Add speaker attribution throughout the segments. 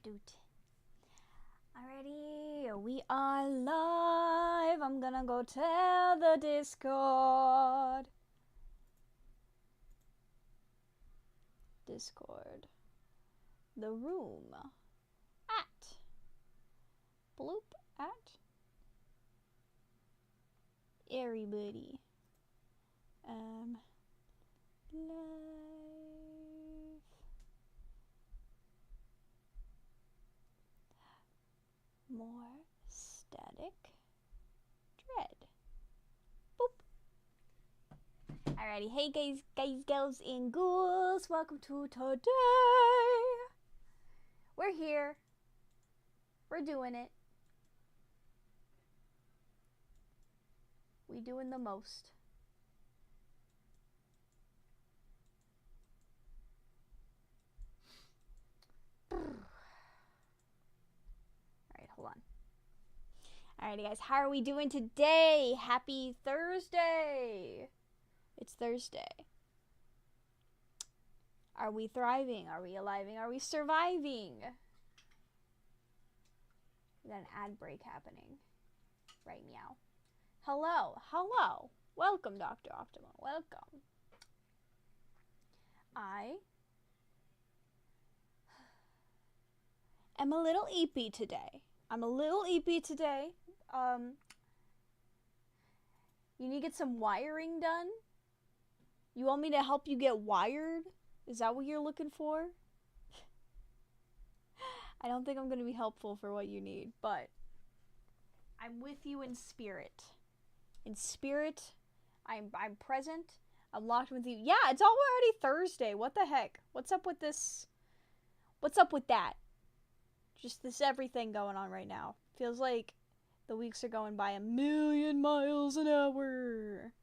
Speaker 1: Doot. Alrighty, we are live. I'm gonna go tell the Discord. The room. At. Bloop at. Everybody. Live. More static dread. Boop. Alrighty, hey guys, girls, and ghouls. Welcome to today. We're here. We're doing it. We doing the most. Alright, hold on. Alrighty, guys, how are we doing today? Happy Thursday! It's Thursday. Are we thriving? Are we aliving? Are we surviving? We got an ad break happening. Right, meow. Hello, hello. Welcome, Dr. Optima. Welcome. I am a little eepy today. You need to get some wiring done? You want me to help you get wired? Is that what you're looking for? I don't think I'm going to be helpful for what you need, but I'm with you in spirit. In spirit, I'm present. I'm locked with you. Yeah, it's already Thursday. What the heck? What's up with this? What's up with that? Just this everything going on right now. Feels like the weeks are going by 1,000,000 miles an hour.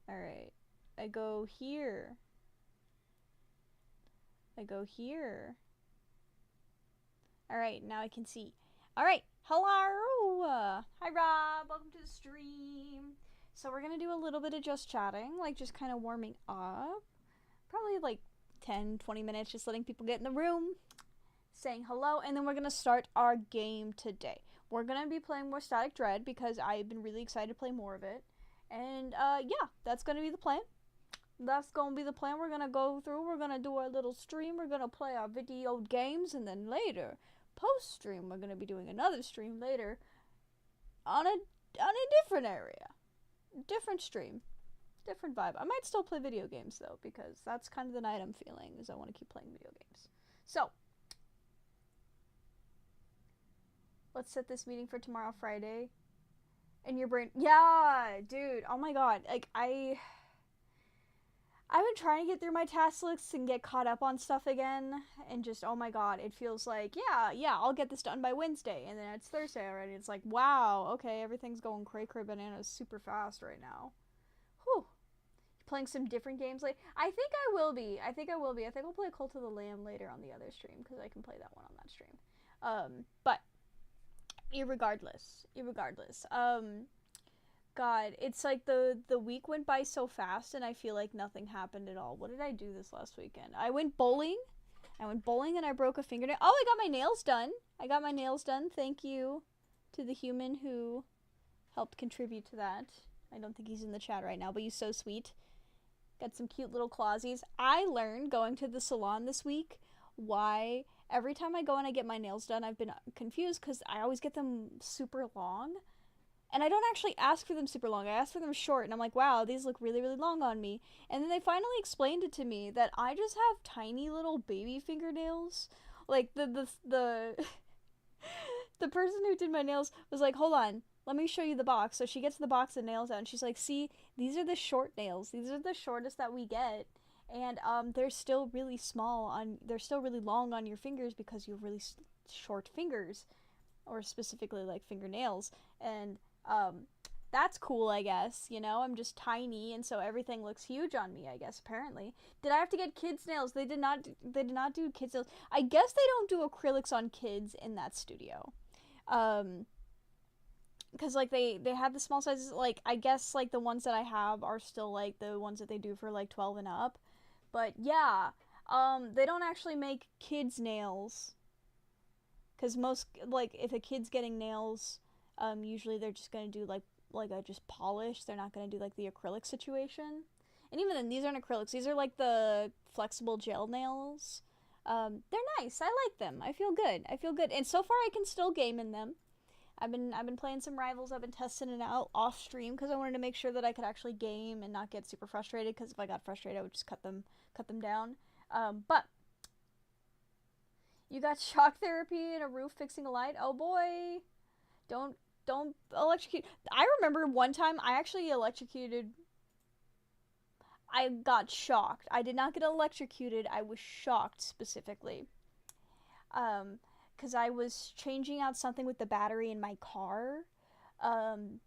Speaker 1: Alright. I go here. Alright, now I can see. Alright, hello! Hi Rob, welcome to the stream. So we're gonna do a little bit of just chatting, like just kind of warming up. Probably like 10-20 minutes, just letting people get in the room, saying hello, and then we're gonna start our game today. We're gonna be playing more Static Dread because I've been really excited to play more of it. And yeah, that's gonna be the plan. We're gonna go through, we're gonna do our little stream, we're gonna play our video games, and then later, post-stream, we're gonna be doing another stream later on a different area. Different stream. Different vibe. I might still play video games though, because that's kind of the night I'm feeling, is I want to keep playing video games. So, let's set this meeting for tomorrow, Friday. In your brain. Yeah, dude. Oh my god. Like, I've been trying to get through my task lists and get caught up on stuff again, and just, oh my god, it feels like, yeah, I'll get this done by Wednesday, and then it's Thursday already. It's like, wow, okay, everything's going cray-cray bananas super fast right now. Whew. Playing some different games like I think I'll play Cult of the Lamb later on the other stream, because I can play that one on that stream. But irregardless, God, it's like the week went by so fast, and I feel like nothing happened at all. What did I do this last weekend? I went bowling and I broke a fingernail. Oh, I got my nails done. Thank you to the human who helped contribute to that. I don't think he's in the chat right now, but he's so sweet. Got some cute little clawsies. I learned going to the salon this week why every time I go and I get my nails done, I've been confused because I always get them super long. And I don't actually ask for them super long. I ask for them short, and I'm like, wow, these look really, really long on me. And then they finally explained it to me that I just have tiny little baby fingernails. Like, the the person who did my nails was like, hold on, let me show you the box. So she gets the box of nails out, and she's like, see, these are the short nails. These are the shortest that we get. And they're still really they're still really long on your fingers because you have really short fingers. Or specifically, like, fingernails. And that's cool, I guess, you know, I'm just tiny, and so everything looks huge on me, I guess, apparently. Did I have to get kids' nails? They did not do kids' nails. I guess they don't do acrylics on kids in that studio. Because, like, they have the small sizes, like, I guess, like, the ones that I have are still, like, the ones that they do for, like, 12 and up. But, yeah, they don't actually make kids' nails Because most, like, if a kid's getting nails, usually they're just gonna do like a just polish. They're not gonna do like the acrylic situation. And even then, these aren't acrylics. These are like the flexible gel nails. They're nice. I like them. I feel good. I feel good. And so far, I can still game in them. I've been playing some rivals. I've been testing it out off stream because I wanted to make sure that I could actually game and not get super frustrated. Because if I got frustrated, I would just cut them down. But you got shock therapy and a roof fixing a light. Oh boy, don't electrocute. I remember one time I actually electrocuted. I got shocked. I did not get electrocuted. I was shocked specifically. Because I was changing out something with the battery in my car. Um,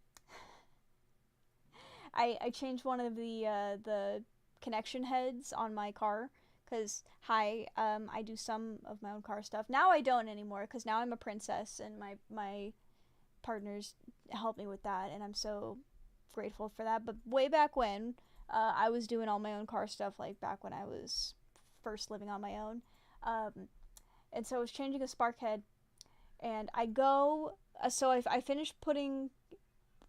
Speaker 1: I changed one of the connection heads on my car. Because, I do some of my own car stuff. Now I don't anymore, because now I'm a princess, and my partners help me with that, and I'm so grateful for that. But way back when, I was doing all my own car stuff, like back when I was first living on my own. And so I was changing a spark head, and I finished putting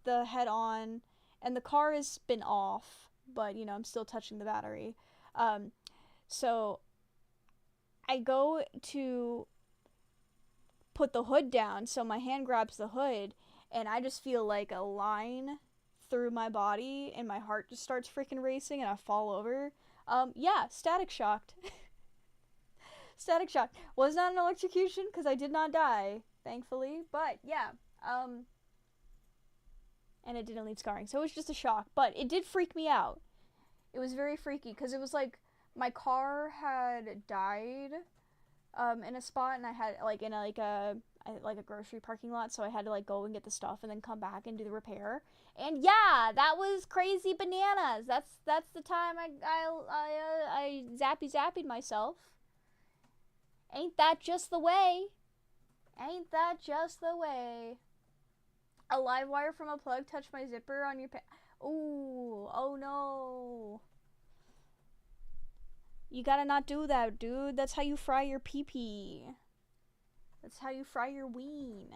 Speaker 1: the head on, and the car has been off, but, I'm still touching the battery. So I go to put the hood down, so my hand grabs the hood, and I just feel like a line through my body, and my heart just starts freaking racing, and I fall over. Yeah, static shocked. Static shock. Was not an electrocution, because I did not die, thankfully, but yeah, and it didn't leave scarring, so it was just a shock, but it did freak me out. It was very freaky, because it was like, my car had died, in a spot, and I had, in a grocery parking lot, so I had to, go and get the stuff, and then come back and do the repair, and yeah, that was crazy bananas. That's the time I zappy myself. Ain't that just the way? Ain't that just the way? A live wire from a plug touched my zipper on your Ooh, oh no. You gotta not do that, dude. That's how you fry your pee-pee. That's how you fry your ween.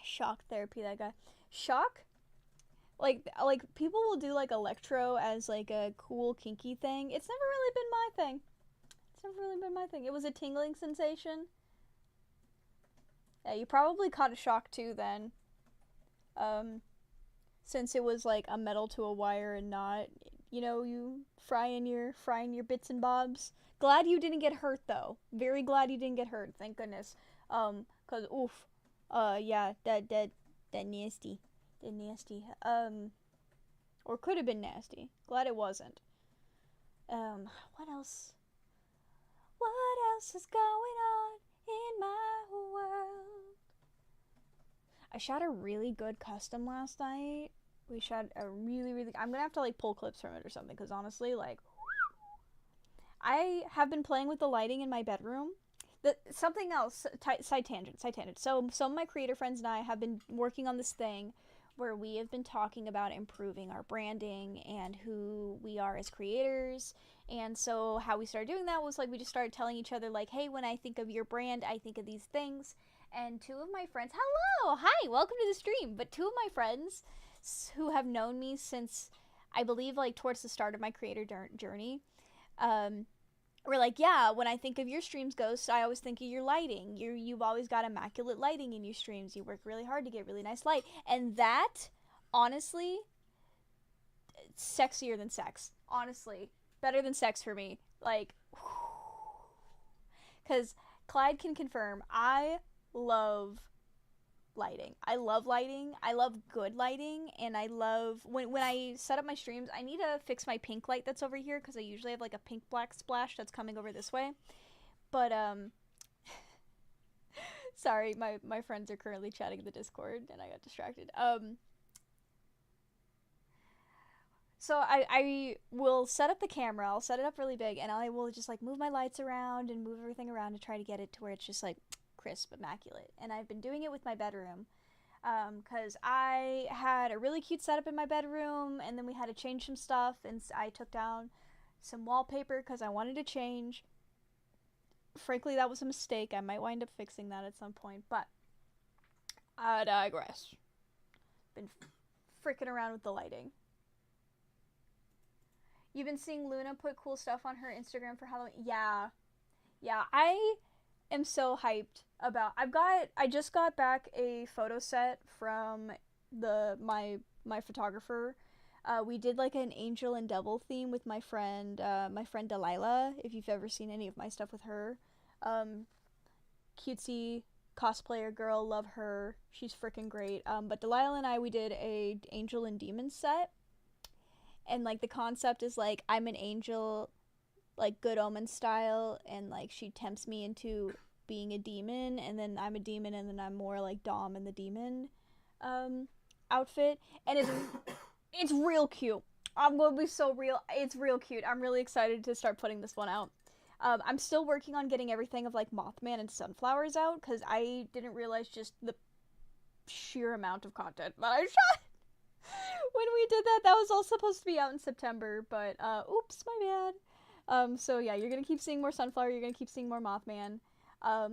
Speaker 1: Shock therapy, that guy. Shock? Like people will do, electro as, a cool, kinky thing. It's never really been my thing. It's never really been my thing. It was a tingling sensation. Yeah, you probably caught a shock, too, then. Since it was, a metal to a wire and not, you frying your bits and bobs. Glad you didn't get hurt, though. Very glad you didn't get hurt, thank goodness. Cause, oof. Yeah, that nasty. Nasty. Or could have been nasty. Glad it wasn't. What else? What else is going on in my world? I shot a really good custom last night. We shot a really I'm gonna have to, pull clips from it or something, because honestly, I have been playing with the lighting in my bedroom. Something else, side tangent. So some of my creator friends and I have been working on this thing where we have been talking about improving our branding and who we are as creators. And so how we started doing that was, we just started telling each other, hey, when I think of your brand, I think of these things. And two of my friends, hello, hi, welcome to the stream. But two of my friends who have known me since, I believe, towards the start of my creator journey, we're yeah, when I think of your streams, Ghost, I always think of your lighting. You've always got immaculate lighting in your streams. You work really hard to get really nice light. And that, honestly, sexier than sex. Honestly. Better than sex for me. Because Clyde can confirm, I love lighting. I love lighting. I love good lighting, and I love when I set up my streams, I need to fix my pink light that's over here, because I usually have a pink black splash that's coming over this way. But sorry, my friends are currently chatting in the Discord and I got distracted. So I will set up the camera, I'll set it up really big, and I will just move my lights around and move everything around to try to get it to where it's just crisp, immaculate. And I've been doing it with my bedroom, because I had a really cute setup in my bedroom, and then we had to change some stuff, and I took down some wallpaper because I wanted to change. Frankly, that was a mistake. I might wind up fixing that at some point, but I digress. Been freaking around with the lighting. You've been seeing Luna put cool stuff on her Instagram for Halloween. Yeah, I am so hyped about. I just got back a photo set from my photographer. We did like an angel and devil theme with my friend Delilah. If you've ever seen any of my stuff with her, cutesy cosplayer girl, love her. She's freaking great. But Delilah and we did a angel and demon set, and like the concept is like I'm an angel, like Good Omen style, and like she tempts me into being a demon, and then I'm a demon, and then I'm more like Dom in the demon outfit, and it's real cute. I'm gonna be so real. It's real cute. I'm really excited to start putting this one out. I'm still working on getting everything of like Mothman and Sunflowers out because I didn't realize just the sheer amount of content that I shot when we did that. That was all supposed to be out in September, but oops, my bad. So yeah, you're gonna keep seeing more Sunflower. You're gonna keep seeing more Mothman. I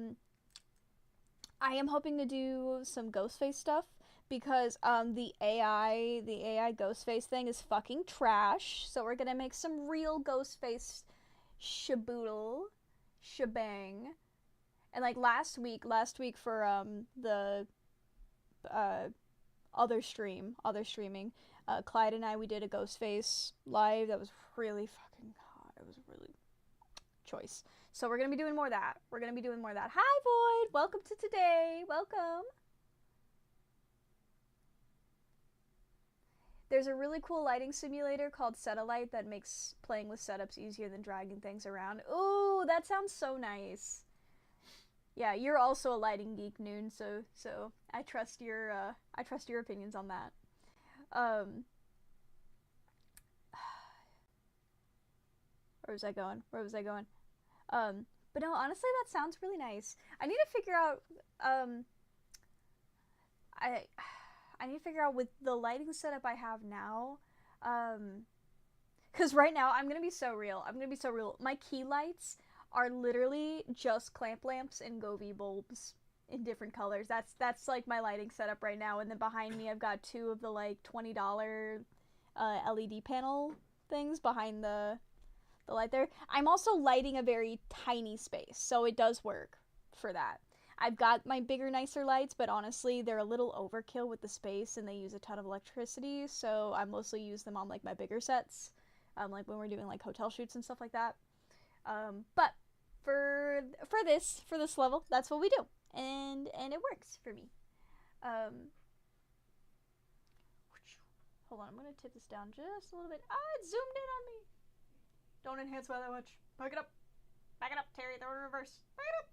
Speaker 1: am hoping to do some Ghostface stuff because the AI Ghostface thing is fucking trash. So we're gonna make some real Ghostface shaboodle shebang. And like last week for the other streaming, Clyde and we did a Ghostface live that was really fucking hot. It was really choice. So we're gonna be doing more of that. Hi Void, welcome to today. Welcome. There's a really cool lighting simulator called Setalight that makes playing with setups easier than dragging things around. Ooh, that sounds so nice. Yeah, you're also a lighting geek, Noon, so I trust your opinions on that. Where was I going? But no, honestly, that sounds really nice. I need to figure out I need to figure out with the lighting setup I have now, because right now I'm gonna be so real. My key lights are literally just clamp lamps and Govee bulbs in different colors. That's like my lighting setup right now. And then behind me, I've got two of the like $20 LED panel things behind the light there. I'm also lighting a very tiny space, so it does work for that. I've got my bigger, nicer lights, but honestly, they're a little overkill with the space, and they use a ton of electricity, so I mostly use them on, like, my bigger sets, like when we're doing, like, hotel shoots and stuff like that. But for this level, that's what we do, and it works for me. Hold on, I'm gonna tip this down just a little bit. It zoomed in on me! Don't enhance by that much. Back it up, Terry, throw it in reverse. Back it up!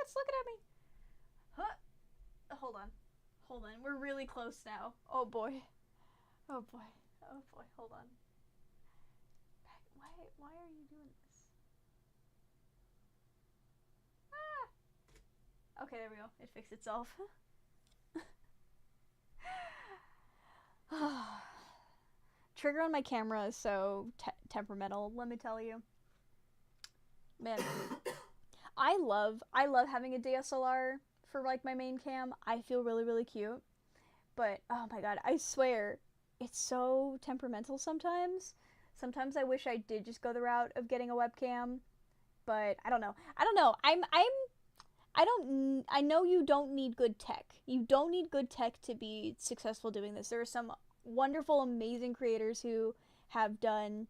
Speaker 1: It's looking at me. Huh. Hold on. We're really close now. Oh boy. Hold on. Why are you doing this? Okay, there we go. It fixed itself. Trigger on my camera is so temperamental, let me tell you. Man. I love having a DSLR for like my main cam. I feel really, really cute. But oh my god, I swear, it's so temperamental sometimes. Sometimes I wish I did just go the route of getting a webcam, but I don't know. I know you don't need good tech. You don't need good tech to be successful doing this. There are some wonderful, amazing creators who have done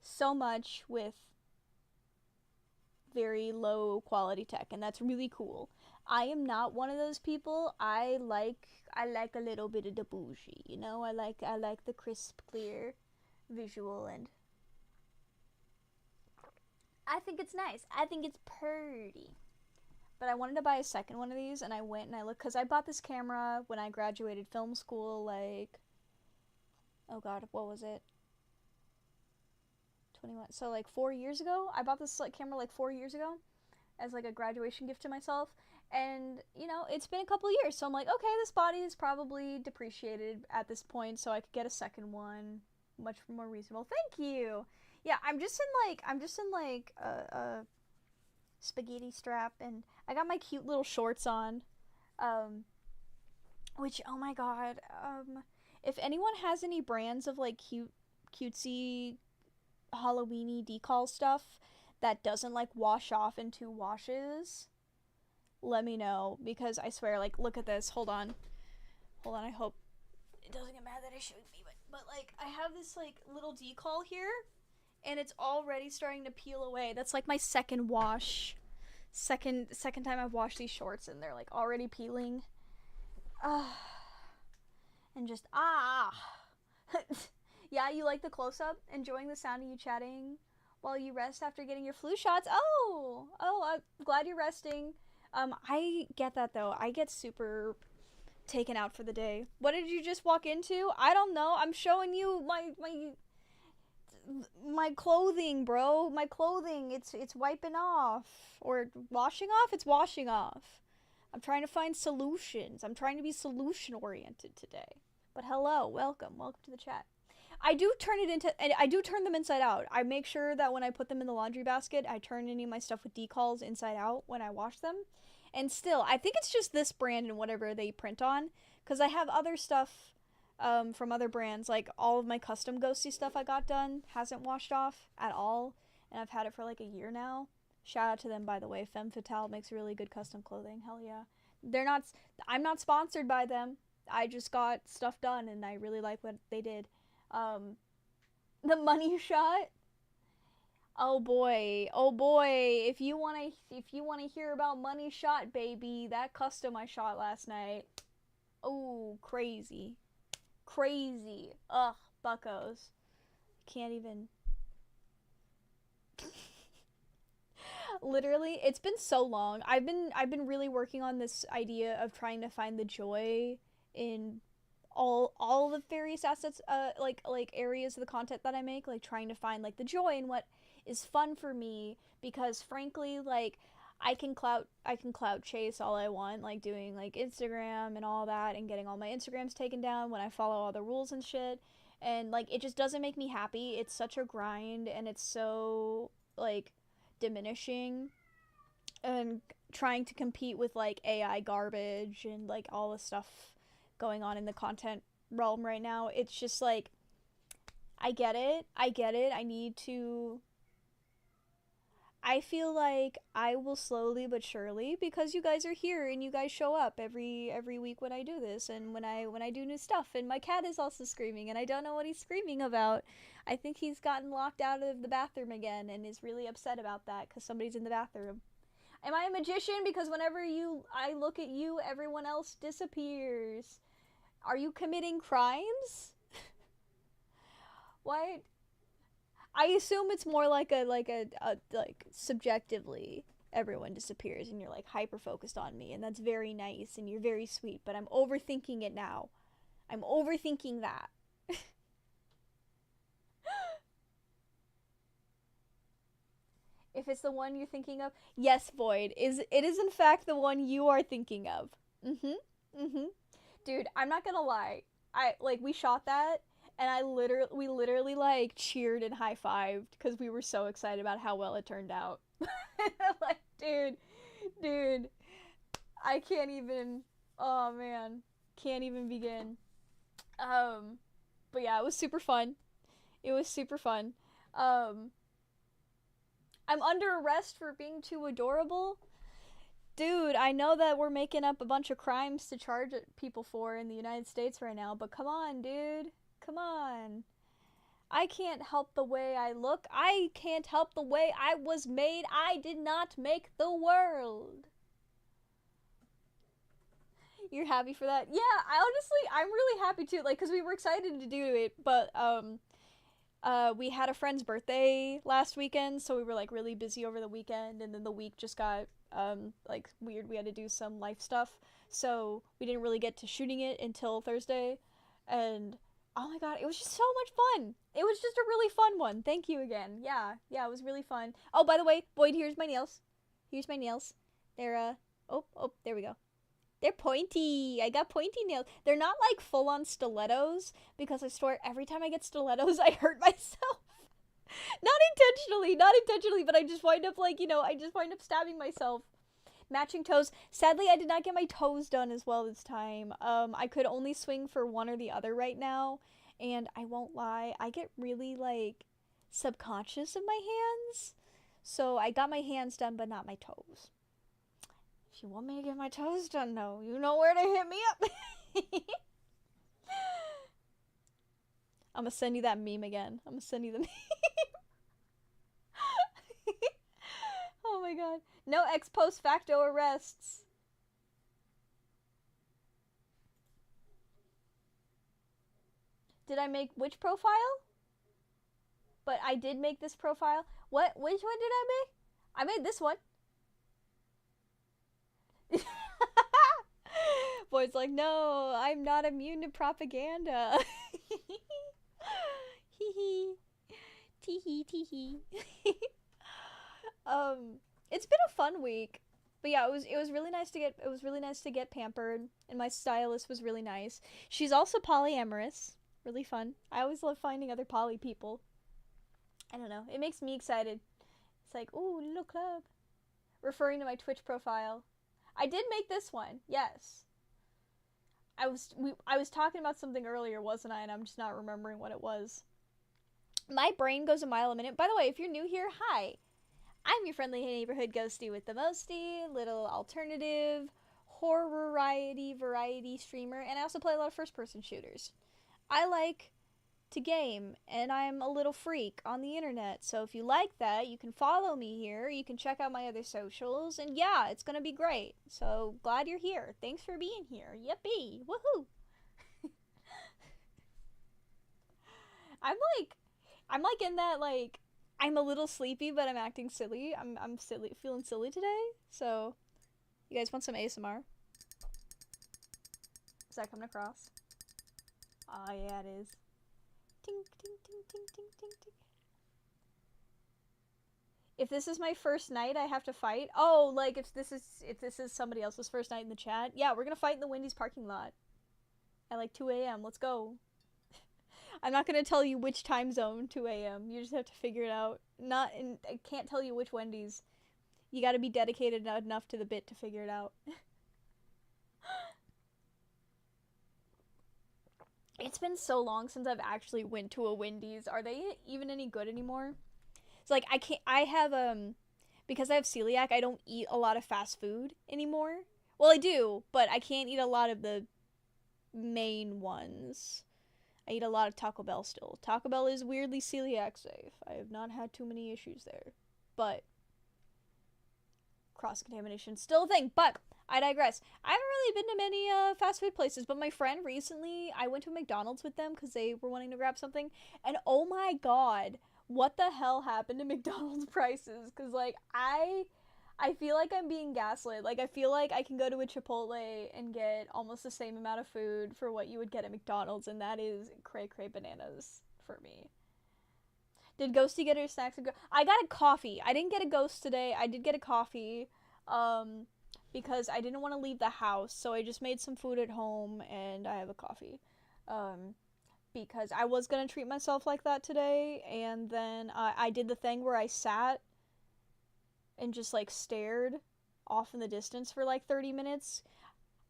Speaker 1: so much with very low quality tech, and that's really cool. I am not one of those people. I like a little bit of the bougie, you know? I like the crisp, clear visual, and I think it's nice. I think it's pretty. But I wanted to buy a second one of these, and I went and I looked, because I bought this camera when I graduated film school, like, oh god, what was it? 21. So like 4 years ago, I bought this like camera like 4 years ago as like a graduation gift to myself, and you know, it's been a couple years, so I'm like, okay, this body is probably depreciated at this point, so I could get a second one. much more reasonable. Thank you. Yeah, I'm just in like a spaghetti strap, and I got my cute little shorts on. Um, which, oh my god, if anyone has any brands of like cutesy Halloweeny decal stuff that doesn't like wash off in 2 washes, let me know, because I swear, like, look at this. Hold on, I hope it doesn't get mad that I showed me, but like, I have this like little decal here, and it's already starting to peel away. That's like my second wash, second time I've washed these shorts, and they're like already peeling. And just yeah, you like the close-up? Enjoying the sound of you chatting while you rest after getting your flu shots? I'm glad you're resting. I get that though. I get super taken out for the day. What did you just walk into? I don't know. I'm showing you my clothing, bro. My clothing. It's wiping off or washing off. It's washing off. I'm trying to find solutions. I'm trying to be solution oriented today. But hello, welcome to the chat. I do turn them inside out. I make sure that when I put them in the laundry basket, I turn any of my stuff with decals inside out when I wash them. And still, I think it's just this brand and whatever they print on, because I have other stuff from other brands, like all of my custom ghosty stuff I got done hasn't washed off at all, and I've had it for like a year now. Shout out to them, by the way. Femme Fatale makes really good custom clothing. Hell yeah. I'm not sponsored by them. I just got stuff done, and I really like what they did. The money shot. Oh boy. If you wanna hear about money shot, baby, that custom I shot last night. Oh, crazy. Ugh, buckos. Can't even. Literally, it's been so long. I've been really working on this idea of trying to find the joy in all the various assets, like areas of the content that I make, like trying to find like the joy in what is fun for me, because frankly, like I can clout chase all I want, like doing like Instagram and all that, and getting all my Instagrams taken down when I follow all the rules and shit, and like it just doesn't make me happy. It's such a grind, and it's so like diminishing, and trying to compete with like AI garbage and like all the stuff going on in the content realm right now. It's just like, I get it. I feel like I will slowly but surely, because you guys are here and you guys show up every week when I do this, and when I do new stuff, and my cat is also screaming, and I don't know what he's screaming about. I think he's gotten locked out of the bathroom again and is really upset about that because somebody's in the bathroom. Am I a magician? Because whenever I look at you, everyone else disappears. Are you committing crimes? What? I assume it's more like like subjectively everyone disappears and you're like hyper focused on me, and that's very nice and you're very sweet, but I'm overthinking it now. I'm overthinking that. If it's the one you're thinking of, yes, Void, it is in fact the one you are thinking of. Dude, I'm not gonna lie. We shot that, and we literally like cheered and high-fived because we were so excited about how well it turned out. Like, dude, I can't even, oh man, can't even begin. But yeah, it was super fun. I'm under arrest for being too adorable. Dude, I know that we're making up a bunch of crimes to charge people for in the United States right now, but come on, dude. Come on. I can't help the way I look. I can't help the way I was made. I did not make the world. You're happy for that? Yeah, I'm really happy too, like, because we were excited to do it, but, we had a friend's birthday last weekend, so we were like really busy over the weekend, and then the week just got like weird. We had to do some life stuff, so we didn't really get to shooting it until Thursday. And oh my god, it was just so much fun. It was just a really fun one. Thank you again. Yeah, it was really fun. Oh, by the way, Boyd, here's my nails. They're oh, there we go. They're pointy. I got pointy nails. They're not like full on stilettos because I swear every time I get stilettos, I hurt myself. Not intentionally, but I just wind up like, I just wind up stabbing myself. Matching toes. Sadly, I did not get my toes done as well this time. I could only swing for one or the other right now, and I won't lie, I get really like subconscious of my hands. So I got my hands done, but not my toes. If you want me to get my toes done, though, you know where to hit me up. I'm gonna send you that meme again. I'm gonna send you the meme. Oh my god. No ex post facto arrests. Did I make which profile? But I did make this profile. Which one did I make? I made this one. Boy's like, no, I'm not immune to propaganda. Hee hee. Tee hee tee hee. It's been a fun week. But yeah, it was really nice to get pampered, and my stylist was really nice. She's also polyamorous. Really fun. I always love finding other poly people. I don't know. It makes me excited. It's like, ooh, little club. Referring to my Twitch profile. I did make this one. Yes. I was talking about something earlier, wasn't I? And I'm just not remembering what it was. My brain goes a mile a minute. By the way, if you're new here, hi. I'm your friendly neighborhood ghosty with the mosty, little alternative, horror variety streamer, and I also play a lot of first-person shooters. I like to game, and I'm a little freak on the internet, so if you like that, you can follow me here, you can check out my other socials, and yeah, it's gonna be great. So, glad you're here. Thanks for being here. Yippee! Woohoo! I'm like in that, like, I'm a little sleepy, but I'm acting silly. I'm silly, feeling silly today. So, you guys want some ASMR? Is that coming across? Ah, yeah, it is. Ting, ting, ting, ting, ting, ting, ting. If this is my first night, I have to fight. Oh, like if this is somebody else's first night in the chat. Yeah, we're gonna fight in the Wendy's parking lot at like 2 a.m. Let's go. I'm not gonna tell you which time zone 2 a.m. You just have to figure it out. I can't tell you which Wendy's. You gotta be dedicated enough to the bit to figure it out. It's been so long since I've actually went to a Wendy's. Are they even any good anymore? It's like because I have celiac, I don't eat a lot of fast food anymore. Well, I do, but I can't eat a lot of the main ones. I eat a lot of Taco Bell still. Taco Bell is weirdly celiac safe. I have not had too many issues there. But cross-contamination still a thing. But I digress. I haven't really been to many fast food places, but my friend recently, I went to McDonald's with them because they were wanting to grab something. And oh my god, what the hell happened to McDonald's prices? Because, like, I feel like I'm being gaslit. Like, I feel like I can go to a Chipotle and get almost the same amount of food for what you would get at McDonald's, and that is cray bananas for me. Did Ghosty get her snacks? I got a coffee. I didn't get a ghost today. I did get a coffee, because I didn't want to leave the house, so I just made some food at home, and I have a coffee. Because I was gonna treat myself like that today, and then I did the thing where I sat and just like stared off in the distance for like 30 minutes.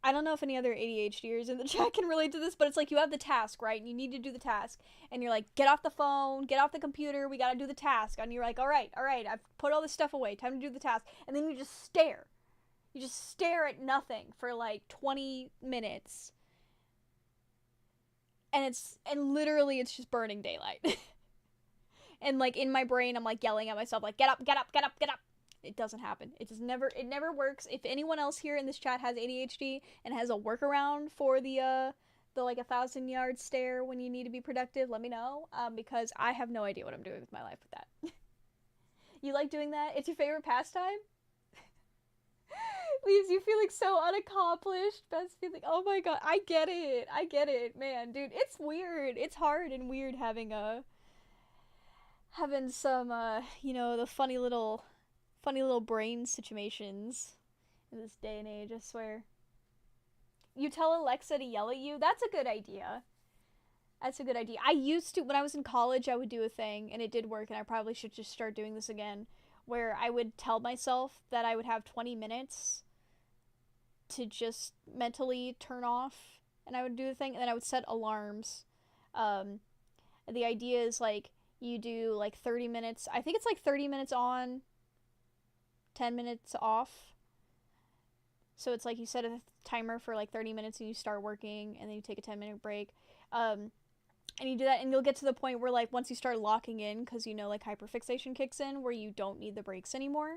Speaker 1: I don't know if any other ADHDers in the chat can relate to this, but it's like you have the task, right? And you need to do the task. And you're like, get off the phone, get off the computer, we gotta do the task. And you're like, all right, I've put all this stuff away, time to do the task. And then you just stare. You just stare at nothing for like 20 minutes. And literally it's just burning daylight. And like in my brain, I'm like yelling at myself, like, get up, get up, get up, get up. It doesn't happen. It never works. If anyone else here in this chat has ADHD and has a workaround for the like 1,000-yard stare when you need to be productive, let me know, because I have no idea what I'm doing with my life with that. You like doing that? It's your favorite pastime? Leaves you feeling so unaccomplished. Best feeling. Oh my god, I get it, man, dude. It's weird. It's hard and weird having some the funny little brain situations in this day and age, I swear. You tell Alexa to yell at you? That's a good idea. That's a good idea. I used to, when I was in college, I would do a thing, and it did work, and I probably should just start doing this again, where I would tell myself that I would have 20 minutes to just mentally turn off, and I would do the thing, and then I would set alarms. The idea is, like, you do, like, 30 minutes. I think it's, like, 30 minutes on, 10 minutes off. So it's like you set a timer for, like, 30 minutes, and you start working, and then you take a 10-minute break. And you do that, and you'll get to the point where, like, once you start locking in, because, you know, like, hyperfixation kicks in, where you don't need the breaks anymore,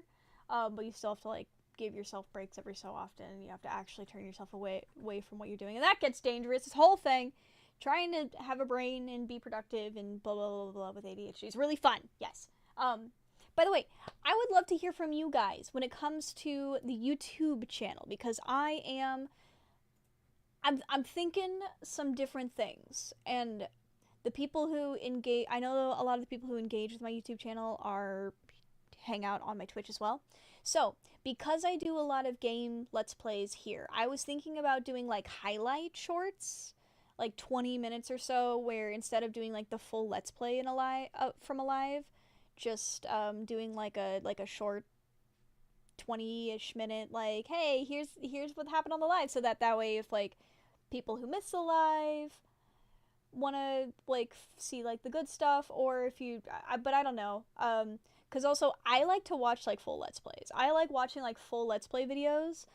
Speaker 1: but you still have to, like, give yourself breaks every so often, and you have to actually turn yourself away from what you're doing, and that gets dangerous. This whole thing, trying to have a brain and be productive and blah, blah, blah, blah, with ADHD is really fun, yes. By the way, I would love to hear from you guys when it comes to the YouTube channel, because I'm thinking some different things, and the people who engage, I know a lot of the people who engage with my YouTube channel hang out on my Twitch as well. So, because I do a lot of game Let's Plays here, I was thinking about doing, like, highlight shorts, like 20 minutes or so, where instead of doing, like, the full Let's Play from a live, just doing, like a short 20-ish minute, like, hey, here's what happened on the live, so that way, if, like, people who miss the live want to, like, see, like, the good stuff, or if you, but I don't know, because also, I like to watch, like, full Let's Plays. I like watching, like, full Let's Play videos,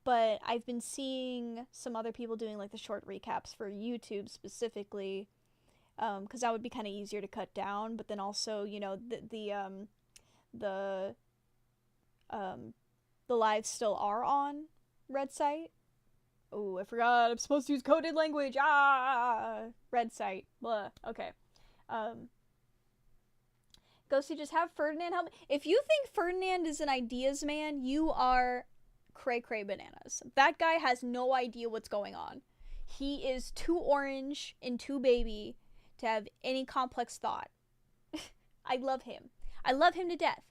Speaker 1: but I've been seeing some other people doing, like, the short recaps for YouTube specifically, because that would be kind of easier to cut down, but then also, you know, the lives still are on Red Site. Oh, I forgot, I'm supposed to use coded language, Red Site, blah, okay, Ghosty, just have Ferdinand help me. If you think Ferdinand is an ideas man, you are cray-cray bananas. That guy has no idea what's going on. He is too orange and too baby to have any complex thought. I love him. I love him to death.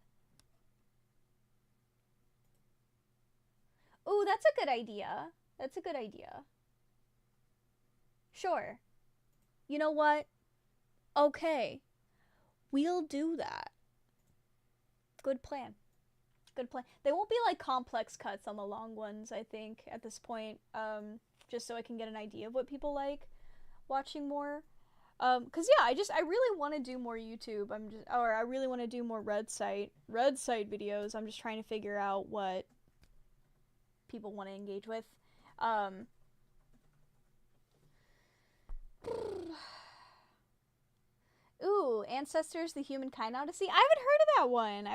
Speaker 1: Ooh, that's a good idea. That's a good idea. Sure. You know what? Okay. We'll do that. Good plan. Good plan. They won't be, like, complex cuts on the long ones, I think, at this point. Just so I can get an idea of what people like watching more. Cause yeah, I really want to do more YouTube. I really want to do more Red Site videos. I'm just trying to figure out what people want to engage with. Ooh, Ancestors, the Humankind Odyssey. I haven't heard that one.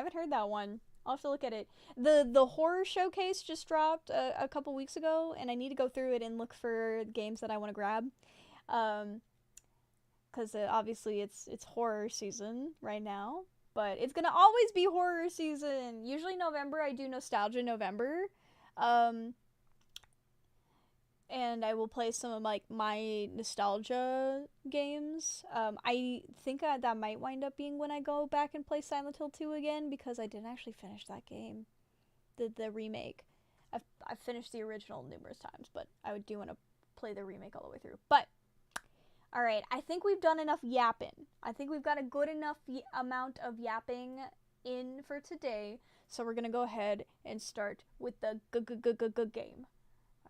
Speaker 1: I'll have to look at it. The horror showcase just dropped a couple weeks ago, and I need to go through it and look for games that I want to grab. Because obviously it's horror season right now, but it's gonna always be horror season. Usually November I do Nostalgia November, and I will play some of, like, my nostalgia games. I think that might wind up being when I go back and play Silent Hill 2 again, because I didn't actually finish that game, the remake. I've finished the original numerous times, but I do want to play the remake all the way through. But alright, I think we've done enough yapping. I think we've got a good enough amount of yapping in for today, so we're gonna go ahead and start with the game.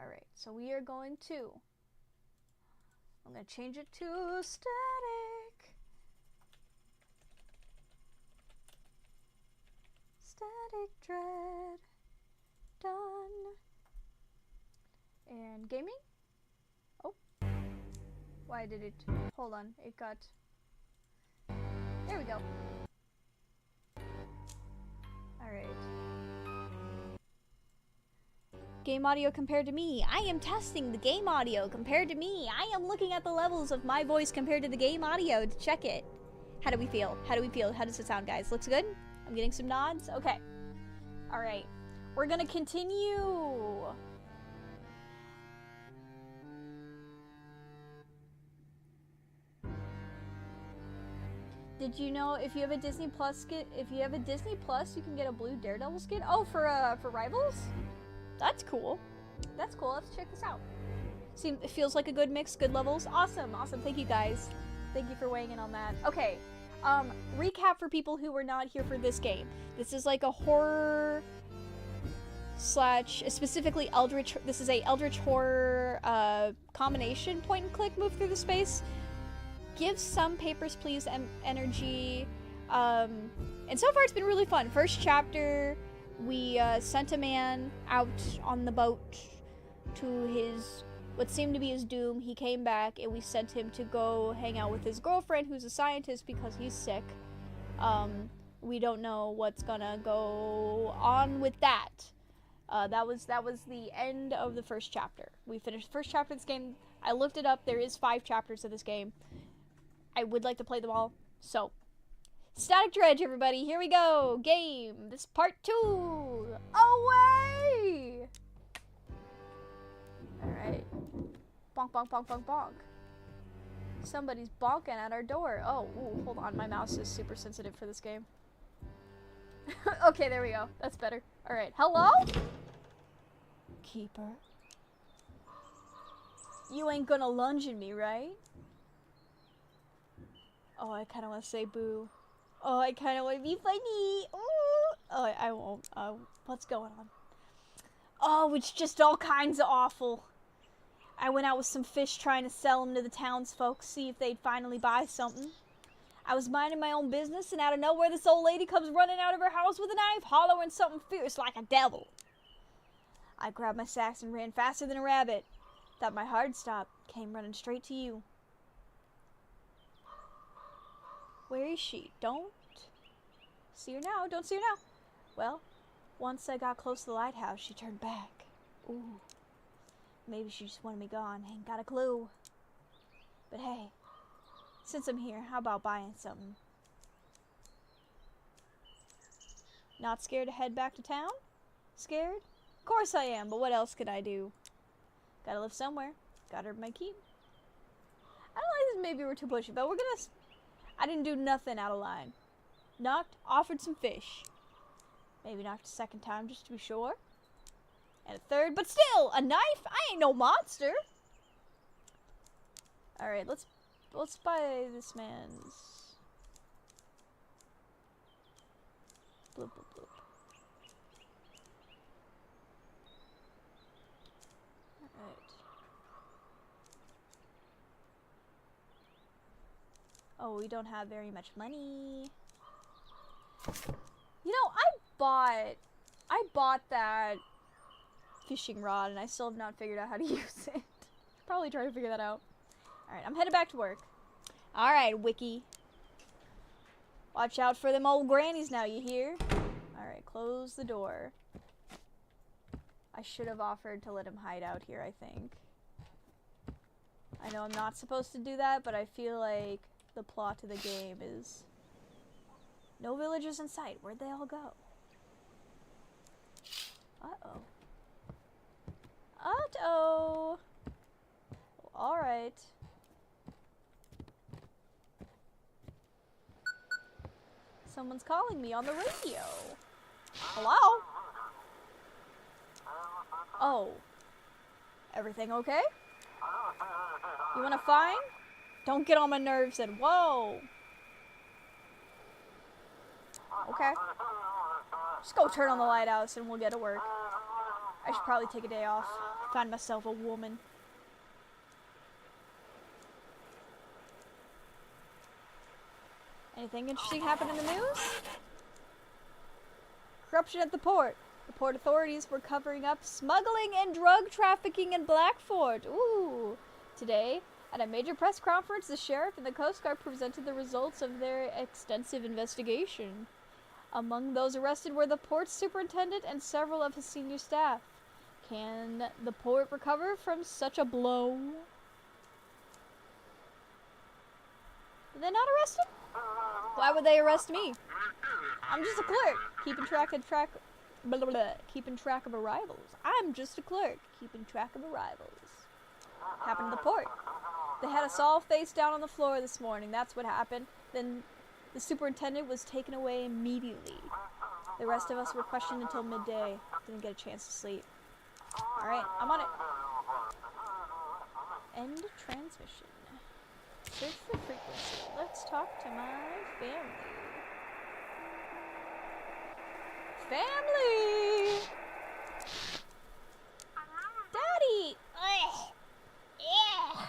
Speaker 1: Alright, so we are going to, I'm gonna change it to static. Static Dread. Done. And gaming? Oh. Why did it, hold on, it got, there we go. Alright. Game audio compared to me. I am testing the game audio compared to me. I am looking at the levels of my voice compared to the game audio to check it. How do we feel? How do we feel? How does it sound, guys? Looks good? I'm getting some nods? Okay. Alright. We're gonna continue. Did you know if you have a Disney Plus skin, you can get a blue Daredevil skin? Oh, for Rivals? That's cool. That's cool. Let's check this out. It feels like a good mix, good levels. Awesome, awesome. Thank you guys. Thank you for weighing in on that. Okay, recap for people who were not here for this game. This is like a horror slash, specifically Eldritch. This is a Eldritch horror combination point and click move through the space. Gives some Papers, Please energy. And so far it's been really fun. First chapter, we sent a man out on the boat to his, what seemed to be his doom. He came back and we sent him to go hang out with his girlfriend who's a scientist because he's sick. We don't know what's gonna go on with that. That was the end of the first chapter. We finished the first chapter of this game. I looked it up. There is 5 chapters of this game. I would like to play them all. So, Static Dredge, everybody. Here we go. Game. This is part 2. Away! Alright. Bonk, bonk, bonk, bonk, bonk. Somebody's bonking at our door. Oh, ooh, hold on. My mouse is super sensitive for this game. Okay, there we go. That's better. Alright. Hello? Keeper. You ain't gonna lunge at me, right? Oh, I kind of want to say boo. Oh, I kind of want to be funny. Ooh. Oh, I won't. What's going on? Oh, it's just all kinds of awful. I went out with some fish trying to sell them to the townsfolk, see if they'd finally buy something. I was minding my own business, and out of nowhere, this old lady comes running out of her house with a knife, hollering something fierce like a devil. I grabbed my sacks and ran faster than a rabbit. Thought my heart stopped, came running straight to you. Where is she? Don't see her now. Don't see her now. Well, once I got close to the lighthouse, she turned back. Ooh. Maybe she just wanted me gone. Ain't got a clue. But hey, since I'm here, how about buying something? Not scared to head back to town? Scared? Of course I am, but what else could I do? Gotta live somewhere. Gotta earn my keep. I don't like this, maybe we're too pushy, but we're gonna... I didn't do nothing out of line. Knocked, offered some fish. Maybe knocked a second time just to be sure. And a third, but still, a knife? I ain't no monster. Alright, let's buy this man's... Bloop, bloop, bloop. Alright. Oh, we don't have very much money. You know, I bought that fishing rod and I still have not figured out how to use it. Probably try to figure that out. Alright, I'm headed back to work. Alright, Wiki. Watch out for them old grannies now, you hear? Alright, close the door. I should have offered to let him hide out here, I think. I know I'm not supposed to do that, but I feel like the plot of the game is... No villagers in sight. Where'd they all go? Uh-oh. Uh-oh. Alright. Someone's calling me on the radio. Hello? Oh. Everything okay? You wanna find? Don't get on my nerves and whoa. Okay. Just go turn on the lighthouse and we'll get to work. I should probably take a day off. Find myself a woman. Anything interesting happen in the news? Corruption at the port. The port authorities were covering up smuggling and drug trafficking in Blackfort. Ooh. Today, at a major press conference, the sheriff and the Coast Guard presented the results of their extensive investigation. Among those arrested were the port's superintendent and several of his senior staff. Can the port recover from such a blow? Were they not arrested? Why would they arrest me? I'm just a clerk, keeping track of arrivals. I'm just a clerk, keeping track of arrivals. Happened to the port. They had us all face down on the floor this morning. That's what happened. Then the superintendent was taken away immediately. The rest of us were questioned until midday. Didn't get a chance to sleep. Alright, I'm on it. End transmission. Search for frequency. Let's talk to my family. Family! Daddy! Ugh. Yeah!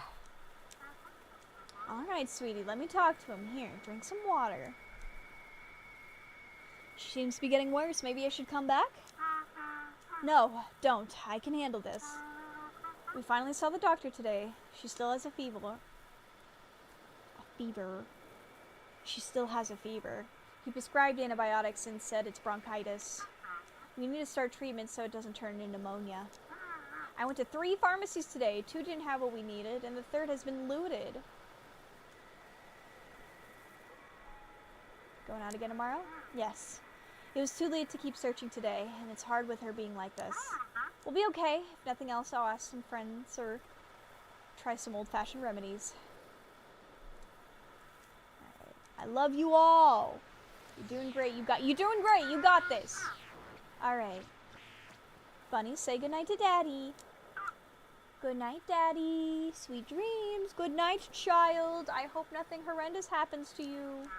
Speaker 1: Alright, sweetie, let me talk to him. Here, drink some water. She seems to be getting worse. Maybe I should come back? No, don't. I can handle this. We finally saw the doctor today. She still has a fever. She still has a fever. He prescribed antibiotics and said it's bronchitis. We need to start treatment so it doesn't turn into pneumonia. I went to 3 pharmacies today. 2 didn't have what we needed, and the 3rd has been looted. Going out again tomorrow? Yes. It was too late to keep searching today, and it's hard with her being like this. We'll be okay. If nothing else, I'll ask some friends or try some old-fashioned remedies. Alright. I love you all. You're doing great. You're doing great. You got this. Alright. Bunny, say goodnight to Daddy. Good night, Daddy. Sweet dreams. Good night, child. I hope nothing horrendous happens to you.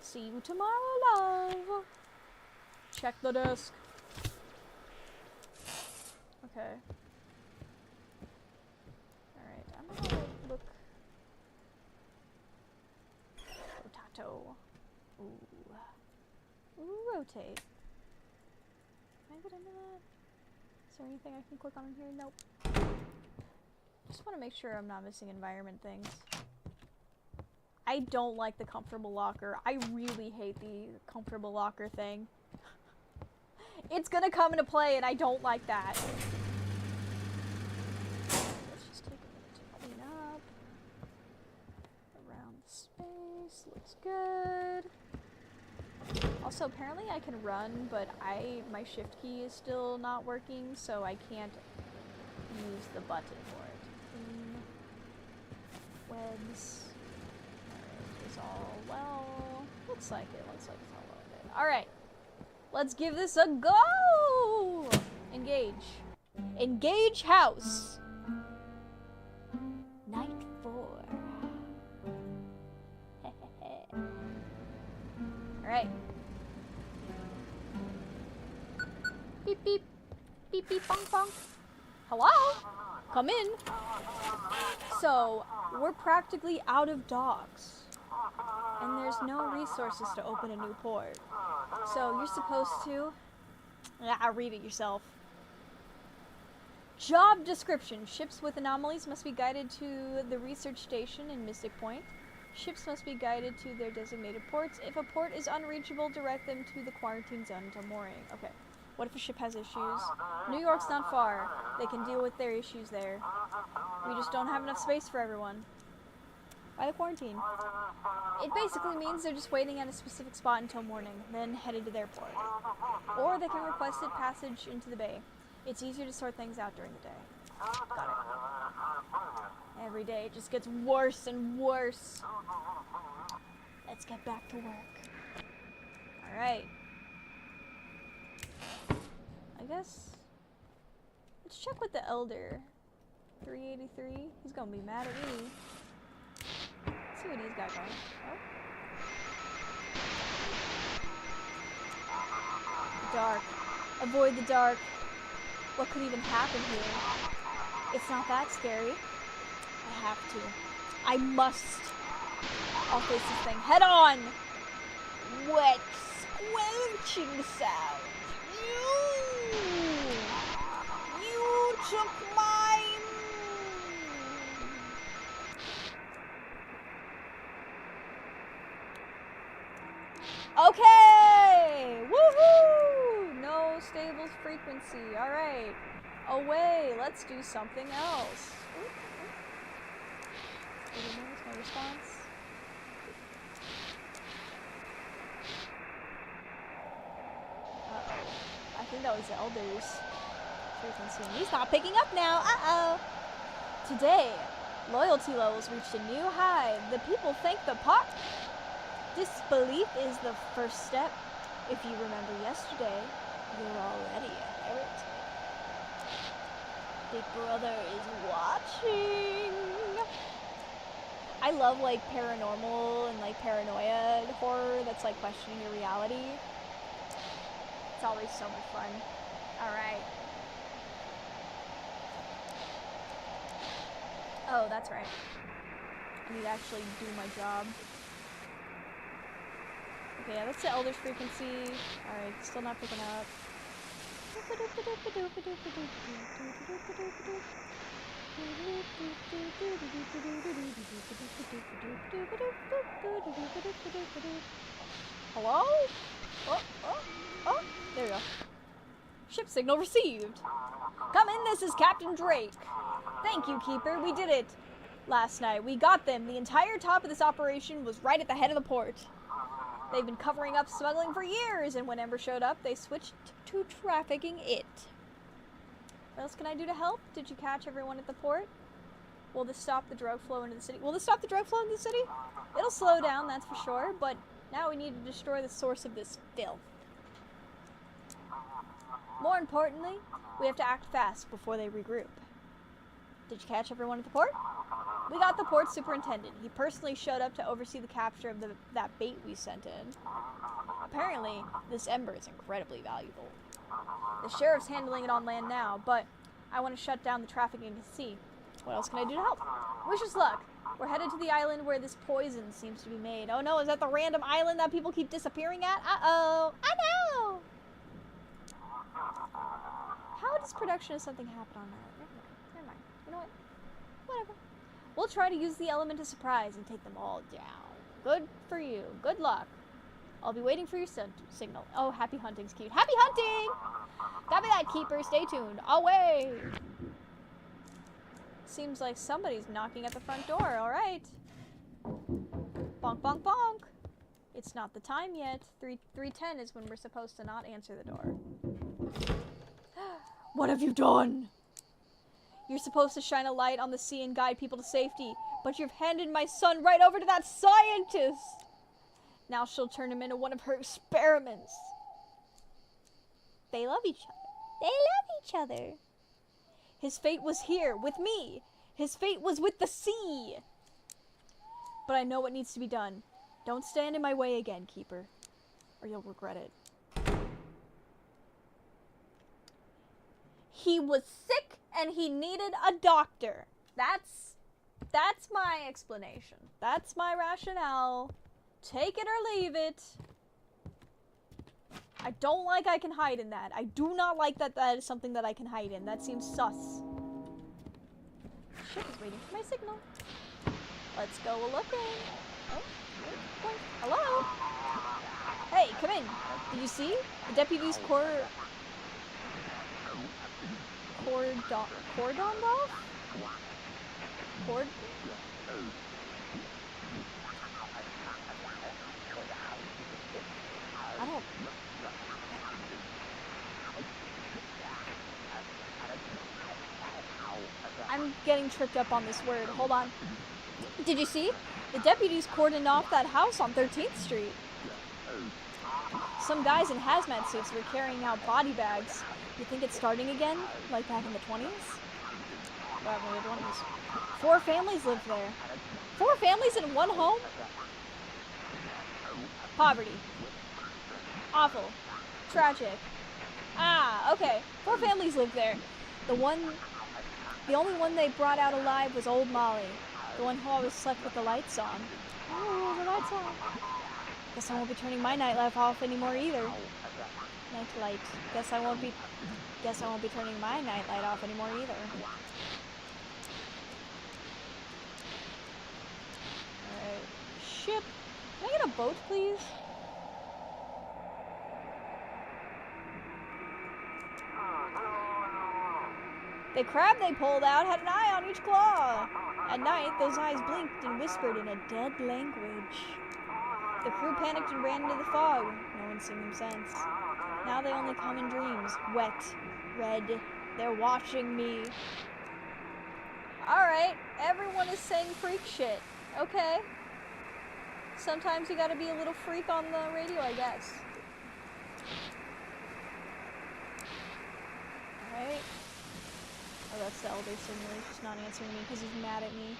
Speaker 1: See you tomorrow, love. Check the desk. Okay. Alright, I'm gonna look. Potato. Ooh. Ooh, rotate. Can I get into that? Is there anything I can click on in here? Nope. Just want to make sure I'm not missing environment things. I don't like the comfortable locker. I really hate the comfortable locker thing. It's gonna come into play and I don't like that. Let's just take a minute to clean up. Around the space. Looks good. Also, apparently I can run, but my shift key is still not working, so I can't use the button for it. Webs. Alright, is all well. Looks like it. Looks like it's all well good. Alright. Let's give this a go! Engage. Engage house. Night 4. Alright. Beep beep. Beep beep bong bong. Hello? Come in. So, we're practically out of dogs. And there's no resources to open a new port. So, you're supposed to... read it yourself. Job description. Ships with anomalies must be guided to the research station in Mystic Point. Ships must be guided to their designated ports. If a port is unreachable, direct them to the quarantine zone until mooring. Okay. What if a ship has issues? New York's not far. They can deal with their issues there. We just don't have enough space for everyone. Why the quarantine? It basically means they're just waiting at a specific spot until morning, then headed to their port. Or they can request it passage into the bay. It's easier to sort things out during the day. Got it. Every day it just gets worse and worse. Let's get back to work. Alright. I guess... Let's check with the Elder. 383. He's gonna be mad at me. Let's see what he's got going. Oh. Dark. Avoid the dark. What could even happen here? It's not that scary. I have to. I must. I'll face this thing head on. Wet, squelching sound. You took mine. Okay! Woohoo! No stable frequency. Alright. Away. Let's do something else. No response. Uh-oh. I think that was the Elder's frequency. He's not picking up now. Uh-oh. Today, loyalty levels reached a new high. The people thank the pot. Disbelief is the first step. If you remember yesterday, you're already a heretic. Big Brother is watching. I love like paranormal and like paranoia horror that's like questioning your reality. It's always so much fun. Alright. Oh, that's right. I need to actually do my job. Okay, yeah, that's the Elder's frequency. Alright, still not picking up. Hello? Oh, there we go. Ship signal received. Come in, this is Captain Drake. Thank you, Keeper, we did it. Last night, we got them. The entire top of this operation was right at the head of the port. They've been covering up smuggling for years, and when Ember showed up, they switched to trafficking it. What else can I do to help? Did you catch everyone at the port? Will this stop the drug flow into the city? Will this stop the drug flow into the city? It'll slow down, that's for sure, but now we need to destroy the source of this filth. More importantly, we have to act fast before they regroup. Did you catch everyone at the port? We got the port superintendent. He personally showed up to oversee the capture of that bait we sent in. Apparently, this Ember is incredibly valuable. The sheriff's handling it on land now, but I want to shut down the trafficking to sea. What else can I do to help? Wish us luck. We're headed to the island where this poison seems to be made. Oh no, is that the random island that people keep disappearing at? Uh-oh. I know! How does production of something happen on that? Never mind. You know what? Whatever. We'll try to use the element of surprise and take them all down. Good for you. Good luck. I'll be waiting for your signal. Oh, happy hunting's cute. Happy hunting! Copy that, Keeper. Stay tuned. Away! Seems like somebody's knocking at the front door. All right. Bonk, bonk, bonk. It's not the time yet. 3:10 is when we're supposed to not answer the door. What have you done? You're supposed to shine a light on the sea and guide people to safety, but you've handed my son right over to that scientist. Now she'll turn him into one of her experiments. They love each other. They love each other. His fate was here, with me. His fate was with the sea. But I know what needs to be done. Don't stand in my way again, Keeper, or you'll regret it. He was sick and he needed a doctor. That's my explanation. That's my rationale. Take it or leave it. I don't like I can hide in that. I do not like that that is something that I can hide in. That seems sus. Ship is waiting for my signal. Let's go looking. Oh, wait, hello? Hey, come in. Did you see? The deputy's cordoned off? I don't... I'm getting tripped up on this word. Hold on. Did you see? The deputies cordoned off that house on 13th Street. Some guys in hazmat suits were carrying out body bags. You think it's starting again? Like back in the 20s? Well, in the 20s. 4 families lived there. 4 families in one home? Poverty. Awful. Tragic. Ah, okay. 4 families lived there. The only one they brought out alive was old Molly. The one who always slept with the lights on. Oh, the lights on. Guess I won't be turning my nightlight off anymore either. Nightlight. Guess I won't be turning my nightlight off anymore either. Alright. Ship. Can I get a boat, please? The crab they pulled out had an eye on each claw. At night, those eyes blinked and whispered in a dead language. The crew panicked and ran into the fog. No one's seen them since. Now they only come in dreams. Wet. Red. They're watching me. Alright, everyone is saying freak shit. Okay. Sometimes you gotta be a little freak on the radio, I guess. Alright. Okay. that's the elder signal. He's just not answering me because he's mad at me.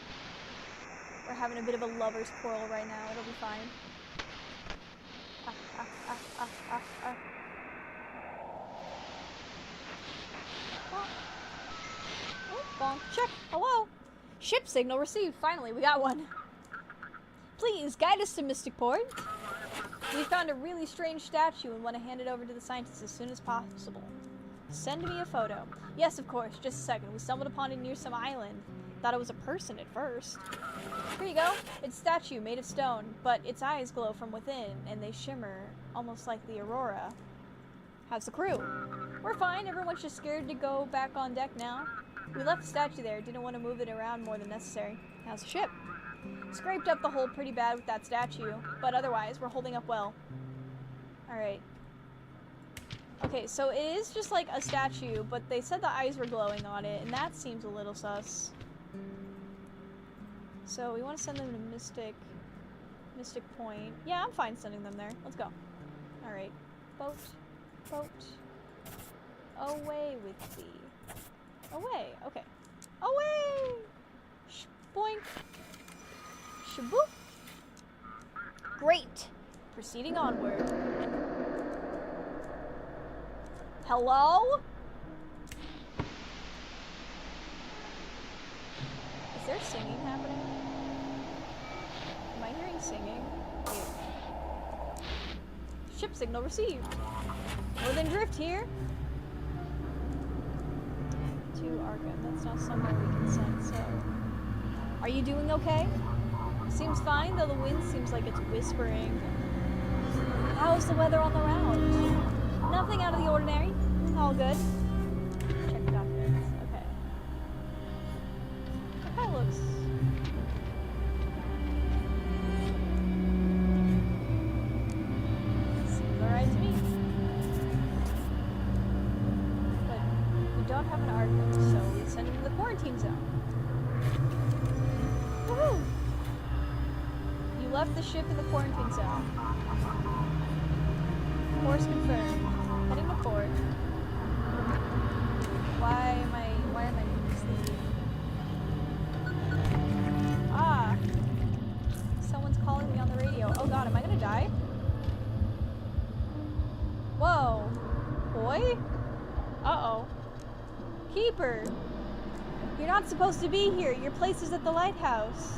Speaker 1: We're having a bit of a lover's quarrel right now. It'll be fine. Oh, bonk. Check. Hello. Ship signal received. Finally, we got one. Please, guide us to Mystic Port. We found a really strange statue and want to hand it over to the scientists as soon as possible. Send me a photo. Yes, of course. Just a second. We stumbled upon it near some island. Thought it was a person at first. Here you go. It's a statue made of stone, but its eyes glow from within, and they shimmer almost like the aurora. How's the crew? We're fine. Everyone's just scared to go back on deck now. We left the statue there. Didn't want to move it around more than necessary. How's the ship? Scraped up the hole pretty bad with that statue, but otherwise, we're holding up well. Alright. Okay, so it is just like a statue, but they said the eyes were glowing on it, and that seems a little sus. So we want to send them to Mystic Point. Yeah, I'm fine sending them there. Let's go. Alright. Boat. Boat. Away with thee. Away. Okay. Away! Boink. Shaboop. Great. Proceeding onward. Hello? Is there singing happening? Am I hearing singing? Wait. Ship signal received. Northern Drift here. To Arkham. That's not somewhere we can send, so... Are you doing okay? Seems fine, though the wind seems like it's whispering. How's the weather on the round? Nothing out of the ordinary. All good. Check the documents. Okay. That looks... Seems alright to me. But we don't have an Arkham, so we send him to the quarantine zone. Woohoo! You left the ship in the quarantine zone. Course confirmed. Heading to port. Why am I doing this? Ah! Someone's calling me on the radio. Oh god, am I gonna die? Whoa. Boy? Uh-oh. Keeper! You're not supposed to be here. Your place is at the lighthouse.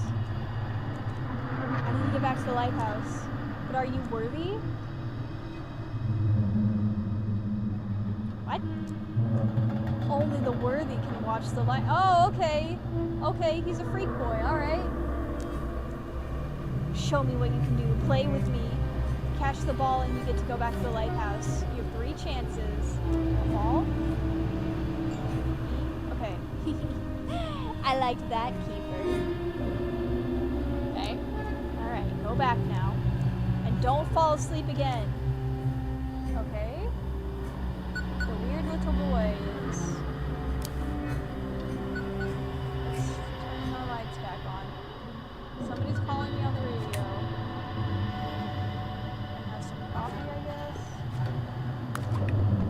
Speaker 1: I need to get back to the lighthouse. But are you worthy? What? Only the worthy can watch the light. Oh, okay. Okay, he's a freak boy. Alright. Show me what you can do. Play with me. Catch the ball and you get to go back to the lighthouse. You have 3 chances. Ball? Okay. I liked that, Keeper. Okay. Alright, go back now. And don't fall asleep again. Okay? The weird little boys. Let's turn the lights back on. Somebody's calling me on the radio. I have some coffee, I guess.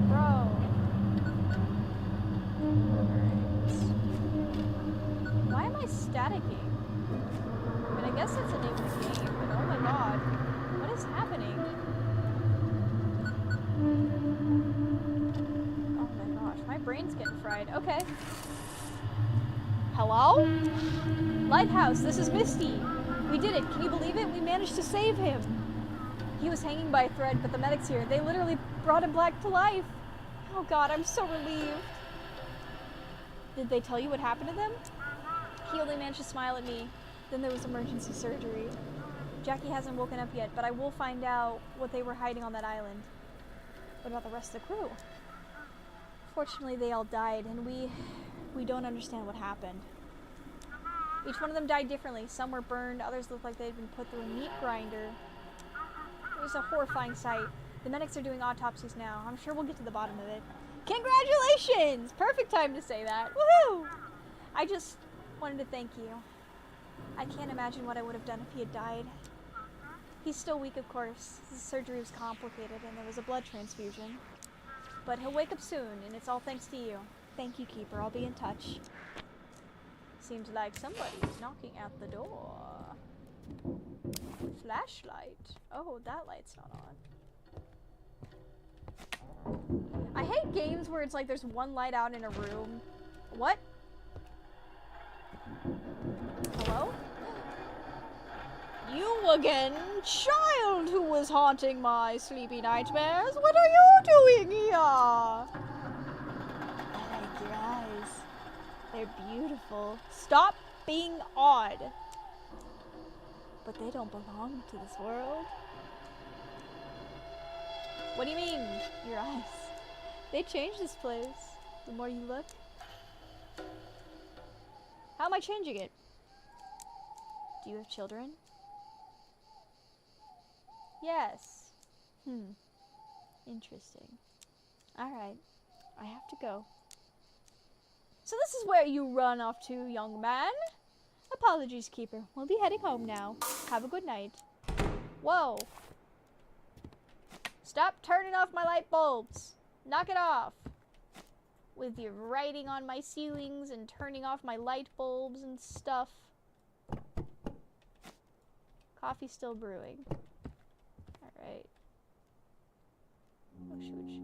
Speaker 1: Bro. Why am I staticking? I mean, I guess that's the name of the game, but oh my god. What is happening? Oh my gosh, my brain's getting fried. Okay. Hello? Lighthouse, this is Misty. We did it. Can you believe it? We managed to save him. He was hanging by a thread, but the medics here, they literally brought him back to life. Oh god, I'm so relieved. Did they tell you what happened to them? He only managed to smile at me. Then there was emergency surgery. Jackie hasn't woken up yet, but I will find out what they were hiding on that island. What about the rest of the crew? Fortunately, they all died, and we don't understand what happened. Each one of them died differently. Some were burned, others looked like they'd been put through a meat grinder. It was a horrifying sight. The medics are doing autopsies now. I'm sure we'll get to the bottom of it. Congratulations! Perfect time to say that. Woohoo! I just wanted to thank you. I can't imagine what I would have done if he had died. He's still weak, of course. His surgery was complicated and there was a blood transfusion. But he'll wake up soon, and it's all thanks to you. Thank you, Keeper. I'll be in touch. Seems like somebody's knocking at the door. Flashlight. Oh, that light's not on. I hate games where it's like there's one light out in a room. What? Hello? You again, child who was haunting my sleepy nightmares. What are you doing here? I like your eyes. They're beautiful. Stop being odd. But they don't belong to this world. What do you mean, your eyes? They change this place the more you look. How am I changing it? Do you have children? Yes. Interesting. Alright. I have to go. So this is where you run off to, young man. Apologies, Keeper. We'll be heading home now. Have a good night. Whoa. Stop turning off my light bulbs. Knock it off. With your writing on my ceilings and turning off my light bulbs and stuff. Coffee's still brewing. Alright. Oh shoot.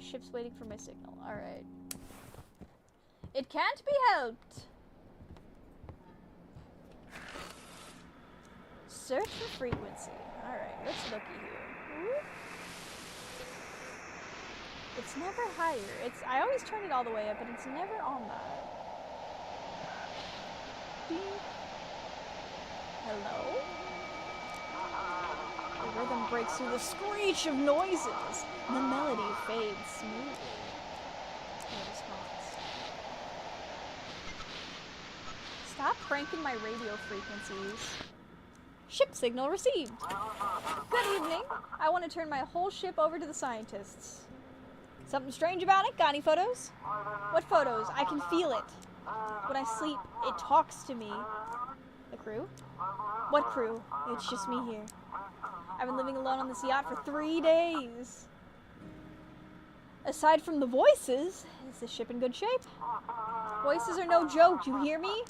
Speaker 1: Ship's waiting for my signal. Alright. It can't be helped. Search for frequency. Alright, let's looky here. Ooh. It's never higher. I always turn it all the way up, but it's never on that. Hello? The rhythm breaks through the screech of noises. The melody fades smoothly. No response. Stop cranking my radio frequencies. Ship signal received. Good evening. I want to turn my whole ship over to the scientists. Something strange about it? Got any photos? What photos? I can feel it. When I sleep, it talks to me. The crew? What crew? It's just me here. I've been living alone on this yacht for 3 days. Aside from the voices, is the ship in good shape? Voices are no joke, you hear me?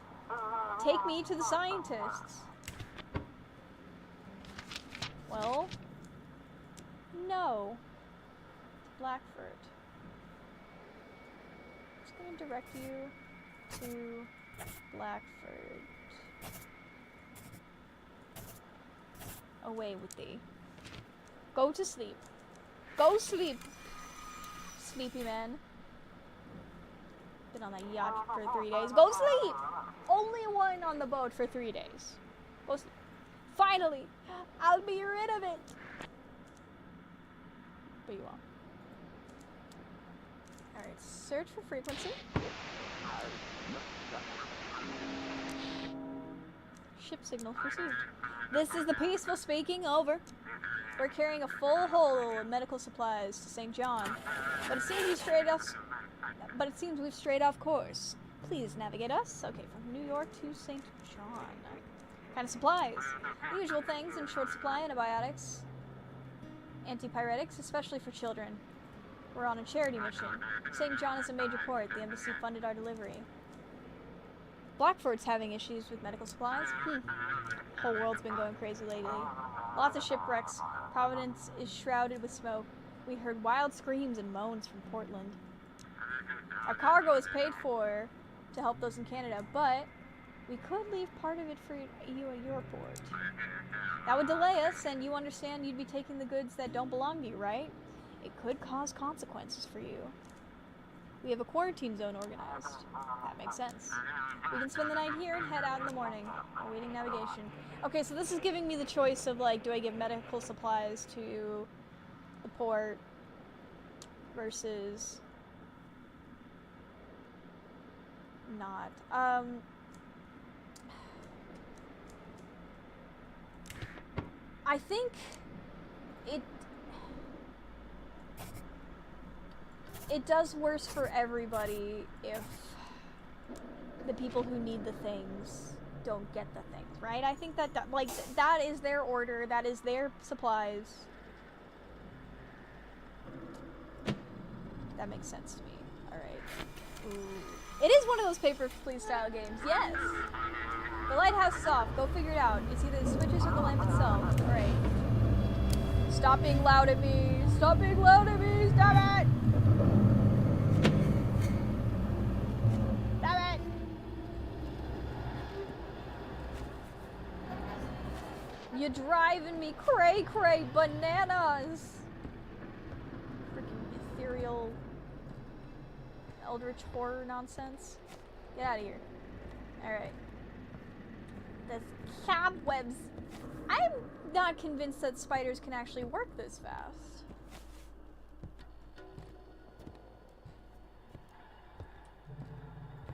Speaker 1: Take me to the scientists. Well, no. Blackford. I'm just going to direct you to Blackford. Away with thee. Go to sleep. Go sleep, sleepy man. Been on that yacht for 3 days. Go sleep! Only one on the boat for 3 days. Go sleep. Finally, I'll be rid of it. But you won't. Alright, search for frequency. Ship signal received. This is the Peaceful speaking, over. We're carrying a full hold of medical supplies to St. John, but it seems we've strayed off course. Please navigate us. Okay, from New York to St. John. Kind of supplies. The usual things in short supply: antibiotics, antipyretics, especially for children. We're on a charity mission. St. John is a major port. The embassy funded our delivery. Blackford's having issues with medical supplies. Whole world's been going crazy lately. Lots of shipwrecks. Providence is shrouded with smoke. We heard wild screams and moans from Portland. Our cargo is paid for to help those in Canada, but we could leave part of it for you at your port. That would delay us, and you understand you'd be taking the goods that don't belong to you, right? It could cause consequences for you. We have a quarantine zone organized. That makes sense. We can spend the night here and head out in the morning, awaiting navigation. Okay, so this is giving me the choice of, like, do I give medical supplies to the port versus not. I think it does worse for everybody if the people who need the things don't get the things, right? I think that that is their order, that is their supplies. That makes sense to me. All right. Ooh. It is one of those paper please style games. Yes. The lighthouse is off. Go figure it out. It's either the switches or the lamp itself. All right. Stop being loud at me. Stop being loud at me. Stop it. Stop it. You're driving me cray bananas. Freaking ethereal eldritch horror nonsense. Get out of here. Alright. The cobwebs. I'm not convinced that spiders can actually work this fast.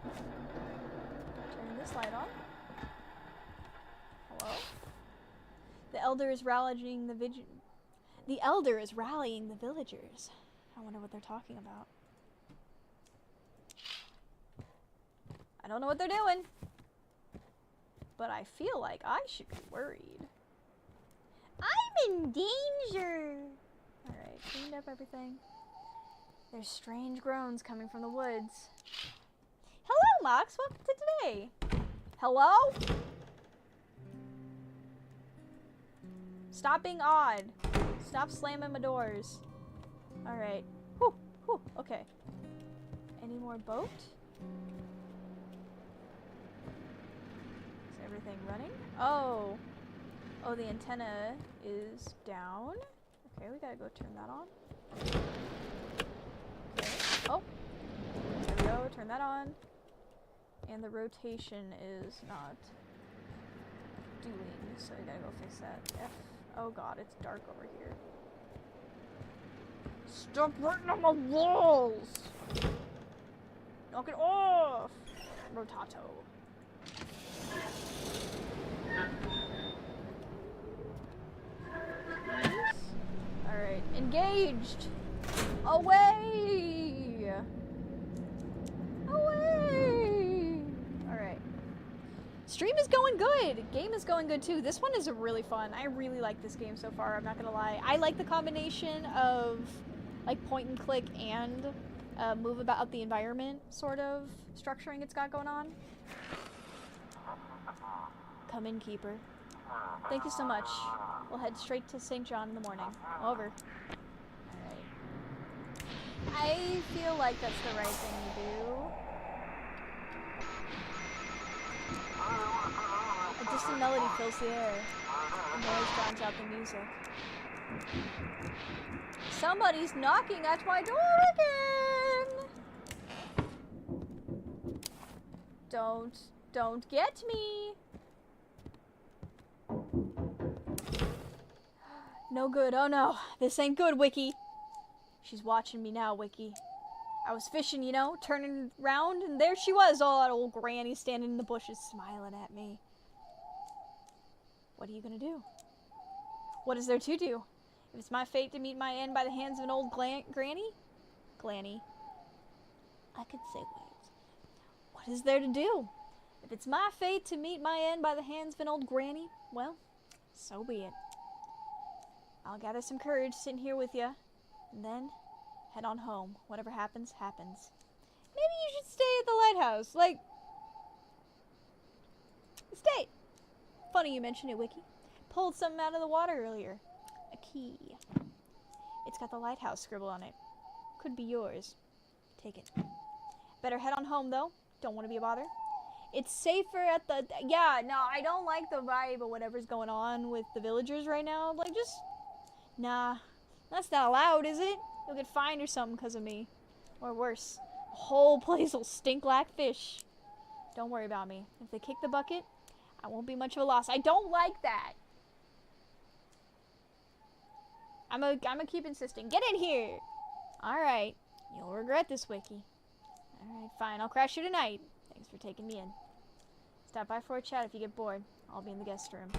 Speaker 1: Turn this light on. Hello? The elder is rallying the elder is rallying the villagers. I wonder what they're talking about. I don't know what they're doing, but I feel like I should be worried. I'm in danger! Alright, cleaned up everything. There's strange groans coming from the woods. Hello, Mox! Welcome to today! Hello? Stop being odd. Stop slamming my doors. Alright. Whew, whew, okay. Any more boat? Is everything running? Oh. Oh, the antenna is down. Okay, we gotta go turn that on. Okay. Oh. There we go, turn that on. And the rotation is not doing, so we gotta go fix that. Oh god, it's dark over here. Stop writing on my walls! Knock it off! Rotato. Alright, engaged! Away! Away! Alright. Stream is going good! Game is going good too. This one is really fun. I really like this game so far, I'm not gonna lie. I like the combination of like point and click and move about the environment sort of structuring it's got going on. Come in, Keeper. Thank you so much. We'll head straight to St. John in the morning. Over. Alright. I feel like that's the right thing to do. A distant melody fills the air. The noise drowns out the music. Somebody's knocking at my door again! Don't get me! No good, oh no. This ain't good, Wiki. She's watching me now, Wiki. I was fishing, you know, turning around, and there she was, all that old granny standing in the bushes smiling at me. What are you gonna do? What is there to do? If it's my fate to meet my end by the hands of an old granny? Glanny. I could say words. What is there to do? If it's my fate to meet my end by the hands of an old granny, well, so be it. I'll gather some courage sitting here with you, and then head on home. Whatever happens, happens. Maybe you should stay at the lighthouse, like... Stay! Funny you mention it, Wiki. Pulled something out of the water earlier. A key. It's got the lighthouse scribbled on it. Could be yours. Take it. Better head on home, though. Don't want to be a bother. It's safer at the... Yeah, no, I don't like the vibe of whatever's going on with the villagers right now. Like, just... Nah. That's not allowed, is it? You'll get fined or something because of me. Or worse. The whole place will stink like fish. Don't worry about me. If they kick the bucket, I won't be much of a loss. I don't like that. I'm gonna keep insisting. Get in here! Alright. You'll regret this, Wiki. Alright, fine. I'll crash you tonight. Thanks for taking me in. Stop by for a chat if you get bored. I'll be in the guest room.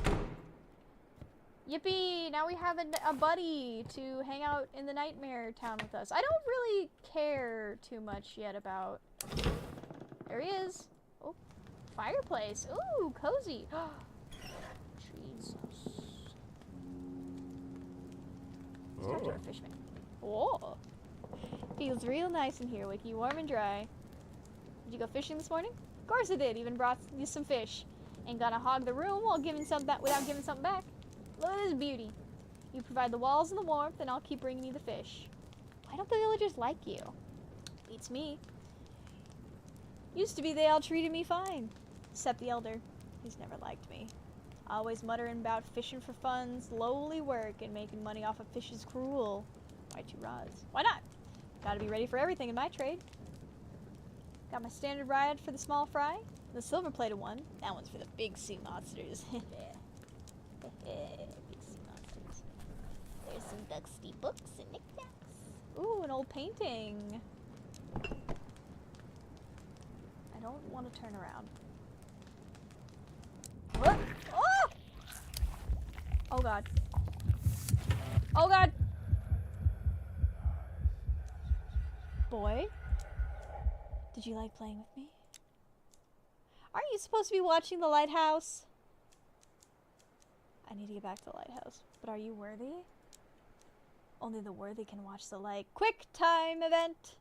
Speaker 1: Yippee! Now we have a buddy to hang out in the Nightmare Town with us. I don't really care too much yet about... There he is. Oh, fireplace. Ooh, cozy. Jesus. Talk to our fishman. Whoa. Feels real nice in here, Wiki. Warm and dry. Did you go fishing this morning? Of course I did. Even brought you some fish. Ain't gonna hog the room while giving some without giving something back. Look at this beauty. You provide the walls and the warmth, and I'll keep bringing you the fish. Why don't the villagers like you? Beats me. Used to be they all treated me fine. Except the elder. He's never liked me. Always muttering about fishing for funds, lowly work, and making money off of fish is cruel. Why 2 rods? Why not? Gotta be ready for everything in my trade. Got my standard rod for the small fry. The silver-plated one. That one's for the big sea monsters. Big sea monsters. There's some Duxty books and knickknacks. Ooh, an old painting. I don't want to turn around. What? Oh! Oh god. Oh god! Boy? Did you like playing with me? Aren't you supposed to be watching the lighthouse? I need to get back to the lighthouse. But are you worthy? Only the worthy can watch the light. Quick time event!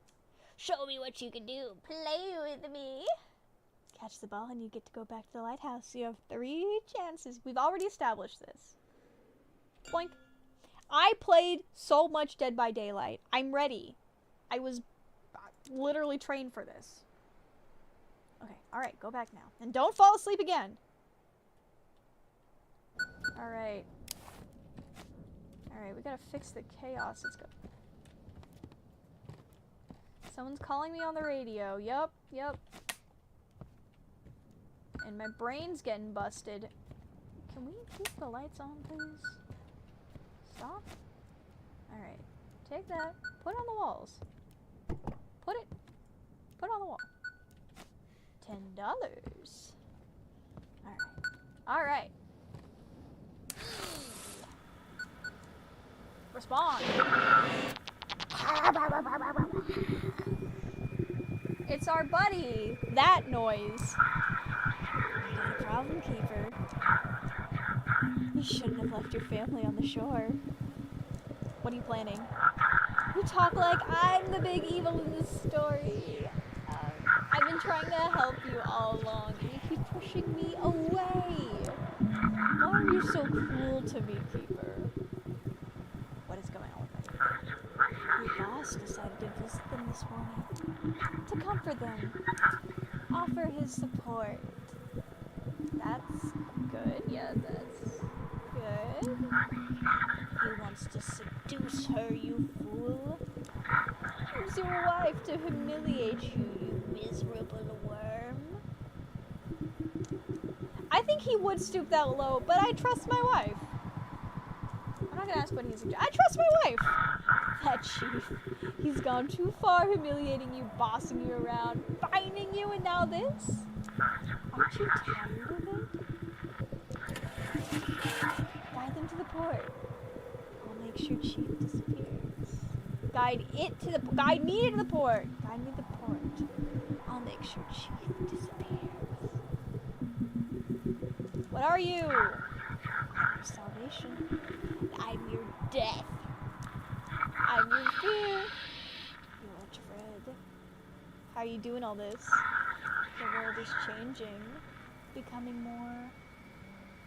Speaker 1: Show me what you can do. Play with me. Catch the ball and you get to go back to the lighthouse. You have 3 chances. We've already established this. Boink. I played so much Dead by Daylight. I'm ready. I was literally trained for this. Okay, alright, go back now. And don't fall asleep again. Alright. Alright, we gotta fix the chaos. Let's go. Someone's calling me on the radio. Yup. And my brain's getting busted. Can we keep the lights on, please? Stop. Alright. Take that. Put it on the walls. Put it on the wall. $10. Alright. Respond. It's our buddy. That noise. Not a problem, Keeper. You shouldn't have left your family on the shore. What are you planning? You talk like I'm the big evil in this story. I've been trying to help you all along, and you keep pushing me away. Why are you so cruel to me, Keeper? What is going on with me? Your boss decided to visit them this morning. To comfort them. Offer his support. That's good. Yeah, that's good. He wants to seduce her, you fool. Use your wife to humiliate you, you miserable worm. I think he would stoop that low, but I trust my wife. I'm not gonna ask what he's. I trust my wife. That chief. He's gone too far, humiliating you, bossing you around, finding you, and now this? Aren't you tired of it? Guide them to the port. I'll make sure Chief disappears. Guide me to the port. Guide me to the port. I'll make sure Chief disappears. What are you? I'm your salvation. I'm your death. I'm your fear. You're dread. How are you doing all this? The world is changing, becoming more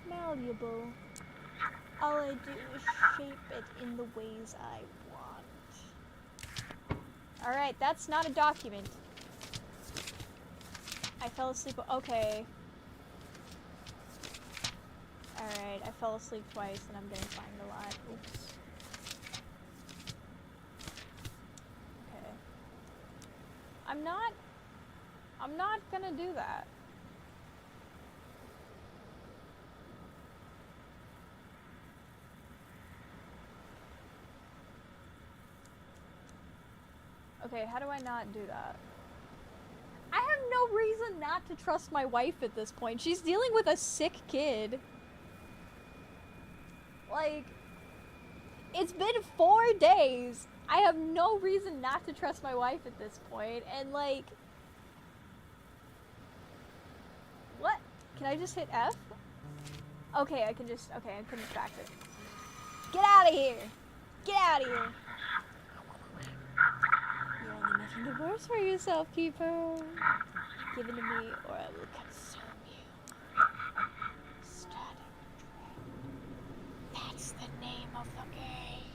Speaker 1: malleable. All I do is shape it in the ways I want. Alright, that's not a document. I fell asleep. Okay. Alright, I fell asleep twice and I'm getting fined a lot. Oops. Okay. I'm not gonna do that. Okay, how do I not do that? I have no reason not to trust my wife at this point. She's dealing with a sick kid. Like, it's been 4 days. I have no reason not to trust my wife at this point. And like, what? Can I just hit F? Okay, I can just, okay, I can distract it. Get out of here! Get out of here! You're only making it worse for yourself, Keeper. given to me, or I will consume you. Static Dread. That's the name of the game.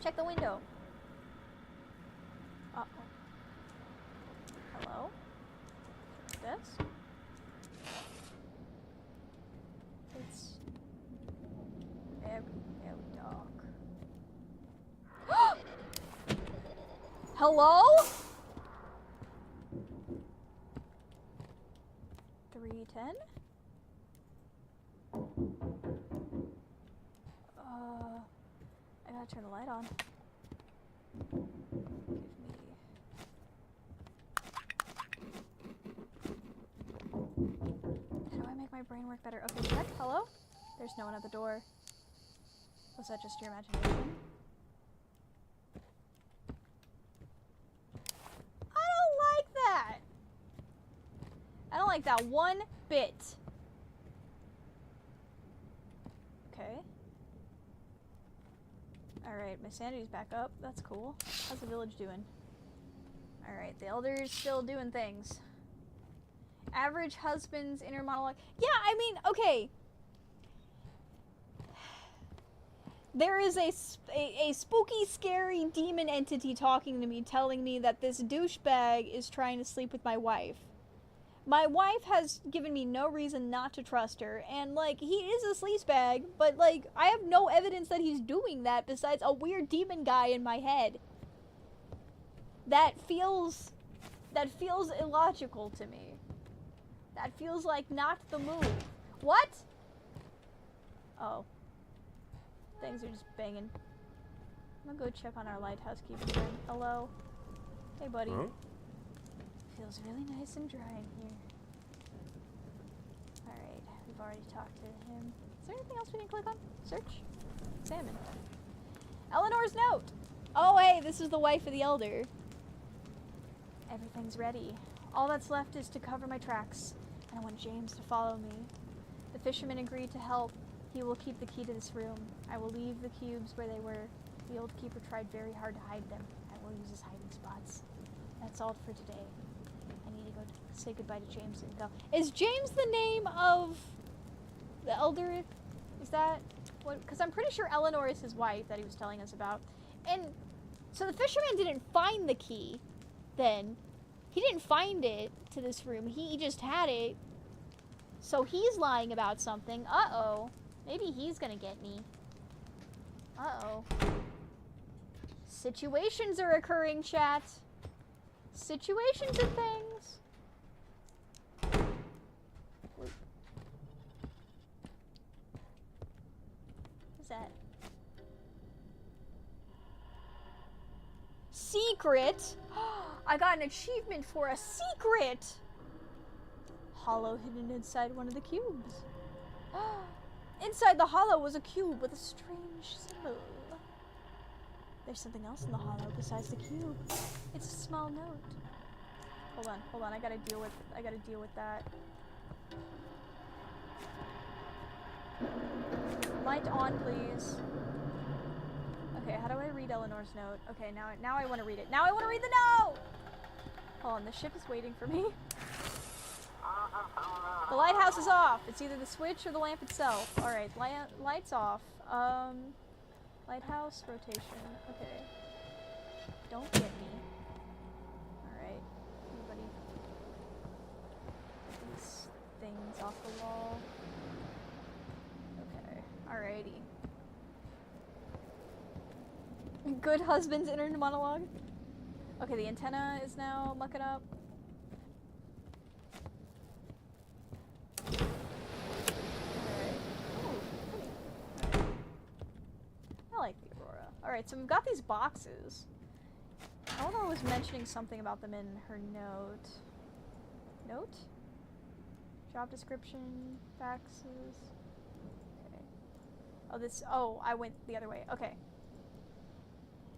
Speaker 1: Check the window. Uh-oh. Hello? This? It's very, very dark. Hello? 310? I gotta turn the light on. Give me... How do I make my brain work better? Okay, check. Hello? There's no one at the door. Was that just your imagination? I don't like that! I don't like that one bit. Okay. Alright, my sanity's back up. That's cool. How's the village doing? Alright, the elder's still doing things. Average husband's inner monologue. Yeah, I mean, okay. There is a spooky, scary demon entity talking to me, telling me that this douchebag is trying to sleep with my wife. My wife has given me no reason not to trust her, and, like, he is a sleazebag, but, like, I have no evidence that he's doing that besides a weird demon guy in my head. That feels illogical to me. That feels like not the move. What? Oh. Things are just banging. I'm gonna go check on our lighthouse keeper friend. Hello? Hey, buddy. Huh? Feels really nice and dry in here. Alright, we've already talked to him. Is there anything else we can click on? Search? Examine. Eleanor's note! Oh, hey, this is the wife of the elder. Everything's ready. All that's left is to cover my tracks, and I want James to follow me. The fisherman agreed to help. He will keep the key to this room. I will leave the cubes where they were. The old keeper tried very hard to hide them. I will use his hiding spots. That's all for today. I need to go say goodbye to James and go. Is James the name of the elder? Is that what? Because I'm pretty sure Eleanor is his wife that he was telling us about. And so the fisherman didn't find the key then. He didn't find it to this room. He just had it. So he's lying about something. Uh-oh. Maybe he's gonna get me. Uh-oh. Situations are occurring, chat. Situations and things. Wait. What's that? Secret? I got an achievement for a secret! Hollow hidden inside one of the cubes. Inside the hollow was a cube with a strange symbol. There's something else in the hollow besides the cube. It's a small note. Hold on, I gotta deal with that. Light on, please. Okay, how do I read Eleanor's note? Okay, now I want to read it. Now I want to read the note! Hold on, the ship is waiting for me. The lighthouse is off. It's either the switch or the lamp itself. Alright, light's off. Lighthouse rotation. Okay. Don't get me. Alright. Everybody. Get these things off the wall. Okay. Alrighty. Good husband's inner monologue. Okay, the antenna is now mucking up. Alright, so we've got these boxes. Eleanor was mentioning something about them in her note. Note? Job description, faxes. Okay. I went the other way. Okay.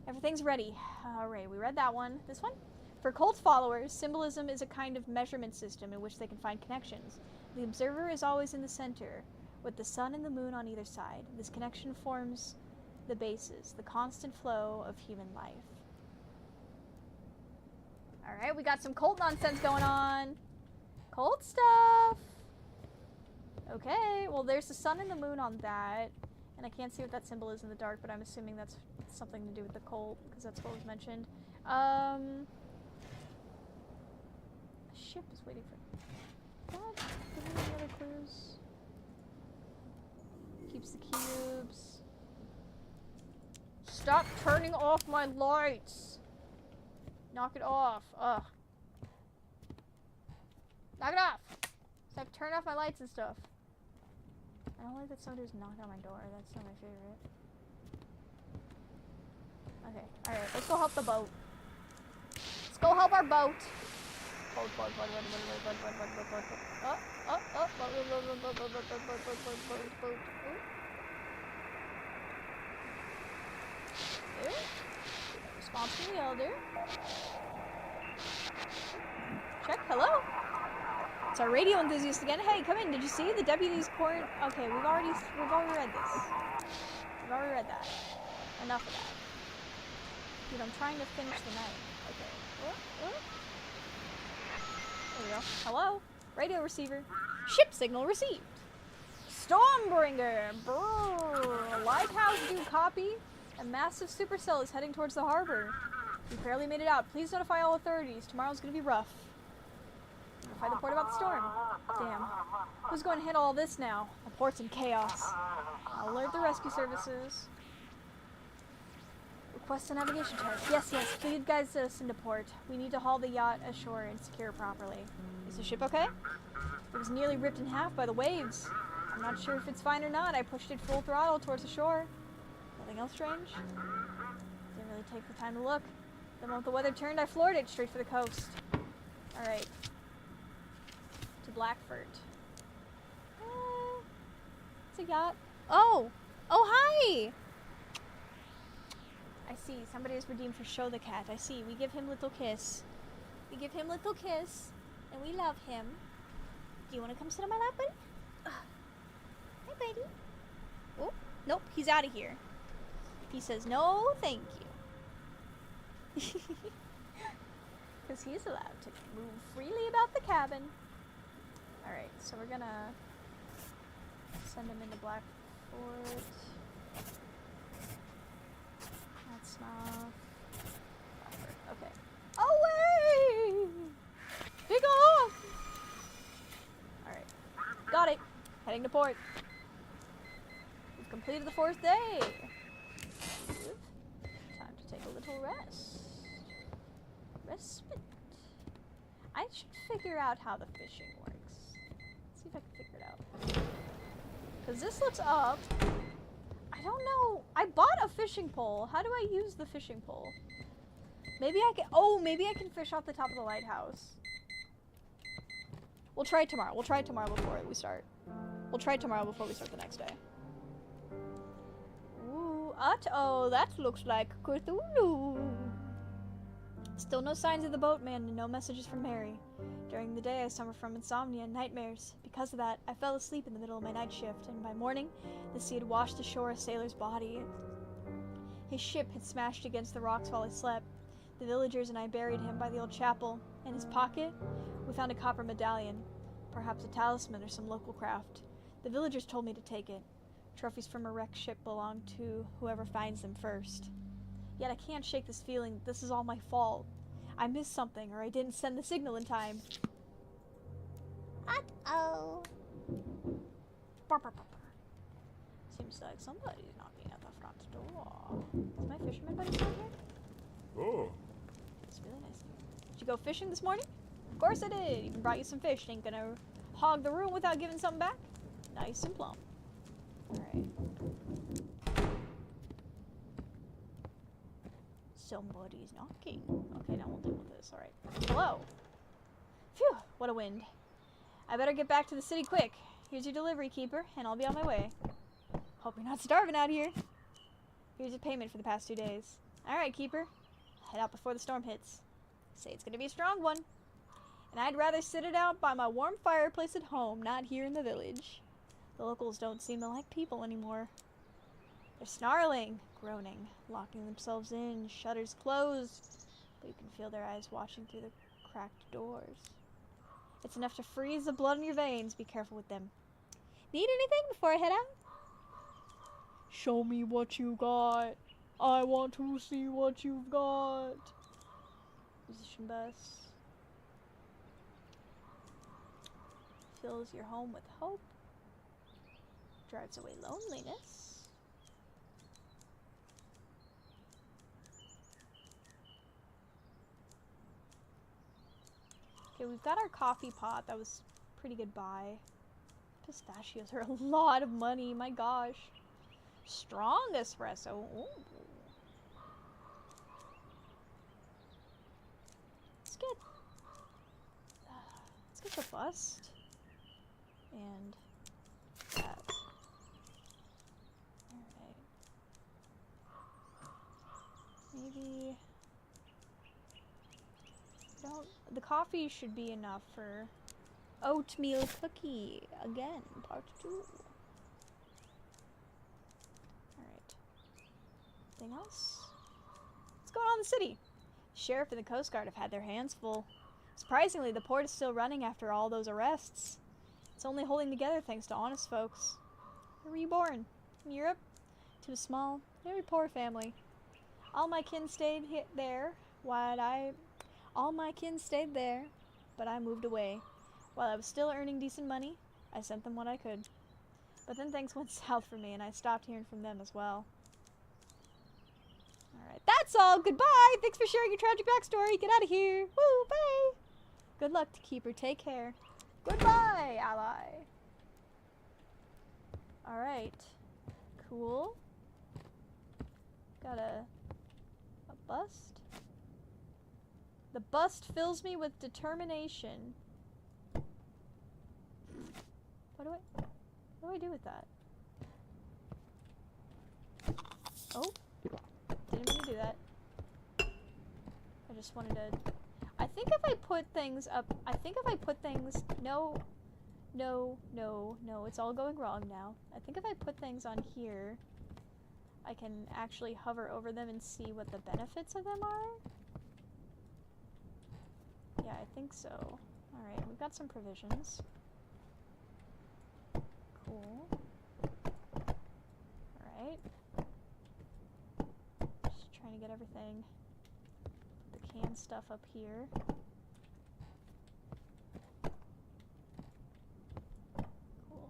Speaker 1: Everything's ready. Alright, we read that one. This one? For cult followers, symbolism is a kind of measurement system in which they can find connections. The observer is always in the center, with the sun and the moon on either side. This connection forms the basis, the constant flow of human life. Alright, we got some cult nonsense going on. Cult stuff. Okay, well there's the sun and the moon on that. And I can't see what that symbol is in the dark, but I'm assuming that's something to do with the cult, because that's what was mentioned. A ship is waiting for... What? Give me any other clues? Keeps the cubes. Stop turning off my lights! Knock it off. Ugh. Knock it off! Stop turning off my lights and stuff. I don't like that someone just knocked on my door. That's not my favorite. Okay, alright, let's go help the boat. Let's go help our boat. Boat. Response from the elder. Check, hello? It's our radio enthusiast again. Hey, come in. Did you see the deputy's court? Okay, we've already read this. We've already read that. Enough of that. Dude, I'm trying to finish the night. Okay. There we go. Hello? Radio receiver. Ship signal received. Stormbringer! Brrr. Lighthouse due copy. A massive supercell is heading towards the harbor. We barely made it out. Please notify all authorities. Tomorrow's gonna be rough. Notify the port about the storm. Damn. Who's going to handle all this now? The port's in chaos. I'll alert the rescue services. Request a navigation check. Yes. Please guide us into port. We need to haul the yacht ashore and secure it properly. Is the ship okay? It was nearly ripped in half by the waves. I'm not sure if it's fine or not. I pushed it full throttle towards the shore. Nothing else strange? Didn't really take the time to look. The moment the weather turned, I floored it straight for the coast. Alright. To Blackford. It's a yacht. Oh! Oh, hi! I see. Somebody is redeemed for Show the Cat. I see. We give him little kiss. We give him little kiss. And we love him. Do you want to come sit on my lap, buddy? Hi, buddy. Oh, nope. He's out of here. He says, no, thank you. Because he's allowed to move freely about the cabin. Alright, so we're gonna send him into Blackford. That's not... Blackford, okay. Away! Big off! Alright, got it. Heading to port. We've completed the 4th day. Time to take a little rest. Respite. I should figure out how the fishing works. Let's see if I can figure it out. Because this looks up. I don't know. I bought a fishing pole. How do I use the fishing pole? Maybe I can... Oh, maybe I can fish off the top of the lighthouse. We'll try it tomorrow. We'll try it tomorrow before we start. We'll try it tomorrow before we start the next day. Ooh, uh-oh, that looks like Cthulhu. Still no signs of the boatman and no messages from Mary. During the day, I suffer from insomnia and nightmares. Because of that, I fell asleep in the middle of my night shift, and by morning, the sea had washed ashore a sailor's body. His ship had smashed against the rocks while I slept. The villagers and I buried him by the old chapel. In his pocket, we found a copper medallion, perhaps a talisman or some local craft. The villagers told me to take it. Trophies from a wrecked ship belong to whoever finds them first. Yet I can't shake this feeling that this is all my fault. I missed something, or I didn't send the signal in time. Uh-oh. Seems like somebody's knocking at the front door. Is my fisherman buddy still here?
Speaker 2: Oh.
Speaker 1: It's really nice. Did you go fishing this morning? Of course I did. Even brought you some fish. Ain't gonna hog the room without giving something back. Nice and plump. Alright. Somebody's knocking. Okay, now we'll deal with this. Alright. Hello. Phew, what a wind. I better get back to the city quick. Here's your delivery, keeper, and I'll be on my way. Hope you're not starving out here. Here's your payment for the past 2 days. Alright, keeper. Head out before the storm hits. Say it's gonna be a strong one. And I'd rather sit it out by my warm fireplace at home, not here in the village. The locals don't seem to like people anymore. They're snarling, groaning, locking themselves in, shutters closed. You can feel their eyes watching through the cracked doors. It's enough to freeze the blood in your veins. Be careful with them. Need anything before I head out? Show me what you got. I want to see what you've got. Musician bus. Fills your home with hope. Drives away loneliness. Okay, we've got our coffee pot. That was a pretty good buy. Pistachios are a lot of money. My gosh. Strong espresso. Ooh. Let's get the bust. And that. Alright. Maybe... The coffee should be enough for oatmeal cookie. Again, part 2. Alright. Anything else? What's going on in the city? The sheriff and the Coast Guard have had their hands full. Surprisingly, the port is still running after all those arrests. It's only holding together thanks to honest folks. Where were you born? In Europe? To a small, very poor family. All my kin stayed there. All my kin stayed there, but I moved away. While I was still earning decent money, I sent them what I could. But then things went south for me, and I stopped hearing from them as well. Alright, that's all! Goodbye! Thanks for sharing your tragic backstory! Get out of here! Woo! Bye! Good luck, Keeper. Take care. Goodbye, ally! Alright. Cool. Got a bust. The bust fills me with determination. What do I do with that? Oh. Didn't mean to do that. I just wanted to... I think if I put things up... No, it's all going wrong now. I think if I put things on here, I can actually hover over them and see what the benefits of them are. Yeah, I think so. Alright, we've got some provisions. Cool. Alright. Just trying to get everything. Put the canned stuff up here. Cool.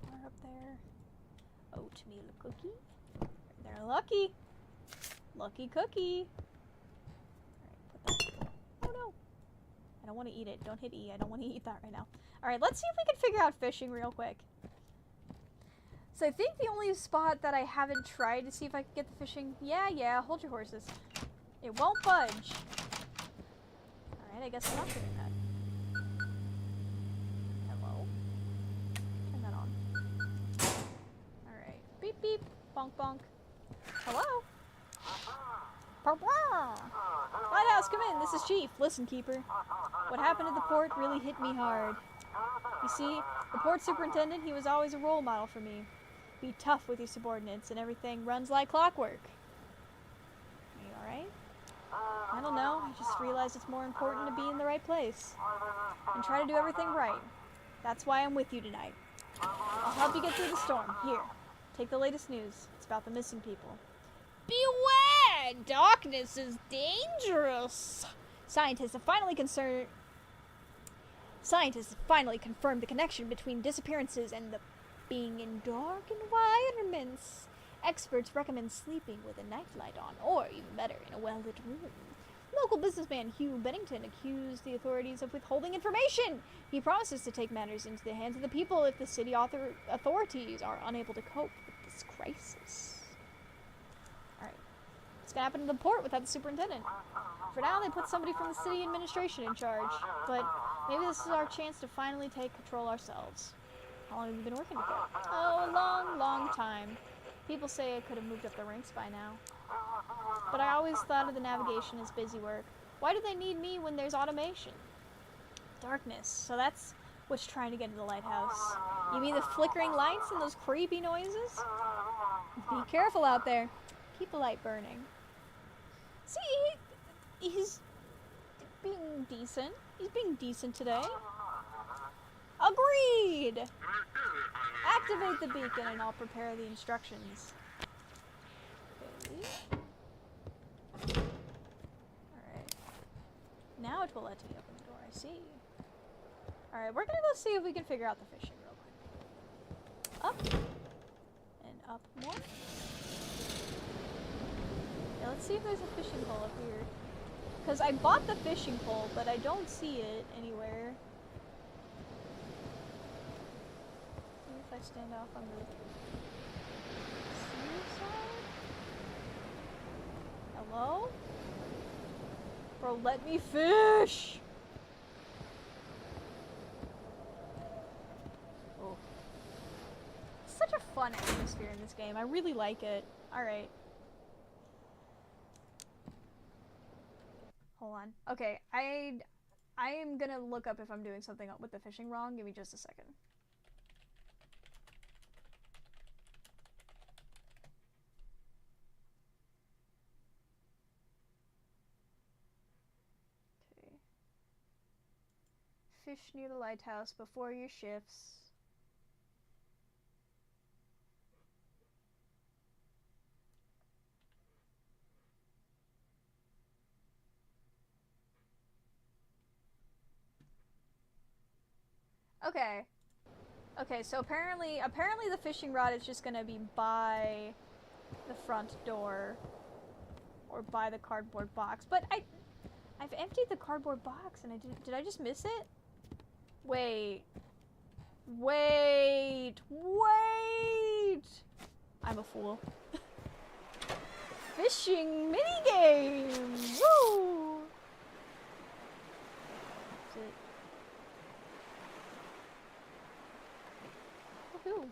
Speaker 1: More up there. Oatmeal cookie. They're lucky. Lucky cookie. Oh no! I don't want to eat it. Don't hit E. I don't want to eat that right now. Alright, let's see if we can figure out fishing real quick. So I think the only spot that I haven't tried to see if I can get the fishing... Yeah, hold your horses. It won't budge. Alright, I guess I'm not doing that. Hello? Turn that on. Alright. Beep beep. Bonk bonk. Hello? Lighthouse, come in. This is Chief. Listen, Keeper. What happened at the port really hit me hard. You see, the port superintendent, he was always a role model for me. Be tough with your subordinates and everything runs like clockwork. Are you alright? I don't know. I just realized it's more important to be in the right place. And try to do everything right. That's why I'm with you tonight. I'll help you get through the storm. Here, take the latest news. It's about the missing people. Beware! Darkness is dangerous! Scientists have finally confirmed the connection between disappearances and the being in dark environments. Experts recommend sleeping with a nightlight on, or even better, in a well-lit room. Local businessman Hugh Bennington accused the authorities of withholding information. He promises to take matters into the hands of the people if the city authorities are unable to cope with this crisis. What's gonna happen to the port without the superintendent? For now, they put somebody from the city administration in charge, but maybe this is our chance to finally take control ourselves. How long have you been working together? Oh, a long, long time. People say I could have moved up the ranks by now. But I always thought of the navigation as busy work. Why do they need me when there's automation? Darkness. So that's what's trying to get into the lighthouse. You mean the flickering lights and those creepy noises? Be careful out there. Keep the light burning. See, he's being decent. He's being decent today. Agreed! Activate the beacon and I'll prepare the instructions. Okay. Alright. Now it will let me open the door, I see. Alright, we're gonna go see if we can figure out the fishing real quick. Up. And up more. Yeah, let's see if there's a fishing pole up here. Because I bought the fishing pole, but I don't see it anywhere. Maybe if I stand off on the sea side? Hello? Bro, let me fish! Oh. It's such a fun atmosphere in this game. I really like it. Alright. Hold on. Okay, I am gonna look up if I'm doing something with the fishing wrong. Give me just a second. Okay. Fish near the lighthouse before your shifts. Okay. Okay, so apparently the fishing rod is just gonna be by the front door. Or by the cardboard box. But I've emptied the cardboard box and did I just miss it? Wait. Wait! Wait! I'm a fool. Fishing minigame! Woo! Is it? Woohoo!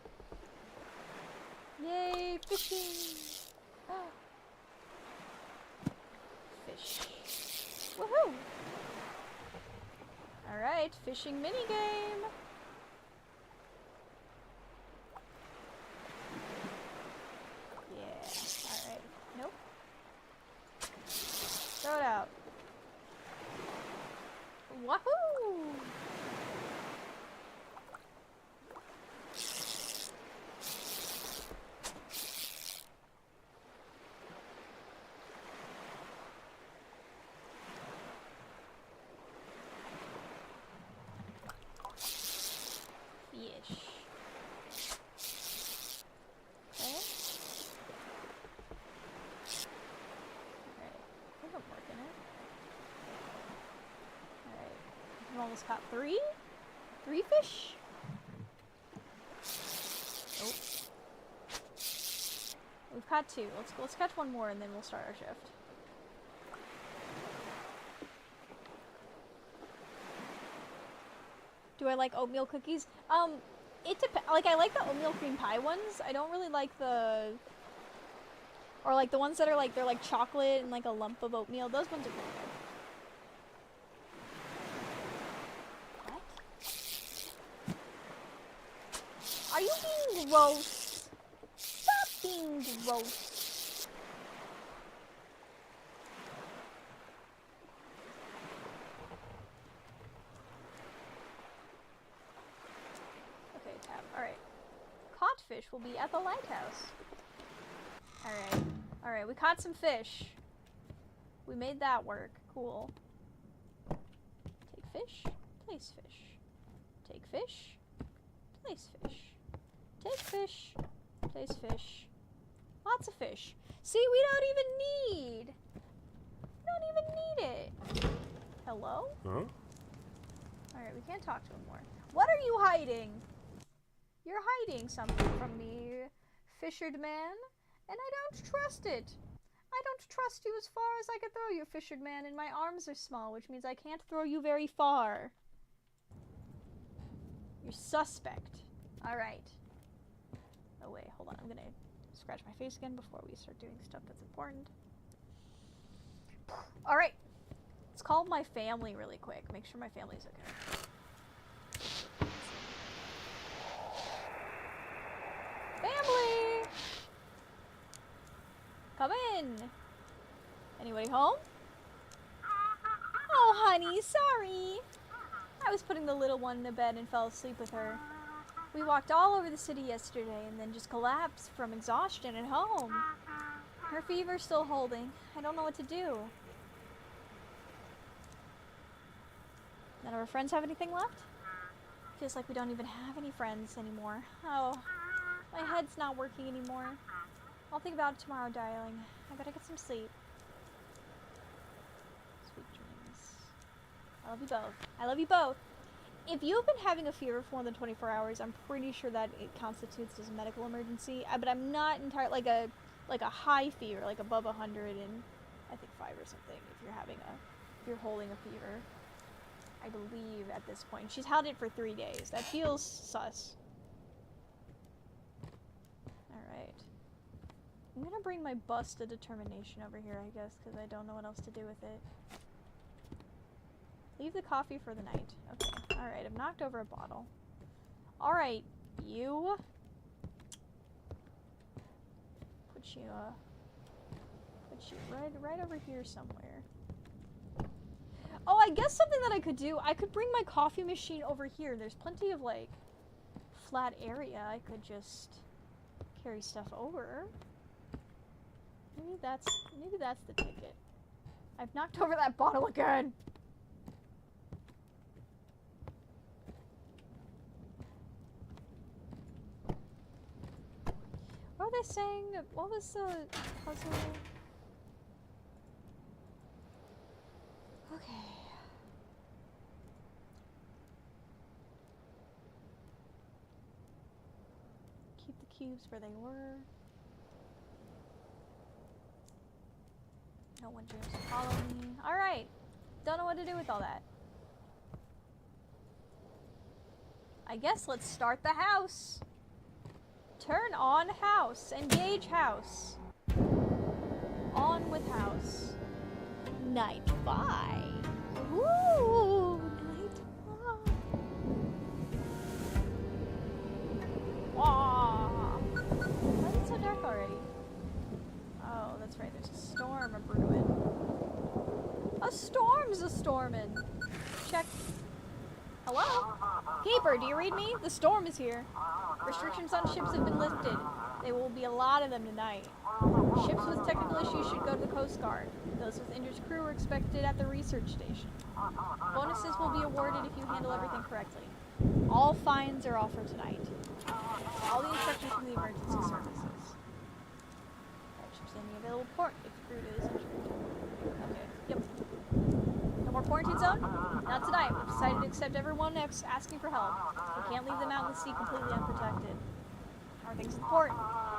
Speaker 1: Yay, fishing! Fish. Woohoo! Alright, fishing minigame! Yeah, alright. Nope. Throw it out. Wahoo! Almost caught three fish. Nope. We've caught two. Let's catch one more and then we'll start our shift. Do I like oatmeal cookies? It depends. Like, I like the oatmeal cream pie ones. I don't really like the, or like the ones that are like, they're like chocolate and like a lump of oatmeal. Those ones are pretty good. Are you being gross? Stop being gross. Okay, tab. Alright. Caught fish will be at the lighthouse. Alright. Alright, we caught some fish. We made that work. Cool. Take fish. Place fish. Take fish. Place fish. Take fish. Place fish. Lots of fish. See, we don't even need it. Hello?
Speaker 2: Huh?
Speaker 1: Alright, we can't talk to him more. What are you hiding? You're hiding something from me, fishered man, and I don't trust it. I don't trust you as far as I can throw you, fishered man, and my arms are small, which means I can't throw you very far. You're suspect. Alright. Oh wait, hold on. I'm gonna scratch my face again before we start doing stuff that's important. Alright. Let's call my family really quick. Make sure my family's okay. Family! Come in! Anybody way home? Oh, honey, sorry. I was putting the little one to bed and fell asleep with her. We walked all over the city yesterday and then just collapsed from exhaustion at home. Her fever's still holding. I don't know what to do. None of our friends have anything left? Feels like we don't even have any friends anymore. Oh, my head's not working anymore. I'll think about it tomorrow, darling. I gotta get some sleep. Sweet dreams. I love you both. I love you both. If you've been having a fever for more than 24 hours, I'm pretty sure that it constitutes as a medical emergency. But I'm not entirely like a high fever, like above 100 and I think 5 or something. If you're holding a fever, I believe at this point. She's held it for 3 days. That feels sus. All right. I'm gonna bring my bust of determination over here, I guess, because I don't know what else to do with it. Leave the coffee for the night. Okay. Alright, I've knocked over a bottle. Alright, you. Put you right over here somewhere. Oh, I guess something that I could do, I could bring my coffee machine over here. There's plenty of, like, flat area. I could just carry stuff over. Maybe that's the ticket. I've knocked over that bottle again. What were they saying? What was the puzzle? Okay. Keep the cubes where they were. No one dreams to follow me. Alright. Don't know what to do with all that. I guess let's start the house. Turn on house. Engage house. On with house. Night 5. Ooh, night 5. Wah. Why is it so dark already? Oh, that's right. There's a storm a-brewing. A storm's a-stormin'. Check. Hello? Keeper, do you read me? The storm is here. Restrictions on ships have been lifted. There will be a lot of them tonight. Ships with technical issues should go to the Coast Guard. Those with injured crew are expected at the research station. Bonuses will be awarded if you handle everything correctly. All fines are offered tonight. All the instructions from the emergency services. Ships in the available port if crew is injured. Okay, yep. No more quarantine zone? Not tonight. We've decided to accept everyone asking for help. We can't leave them out in the sea completely unprotected. How are things at the port?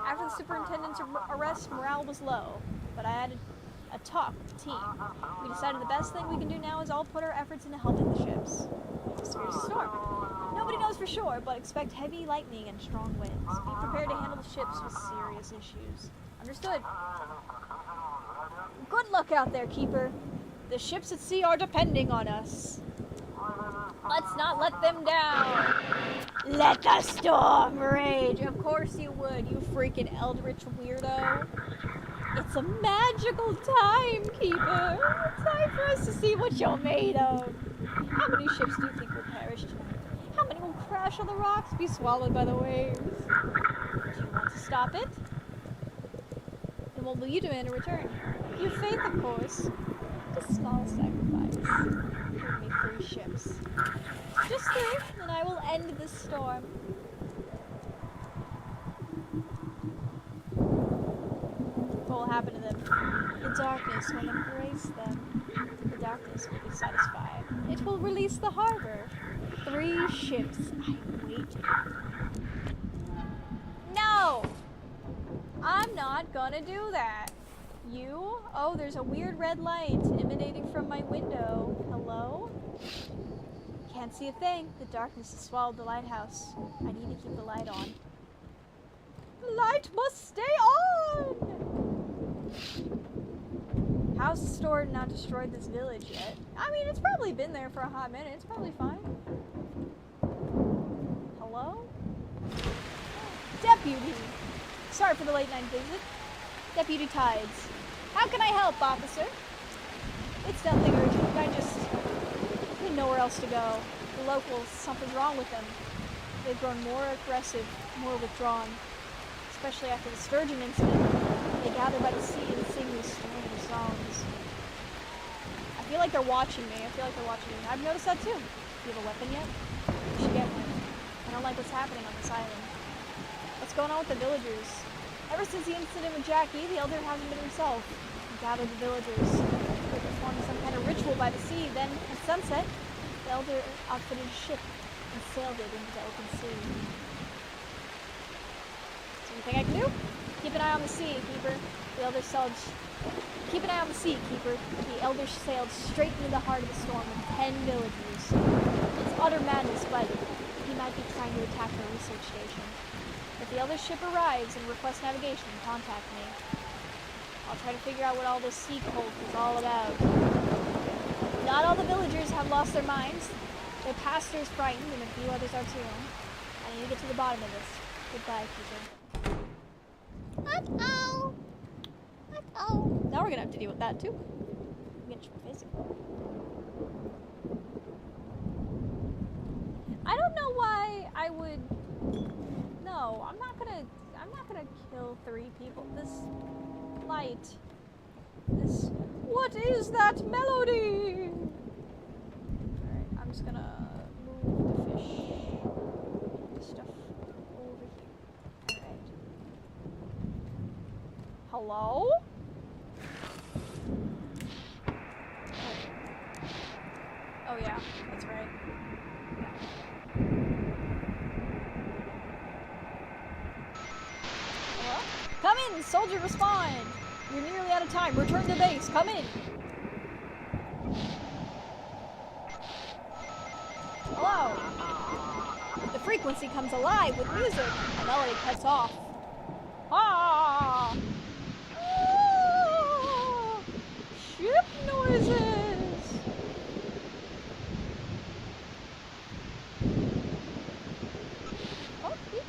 Speaker 1: After the superintendent's arrest, morale was low, but I added a talk with the team. We decided the best thing we can do now is all put our efforts into helping the ships. It's a serious storm. Nobody knows for sure, but expect heavy lightning and strong winds. Be prepared to handle the ships with serious issues. Understood. Good luck out there, Keeper. The ships at sea are depending on us. Let's not let them down. Let the storm rage. Of course you would, you freaking eldritch weirdo. It's a magical time, Keeper. It's time for us to see what you're made of. How many ships do you think will perish tonight? How many will crash on the rocks, be swallowed by the waves? Do you want to stop it? Then what will you demand in return? Your faith, of course. A small sacrifice. Give me 3 ships. Just 3, and I will end this storm. What will happen to them? The darkness will embrace them. The darkness will be satisfied. It will release the harbor. 3 ships. I waited. No! I'm not gonna do that. You? Oh, there's a weird red light emanating from my window. Hello? Can't see a thing. The darkness has swallowed the lighthouse. I need to keep the light on. The light must stay on! How's the storm not destroyed this village yet? I mean, it's probably been there for a hot minute. It's probably fine. Hello? Deputy! Sorry for the late night visit. Deputy Tides. How can I help, officer? It's nothing urgent. I just didn't know where else to go. The locals, something's wrong with them. They've grown more aggressive, more withdrawn. Especially after the sturgeon incident. They gather by the sea and sing these strange songs. I feel like they're watching me. I've noticed that too. Do you have a weapon yet? You should get one. I don't like what's happening on this island. What's going on with the villagers? Ever since the incident with Jackie, the elder hasn't been himself. He gathered the villagers. They performed some kind of ritual by the sea. Then, at sunset, the elder outfitted a ship and sailed it into the open sea. So anything I can do? Keep an eye on the sea, Keeper. The elder sailed. Keep an eye on the sea, Keeper. The elder sailed straight into the heart of the storm with 10 villagers. It's utter madness, but he might be trying to attack our research station. If the elder ship arrives and requests navigation, contact me. I'll try to figure out what all this sea cult is all about. Not all the villagers have lost their minds. Their pastor is frightened, and a few others are too. I need to get to the bottom of this. Goodbye, Keeper. Uh-oh. Uh-oh. Now we're gonna have to deal with that, too. I'm gonna try facing. I don't know why I would... No, I'm not gonna kill 3 people. This light. This... What is that melody? Alright, I'm just gonna move the fish stuff over here. Alright. Hello? Oh yeah, that's right. Hello? Come in, soldier, respond! You're nearly out of time. Return to base. Come in. Hello. The frequency comes alive with music. The melody cuts off. Ah! Ah! Ship noises. Oh, beep.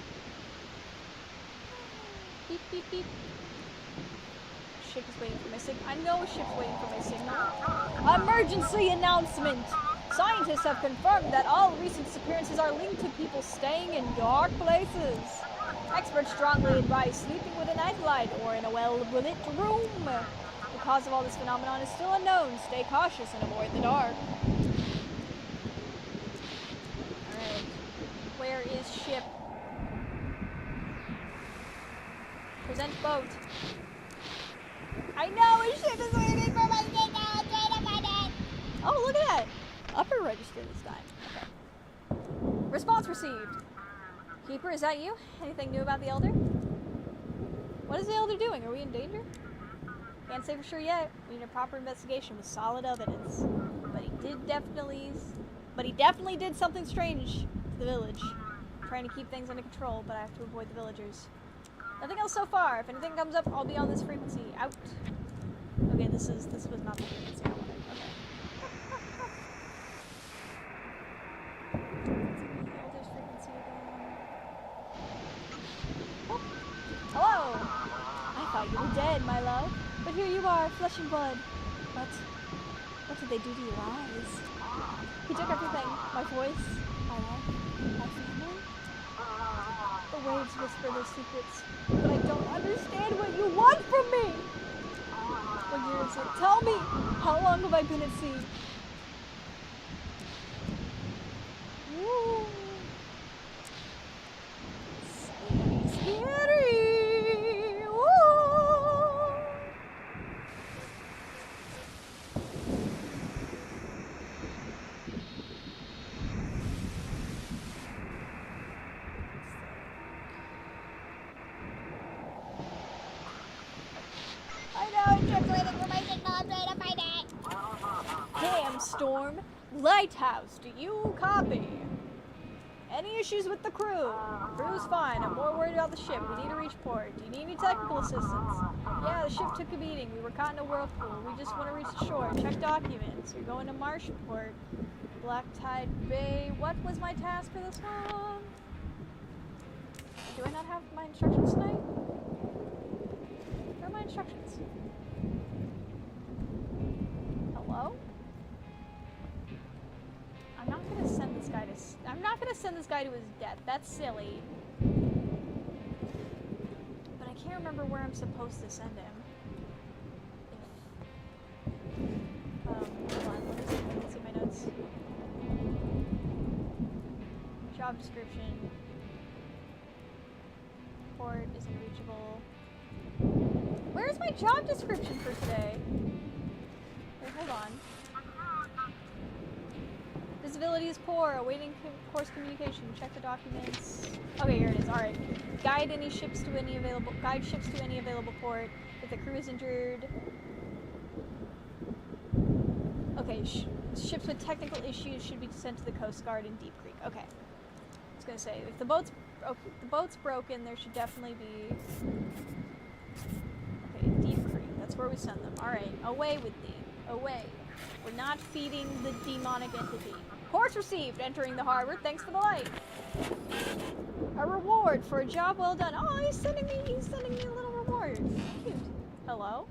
Speaker 1: Beep, beep, beep. Ship is waiting for my signal. I know a ship's waiting for my signal. Emergency announcement! Scientists have confirmed that all recent disappearances are linked to people staying in dark places. Experts strongly advise sleeping with a nightlight or in a well-lit room. The cause of all this phenomenon is still unknown. Stay cautious and avoid the dark. Alright. Where is ship? Present boat. I know his ship is waiting for my signal. I'm trying to find it. Oh, look at that. Upper register this time. Okay. Response received. Keeper, is that you? Anything new about the Elder? What is the Elder doing? Are we in danger? Can't say for sure yet. We need a proper investigation with solid evidence. But he definitely did something strange to the village. I'm trying to keep things under control, but I have to avoid the villagers. Nothing else so far. If anything comes up, I'll be on this frequency. Out. Okay, this was not the frequency I wanted. Okay. Hello! I thought you were dead, my love. But here you are, flesh and blood. What did they do to your eyes? He took everything. My voice, my life, my family. The waves whisper their secrets, but I don't understand what you want from me! What year is it? Tell me! How long have I been at sea? Woo. Scary! Woo. I know, I'm just waiting for my signal. I'm trying to find it. Damn, Storm. Lighthouse, do you copy? Any issues with the crew? Crew's fine. I'm more worried about the ship. We need to reach port. Do you need any technical assistance? Yeah, the ship took a beating. We were caught in a whirlpool. We just want to reach the shore. Check documents. You're going to Marshport. Black Tide Bay. What was my task for this one? Do I not have my instructions tonight? Where are my instructions? Hello? send this guy to his death. That's silly. But I can't remember where I'm supposed to send him. Hold on, let me see my notes. Job description. Port isn't reachable. Where's my job description for today? Wait, hold on. Visibility is poor. Awaiting course communication. Check the documents. Okay, here it is. All right. Guide ships to any available port. If the crew is injured. Okay. Ships with technical issues should be sent to the Coast Guard in Deep Creek. Okay. I was gonna say if the boat's broken, there should definitely be. Okay, Deep Creek. That's where we send them. All right. Away with thee. Away. We're not feeding the demonic entity. Course received. Entering the harbor. Thanks for the light. A reward for a job well done. Oh, he's sending me a little reward. Cute. Hello?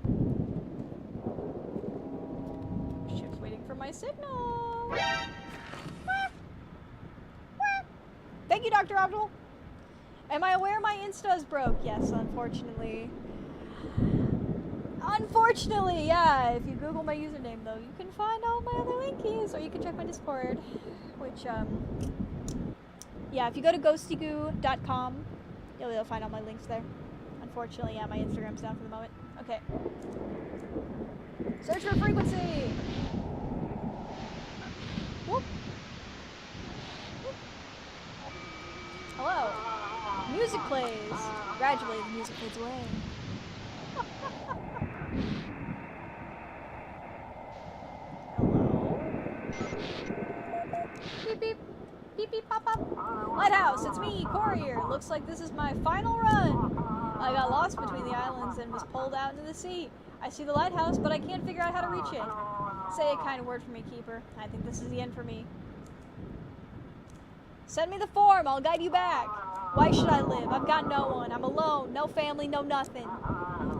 Speaker 1: Ship's waiting for my signal. Thank you, Dr. Abdul. Am I aware my Insta is broke? Yes, unfortunately. Unfortunately, yeah. If you Google my username, though, you can find all my other linkies, or you can check my Discord, which, yeah, if you go to ghostygoo.com, you'll find all my links there. Unfortunately, yeah, my Instagram's down for the moment. Okay. Search for frequency! Whoop. Whoop. Hello. Music plays. Gradually, the music fades away. Hello? Beep beep. Beep beep pop pop. Lighthouse, it's me, Courier. Looks like this is my final run. I got lost between the islands and was pulled out into the sea. I see the lighthouse, but I can't figure out how to reach it. Say a kind word for me, Keeper. I think this is the end for me. Send me the form, I'll guide you back. Why should I live? I've got no one. I'm alone. No family, no nothing.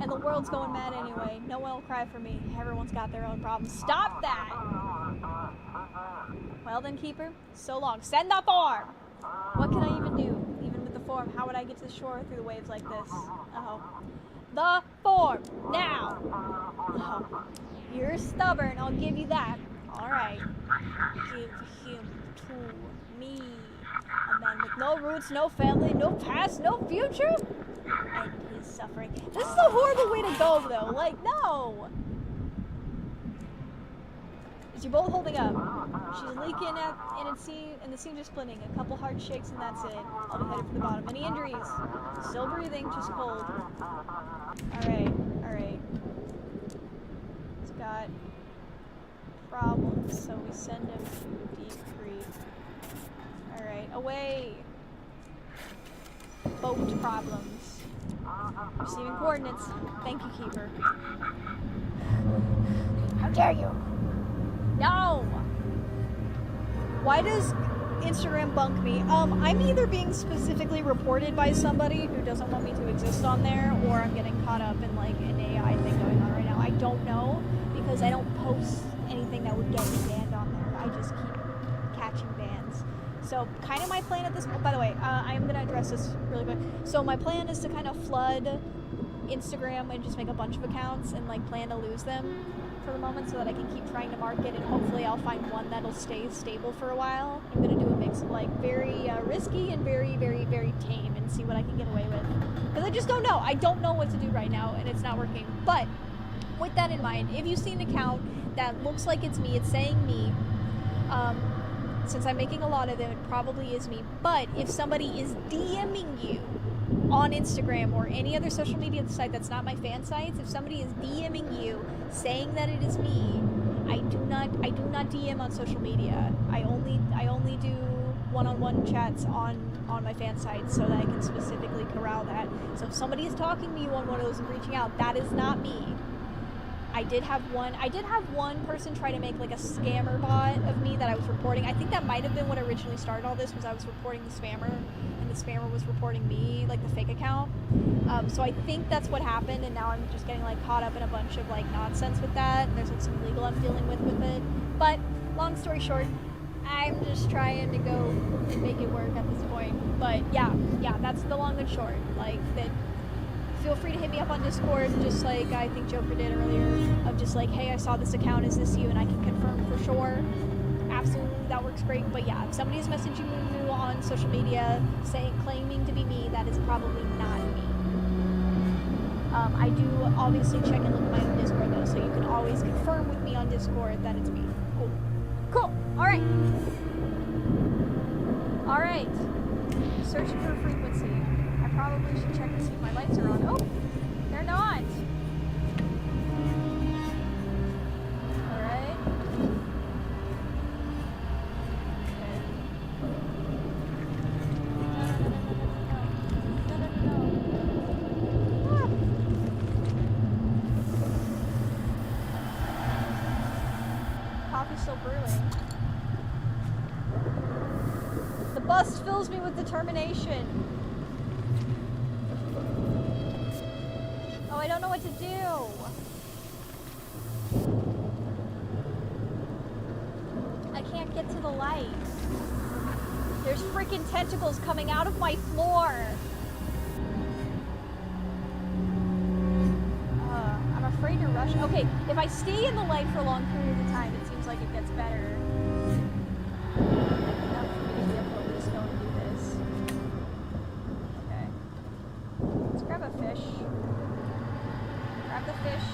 Speaker 1: And the world's going mad anyway. No one will cry for me. Everyone's got their own problems. Stop that! Well then, Keeper, so long. Send the form! What can I even do? Even with the form, how would I get to the shore through the waves like this? Oh. The form! Now! Oh. You're stubborn, I'll give you that. Alright. Give him to me. A man with no roots, no family, no past, no future? End his suffering. This is a horrible way to go, though. Like, no! Is your boat holding up? She's leaking and the seams are splitting. A couple hard shakes and that's it. I'll be headed for the bottom. Any injuries? Still breathing, just cold. Alright, alright. He's got problems, so we send him to Deep Creek. Alright, away! Boat problems. Receiving coordinates. Thank you, Keeper. How dare you! No! Why does Instagram bunk me? I'm either being specifically reported by somebody who doesn't want me to exist on there, or I'm getting caught up in like an AI thing going on right now. I don't know, because I don't post anything that would get me banned on there. I just keep catching bans. So kind of my plan at this point, by the way, I am going to address this really quick. So my plan is to kind of flood Instagram and just make a bunch of accounts and like plan to lose them for the moment so that I can keep trying to market, and hopefully I'll find one that'll stay stable for a while. I'm going to do a mix of like very risky and very, very, very tame and see what I can get away with. Because I just don't know. I don't know what to do right now and it's not working. But with that in mind, if you see an account that looks like it's me, it's saying me, since I'm making a lot of them, it probably is me. But if somebody is DMing you on Instagram or any other social media site that's not my fan sites, if somebody is DMing you saying that it is me, I do not DM on social media. I only do one-on-one chats on my fan sites so that I can specifically corral that. So if somebody is talking to you on one of those and reaching out, that is not me. I did have one person try to make like a scammer bot of me that I was reporting. I think that might have been what originally started all this, was I was reporting the spammer and the spammer was reporting me, like the fake account. So I think that's what happened, and now I'm just getting like caught up in a bunch of like nonsense with that, and there's like some legal I'm dealing with it. But long story short, I'm just trying to go and make it work at this point. But yeah, that's the long and short. Like, that. Feel free to hit me up on Discord, just like I think Joker did earlier, of just like, hey, I saw this account, is this you? And I can confirm for sure. Absolutely, that works great. But yeah, if somebody is messaging you on social media claiming to be me, that is probably not me. I do obviously check and look at my own Discord though, so you can always confirm with me on Discord that it's me. Cool. Alright. Searching for a frequency. I probably should check and see if my lights are on. Oh, they're not. Alright. Coffee's still brewing. The bus fills me with determination. Oh, I don't know what to do. I can't get to the light. There's freaking tentacles coming out of my floor. I'm afraid to rush. Okay, if I stay in the light for a long period of time, it seems like it gets better. Enough for me to be able to at least go and do this. Okay. Let's grab a fish. Grab the fish.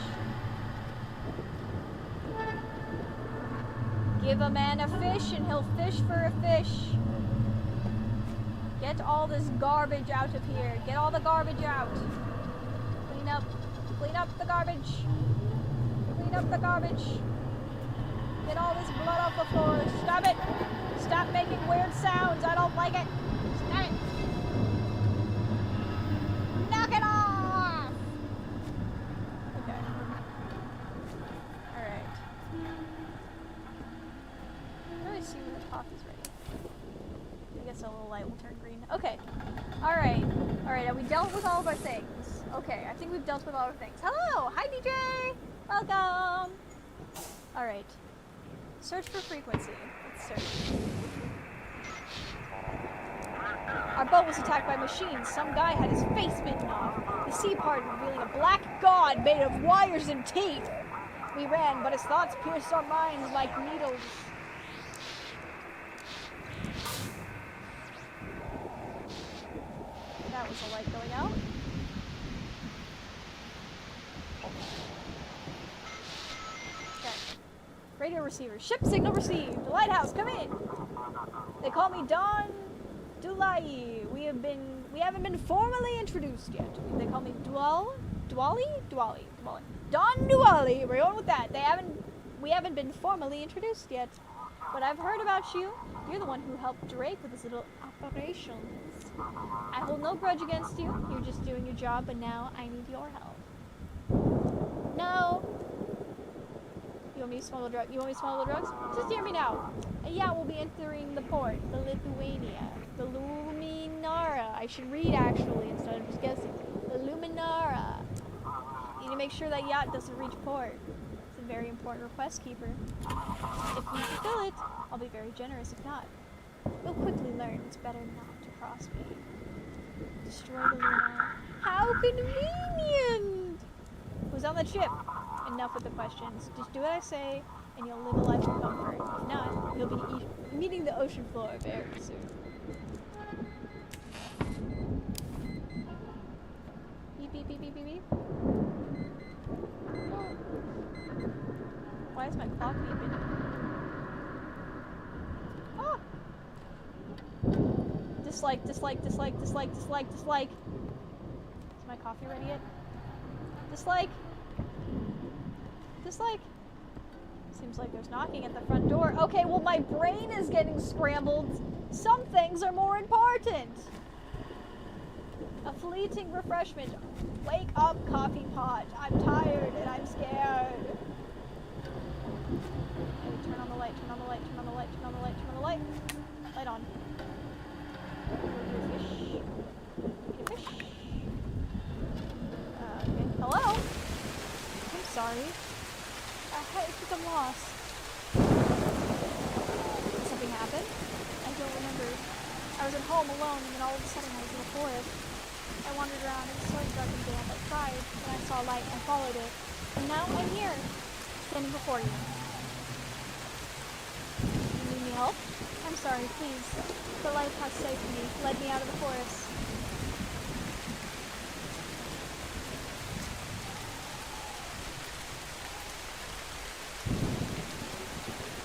Speaker 1: Give a man a fish and he'll fish for a fish. Get all this garbage out of here. Get all the garbage out. Clean up the garbage. Clean up the garbage. Get all this blood off the floor. Stop it. Stop making weird sounds. I don't like it. Stop it. Knock it off. Okay. Alright. Let me see when the coffee's ready. I guess a little light will turn green. Okay. Alright. Alright, have we dealt with all of our things? Okay, I think we've dealt with all our things. Hello! Hi, DJ! Welcome! Alright. Search for frequency. Let's search. Our boat was attacked by machines. Some guy had his face bitten off. The sea parted, revealing a black god made of wires and teeth. We ran, but his thoughts pierced our minds like needles. That was the light going out. Okay. Radio receiver. Ship signal received. Lighthouse, come in. They call me Don Dulai. We haven't been formally introduced yet. They call me Duali. Don Duali. We're going with that. We haven't been formally introduced yet. But I've heard about you. You're the one who helped Drake with his little operations. I hold no grudge against you. You're just doing your job, but now I need your help. No. You want me to smuggle drugs? Just hear me now. Yeah, we'll be entering the port, the Lithuania, the Luminara. I should read actually instead of just guessing. The Luminara. You need to make sure that yacht doesn't reach port. It's a very important request, Keeper. If you fulfill it, I'll be very generous. If not, you'll quickly learn it's better not to cross me. Destroy the Luna. How convenient! Who's on the ship? Enough with the questions. Just do what I say, and you'll live a life of comfort. If not, you'll be meeting the ocean floor very soon. Beep, beep, beep, beep, beep, beep. Oh. Why is my clock beeping? Oh! Dislike. Is my coffee ready yet? Dislike. Seems like there's knocking at the front door. Okay, well my brain is getting scrambled. Some things are more important. A fleeting refreshment. Wake up, coffee pot. I'm tired and I'm scared. Okay, turn on the light. Light on. Fish. Eat a fish. Okay. Hello? I'm sorry. I think I'm lost. Did something happen? home alone, and then all of a sudden I was in the forest. I wandered around, it was so dark and damp. I tried, and I saw a light, and I followed it. And now I'm here, standing before you. You need me help? I'm sorry, please. The lighthouse saved me, led me out of the forest.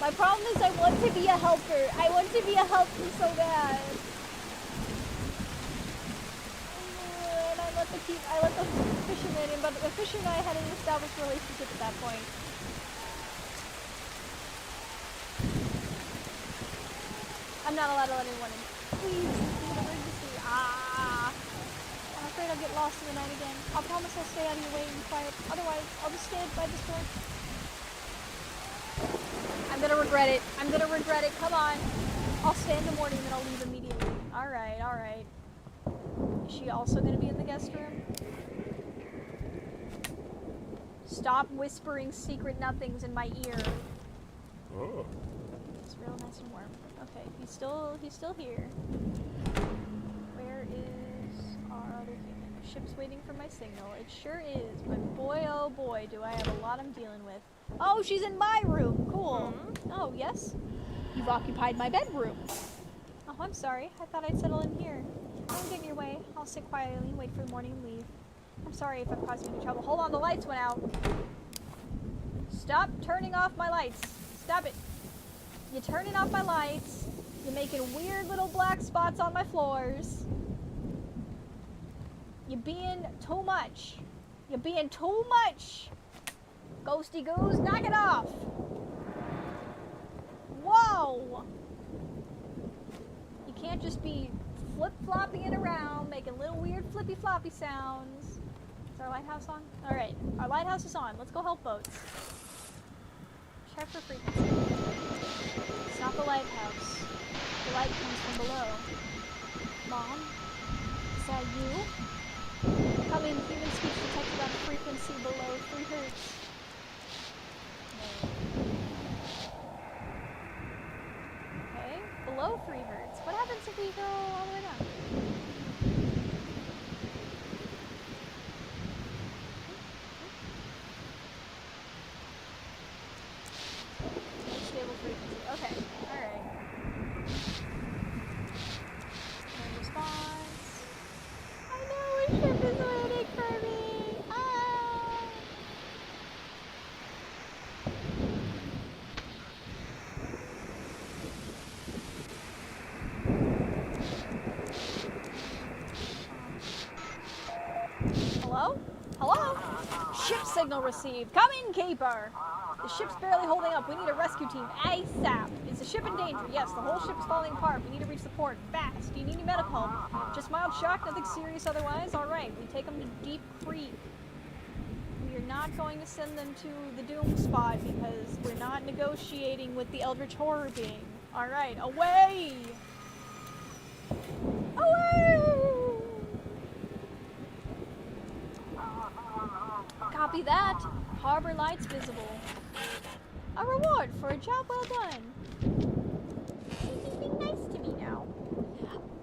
Speaker 1: My problem is I want to be a helper. I want to be a helper so bad. And I let the fisherman in, but the fisherman and I had an established relationship at that point. I'm not allowed to let anyone in. Please, this is an emergency. I'm afraid I'll get lost in the night again. I'll promise I'll stay out of your way and be quiet. Otherwise, I'll just stand by this door. I'm gonna regret it. I'm gonna regret it. Come on. I'll stay in the morning, then I'll leave immediately. Alright, alright. Is she also gonna be in the guest room? Stop whispering secret nothings in my ear.
Speaker 2: Oh.
Speaker 1: It's real nice and warm. Okay, he's still here. Where is our other human? The ship's waiting for my signal. It sure is, but boy oh boy do I have a lot I'm dealing with. Oh, she's in my room. Cool. Oh, yes? You've occupied my bedroom. Oh, I'm sorry. I thought I'd settle in here. Don't get in your way. I'll sit quietly and wait for the morning and leave. I'm sorry if I've caused you any trouble. Hold on, the lights went out. Stop turning off my lights. Stop it. You're turning off my lights. You're making weird little black spots on my floors. You're being too much. You're being too much. Ghosty goose, knock it off! Whoa! You can't just be flip-flopping around, making little weird flippy-floppy sounds. Is our lighthouse on? Alright, our lighthouse is on. Let's go help boats. Check for frequency. It's not the lighthouse. The light comes from below. Mom? Is that you? Coming, human speech detected on frequency below 3 hertz. Okay, below 3 hertz. What happens if we go all the way down? Stable frequency. Okay, alright. No response. I know a ship is waiting for me! Hello? Hello? Ship signal received. Come in, Keeper. The ship's barely holding up. We need a rescue team ASAP. Is the ship in danger? Yes, the whole ship's falling apart. We need to reach the port fast. Do you need any medical help? Just mild shock, nothing serious otherwise? Alright, we take them to Deep Creek. We are not going to send them to the Doom Spot because we're not negotiating with the Eldritch Horror being. Alright, away! Away! Copy that. Harbor lights visible. A reward for a job well done. He's being nice to me now.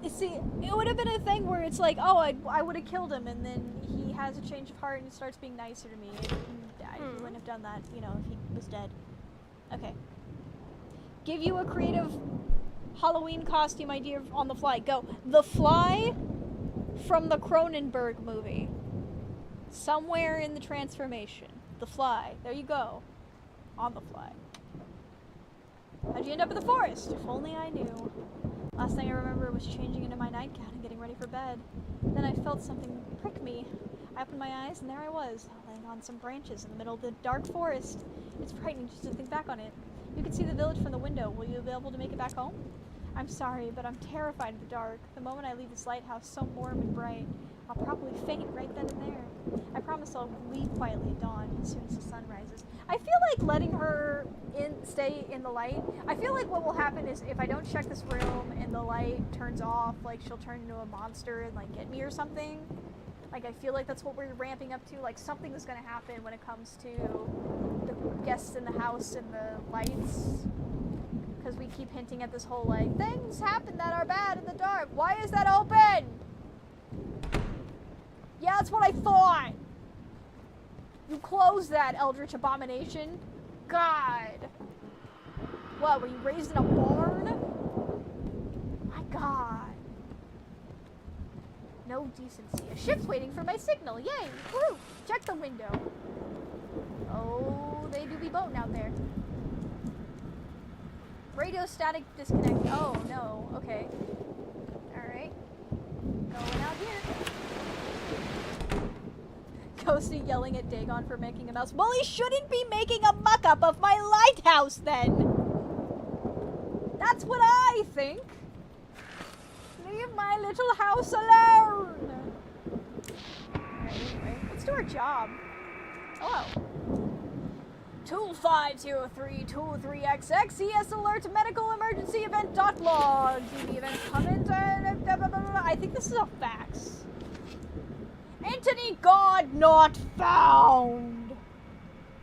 Speaker 1: You see, it would have been a thing where it's like, oh, I would have killed him, and then he has a change of heart and starts being nicer to me. I wouldn't have done that, you know, if he was dead. Okay. Give you a creative Halloween costume idea on the fly. Go. The Fly from the Cronenberg movie. Somewhere in the transformation. The Fly. There you go. On the fly. How'd you end up in the forest? If only I knew. Last thing I remember was changing into my nightgown and getting ready for bed. Then I felt something prick me. I opened my eyes and there I was, laying on some branches in the middle of the dark forest. It's frightening just to think back on it. You can see the village from the window. Will you be able to make it back home? I'm sorry, but I'm terrified of the dark. The moment I leave this lighthouse so warm and bright, I'll probably faint right then and there. I promise I'll leave quietly at dawn as soon as the sun rises. I feel like letting her stay in the light. I feel like what will happen is if I don't check this room and the light turns off, like she'll turn into a monster and like get me or something. Like I feel like that's what we're ramping up to. Like something is going to happen when it comes to the guests in the house and the lights. Because we keep hinting at this whole, like, things happen that are bad in the dark. Why is that open? Yeah, that's what I thought. You closed that, Eldritch Abomination. God. What, were you raised in a barn? My God. No decency. A ship's waiting for my signal. Yay! Woo! Check the window. Oh, they do be boating out there. Radio static disconnect. Oh, no. Okay. Alright. Going out here. Ghosty yelling at Dagon for making a mouse. Well, he shouldn't be making a muck-up of my lighthouse, then! That's what I think! Leave my little house alone! Alright, anyway, let's do our job. Hello. 250323XX CS alert medical emergency event dot log. TV event comment. I think this is a fax. Anthony God not found.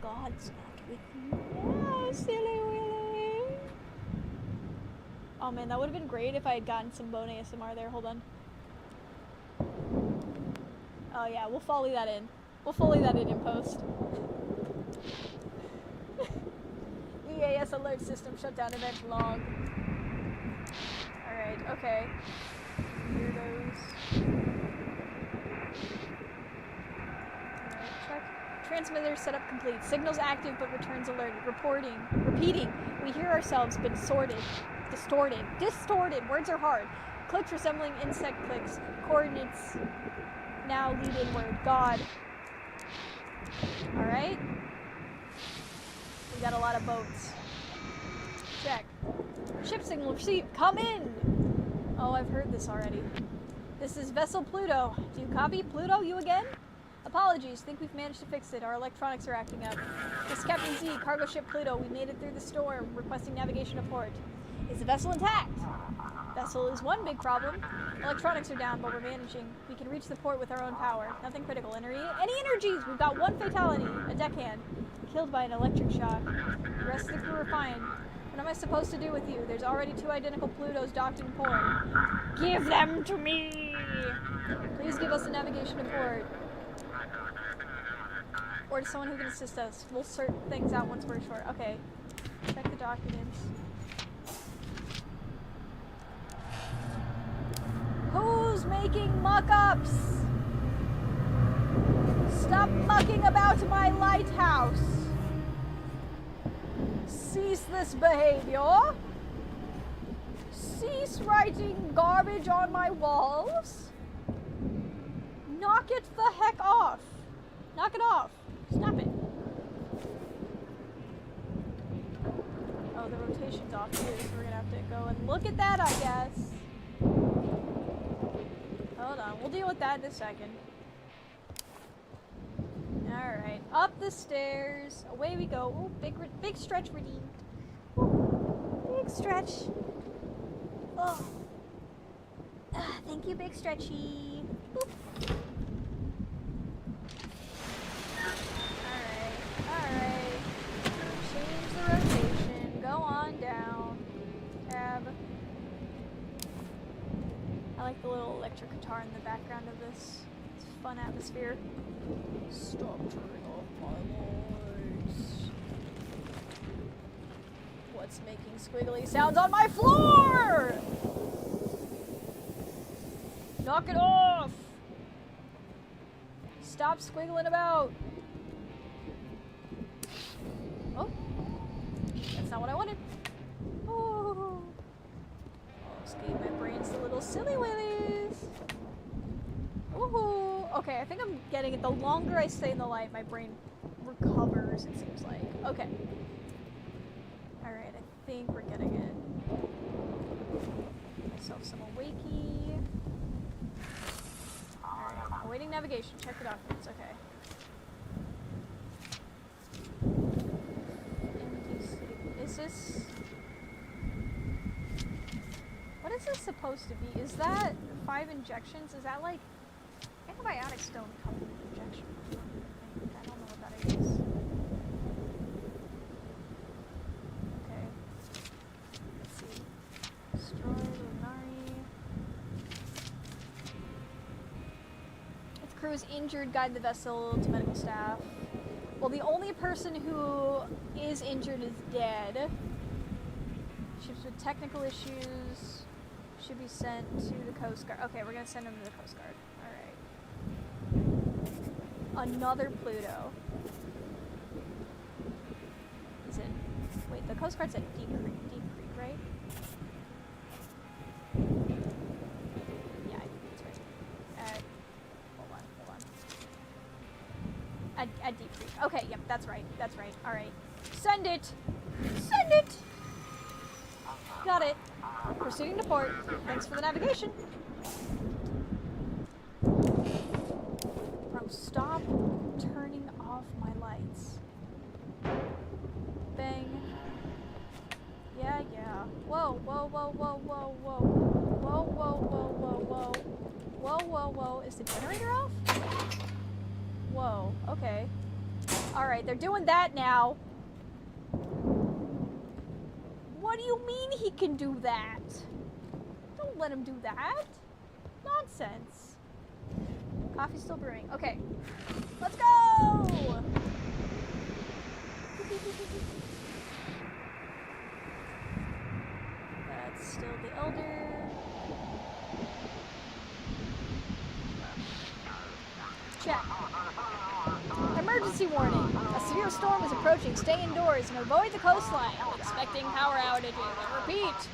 Speaker 1: God's not with you. Oh, silly Willy. Oh man, that would have been great if I had gotten some bone ASMR there. Hold on. Oh yeah, we'll foley that in. We'll foley that in post. EAS alert system shutdown event log. Alright, okay. Weirdos. Alright, check. Transmitter setup complete. Signals active but returns alerted. Repeating. We hear ourselves but distorted. Words are hard. Clicks resembling insect clicks. Coordinates now lead inward. God. Alright. We got a lot of boats. Check. Ship signal received. Come in! Oh, I've heard this already. This is Vessel Pluto. Do you copy? Pluto, you again? Apologies. Think we've managed to fix it. Our electronics are acting up. This is Captain Z, cargo ship Pluto. We made it through the storm, requesting navigation to port. Is the vessel intact? Vessel is one big problem. Electronics are down, but we're managing. We can reach the port with our own power. Nothing critical. Any energies? We've got one fatality. A deckhand. Killed by an electric shock. The rest of the crew are fine. What am I supposed to do with you? There's already 2 identical Plutos docked in port. Give them to me! Please give us the navigation to port. Or to someone who can assist us. We'll sort things out once we're ashore. Okay. Check the documents. Who's making muck-ups? Stop mucking about my lighthouse. Cease this behavior. Cease writing garbage on my walls. Knock it the heck off. Knock it off. Snap it. Oh, the rotation's off too, so we're gonna have to go and look at that, I guess. Hold on, we'll deal with that in a second. Alright, up the stairs. Away we go. Ooh, big stretch redeemed. Ooh, big stretch. Oh. Thank you, big stretchy. Boop. Alright. Change the rotation. Go on down. Tab. I like the little electric guitar in the background of this. It's a fun atmosphere. Stop turning off my lights. What's making squiggly sounds on my floor? Knock it off! Stop squiggling about. Oh. That's not what I wanted. Oh. Just gave my brains the little silly willies. Ooh. Okay, I think I'm getting it. The longer I stay in the light, my brain recovers, it seems like. Okay. Alright, I think we're getting it. Give myself some awakey. Alright, awaiting navigation. Check the documents. Okay. Is this... What is this supposed to be? Is that 5 injections? Is that like... Antibiotics don't come with injection. I don't know what that is. Okay. Let's see. is injured. Guide the vessel to medical staff. Well, the only person who is injured is dead. Ships with technical issues should be sent to the Coast Guard. Okay, we're gonna send them to the Coast Guard. Alright. Another Pluto. Is it? Wait, the Coast Guard's at Deep Creek, right? Yeah, I think that's right. Hold on. At Deep Creek. Okay, yep, that's right. Alright. Send it! Send it! Got it. Proceeding to port. Thanks for the navigation. Bro, stop turning off my lights. Bang. Yeah. Whoa. Whoa. Is the generator off? Whoa, okay. Alright, they're doing that now. What do you mean he can do that? Don't let him do that. Nonsense. Coffee's still brewing. Okay. Let's go! That's still the Elder. Check. Emergency warning. A severe storm is approaching. Stay indoors and avoid the coastline. Expecting power outages. Repeat.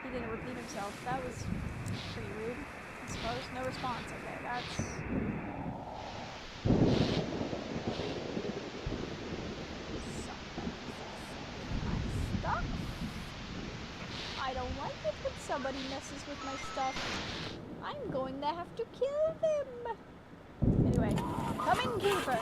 Speaker 1: He didn't repeat himself. That was pretty rude, I suppose. No response. Okay, that's... stuff. I don't like it when somebody messes with my stuff. I'm going to have to kill them. Anyway, come in, Keeper.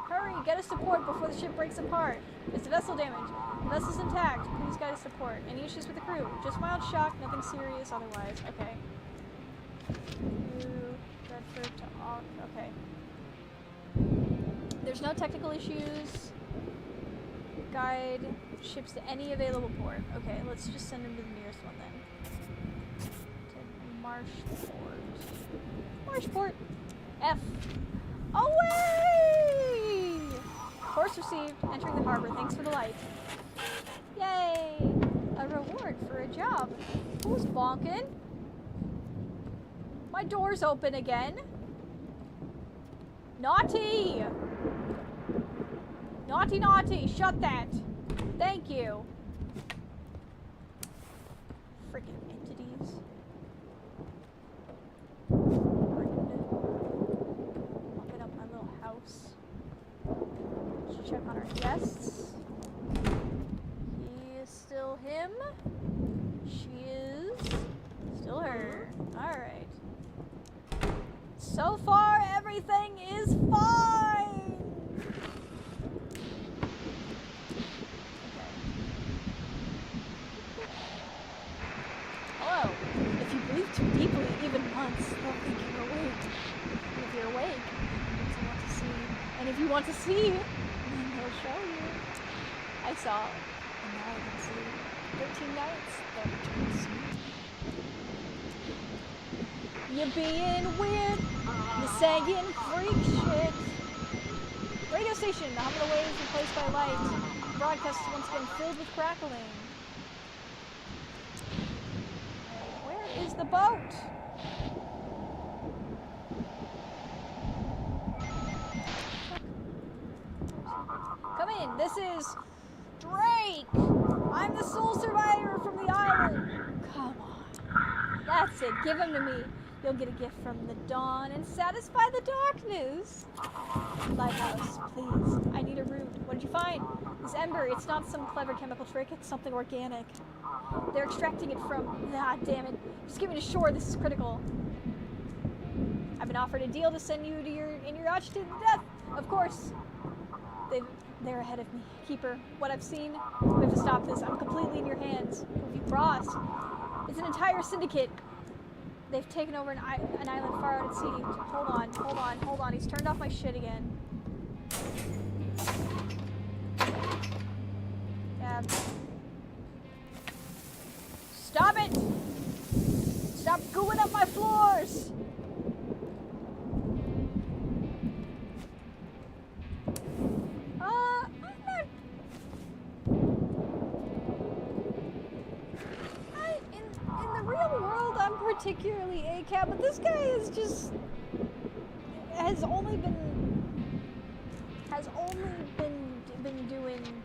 Speaker 1: Hurry, get us to port before the ship breaks apart. Is the vessel damaged? The vessel's intact. Please guide us to port. Any issues with the crew? Just mild shock, nothing serious otherwise. Okay. New Redford to Auk. Okay. There's no technical issues. Guide ships to any available port. Okay, let's just send them to the nearest one then. Marshport. F. Away! Course received. Entering the harbor. Thanks for the light. Yay! A reward for a job. Who's bonking? My door's open again. Naughty! Naughty! Shut that! Thank you. Freaking entities. Mopping up my little house. Should check on our guests. He is still him. She is still her. Alright. So far, everything is fine! Hello. If you breathe too deeply, even once, they'll think you're awake. And if you're awake, it means you want to see. And if you want to see, then they'll show you. I saw, and now I can see. 13 nights, they'll return soon. You're being weird. You're saying freak shit. Radio station, the hum of the waves replaced by light. Broadcast is once again filled with crackling. Is the boat? Come in, this is Drake! I'm the sole survivor from the island! Come on. That's it, give him to me. You'll get a gift from the dawn and satisfy the darkness. Lighthouse, please. I need a root. What did you find? This ember, it's not some clever chemical trick, it's something organic. They're extracting it from... Ah, damn it. Just get me to shore, this is critical. I've been offered a deal to send you to your yacht to death. Of course. They're ahead of me. Keeper, what I've seen, we have to stop this. I'm completely in your hands. Who have you brought? It's an entire syndicate. They've taken over an island far out at sea. Hold on. He's turned off my shit again. Stop it! particularly ACAB, but this guy is just has only been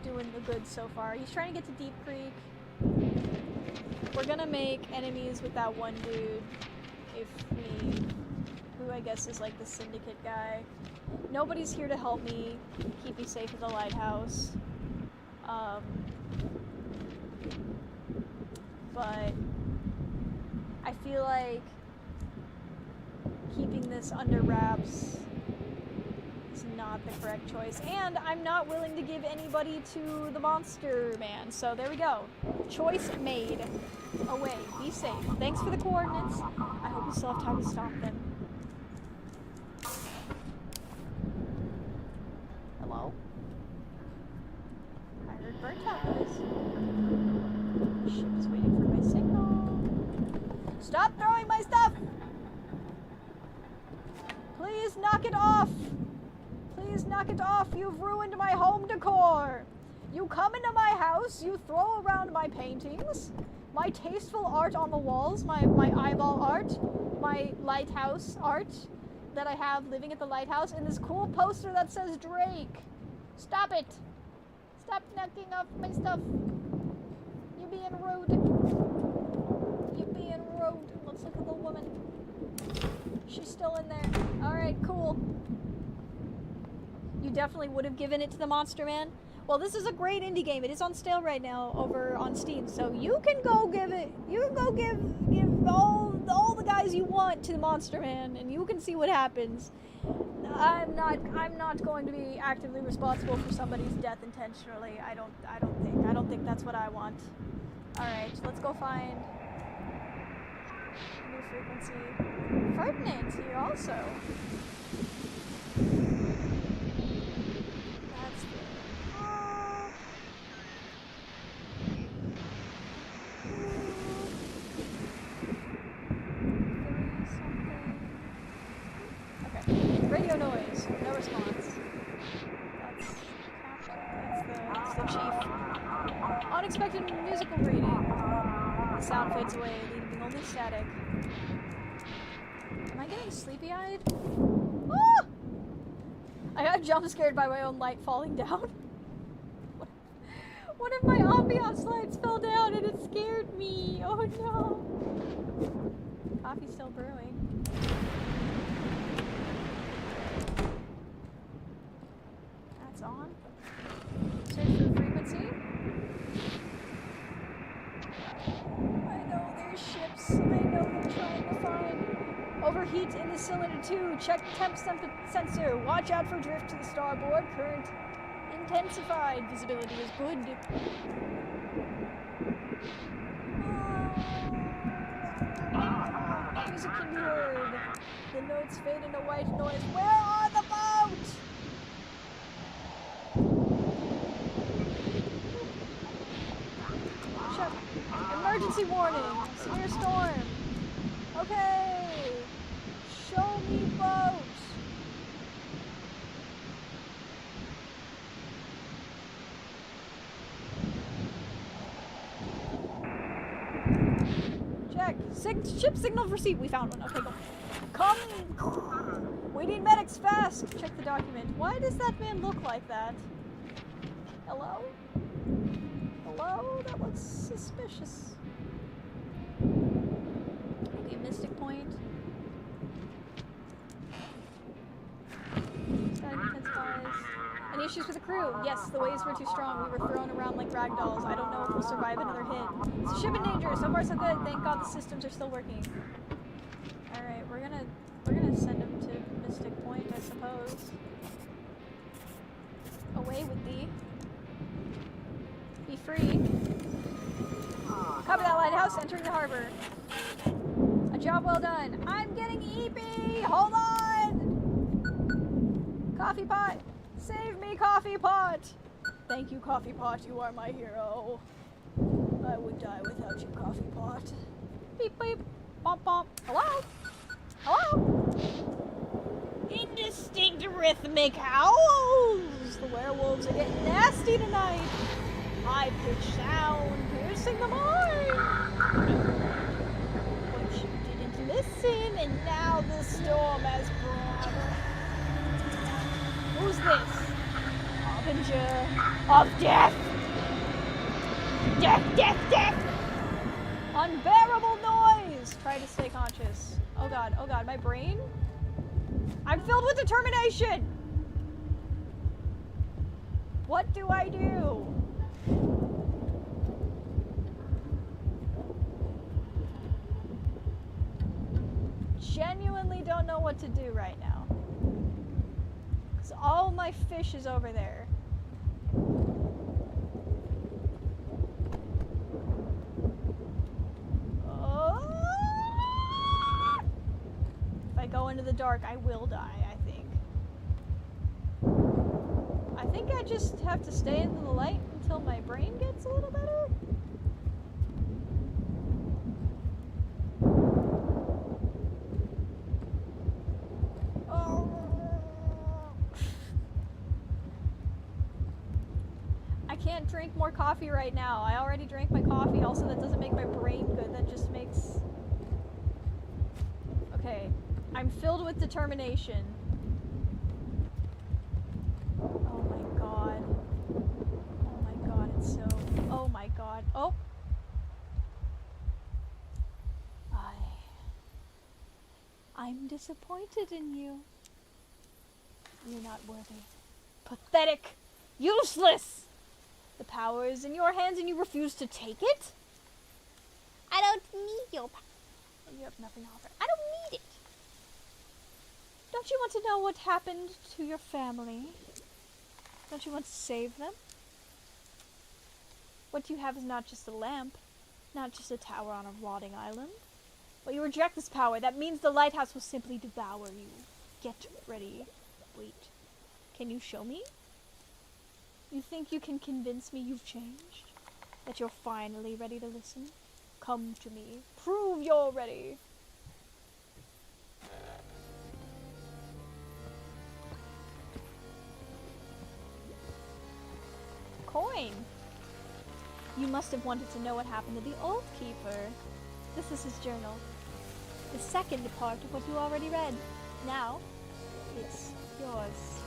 Speaker 1: doing the good so far. He's trying to get to Deep Creek. We're gonna make enemies with that one dude who I guess is like the syndicate guy. Nobody's here to help me keep me safe at the lighthouse. But I feel like keeping this under wraps is not the correct choice, and I'm not willing to give anybody to the monster man, so there we go. Choice made. Away. Be safe. Thanks for the coordinates. I hope we still have time to stop them. Hello? I heard bird tacos. Ship is waiting for my signal. Stop throwing my stuff! Please knock it off! Please knock it off! You've ruined my home decor! You come into my house, you throw around my paintings, my tasteful art on the walls, my eyeball art, my lighthouse art that I have living at the lighthouse, and this cool poster that says Drake. Stop it! Stop knocking off my stuff! You're being rude. You're being rude. Let's look at the woman. She's still in there. Alright, cool. You definitely would have given it to the monster man. Well, this is a great indie game. It is on sale right now over on Steam, so you can go give it. You can go give all the guys you want to the monster man, and you can see what happens. I'm not going to be actively responsible for somebody's death intentionally. I don't think that's what I want. All right, let's go find new frequency. Ferdinand's here also. That's good. Okay, radio noise. No response. That's the chief. Unexpected musical reading. The sound fades away, leaving only static. Am I getting sleepy-eyed? Ah! I got jump scared by my own light falling down. One of my ambiance lights fell down and it scared me. Oh no. Coffee's still brewing. That's on. Search for frequency. I know there's ships. I know they're trying to find. Overheat in the cylinder 2. Check temp sensor. Watch out for drift to the starboard. Current intensified. Visibility is good. Music can be heard. The notes fade into white noise. Where are the boats? Check. Emergency warning. Severe storm. Okay. Show me boats. Check. Ship signal received. We found one. Okay, go. Come. We need medics fast. Check the document. Why does that man look like that? Hello? Hello? That looks suspicious. Okay, Mystic Point. Static intensifies. Any issues with the crew? Yes, the waves were too strong. We were thrown around like rag dolls. I don't know if we'll survive another hit. It's a ship in danger. So far, so good. Thank God the systems are still working. Alright, we're gonna send him to Mystic Point, I suppose. Away with thee. Be free. Copy that, lighthouse. Entering the harbor. A job well done. I'm getting eepy. Hold on. Coffee pot. Save me, coffee pot. Thank you, coffee pot. You are my hero. I would die without you, coffee pot. Beep beep. Bump bump. Hello? Hello? Indistinct rhythmic howls. The werewolves are getting nasty tonight. High pitched sound piercing the mind. What you didn't listen, and now the storm has brought. Who's this? Harbinger of death! Death, death, death! Unbearable noise! Try to stay conscious. Oh god, my brain? I'm filled with determination! What do I do? Genuinely don't know what to do right now. Because all my fish is over there. If I go into the dark, I will die, I think. I think I just have to stay in the light until my brain gets a little better. I can't drink more coffee right now. I already drank my coffee. Also, that doesn't make my brain good. That just makes... Okay. I'm filled with determination. Oh my god. Oh my god, it's so... Oh my god. Oh! I'm disappointed in you. You're not worthy. Pathetic! Useless! The power is in your hands and you refuse to take it? I don't need your power. You have nothing to offer. I don't need it. Don't you want to know what happened to your family? Don't you want to save them? What you have is not just a lamp, not just a tower on a rotting island. But you reject this power. That means the lighthouse will simply devour you. Get ready. Wait. Can you show me? You think you can convince me you've changed? That you're finally ready to listen? Come to me. Prove you're ready. Coin. You must have wanted to know what happened to the old keeper. This is his journal. The second part of what you already read. Now, it's yours.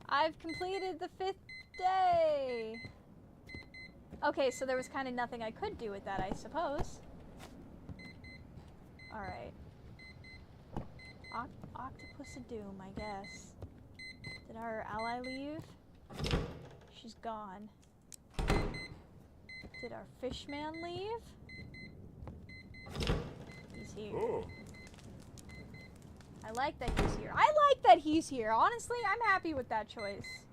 Speaker 1: I've completed the 5th day! Okay, so there was kind of nothing I could do with that, I suppose. Alright. Octopus of Doom, I guess. Did our ally leave? She's gone. Did our fishman leave? He's here. Oh. I like that he's here. I like that he's here. Honestly, I'm happy with that choice.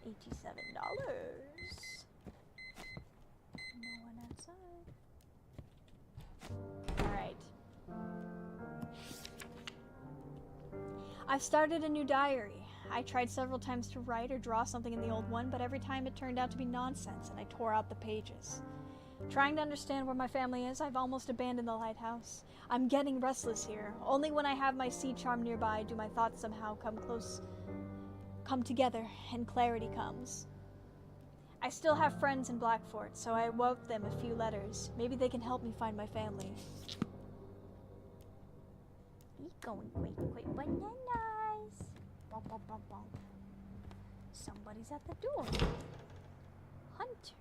Speaker 1: $87. No one outside. Alright. I've started a new diary. I tried several times to write or draw something in the old one, but every time it turned out to be nonsense and I tore out the pages. Trying to understand where my family is, I've almost abandoned the lighthouse. I'm getting restless here. Only when I have my sea charm nearby do my thoughts somehow come together and clarity comes. I still have friends in Blackfort, so I wrote them a few letters. Maybe they can help me find my family. He's going quick, bananas. Bump, bump, bump, bump. Somebody's at the door. Hunter.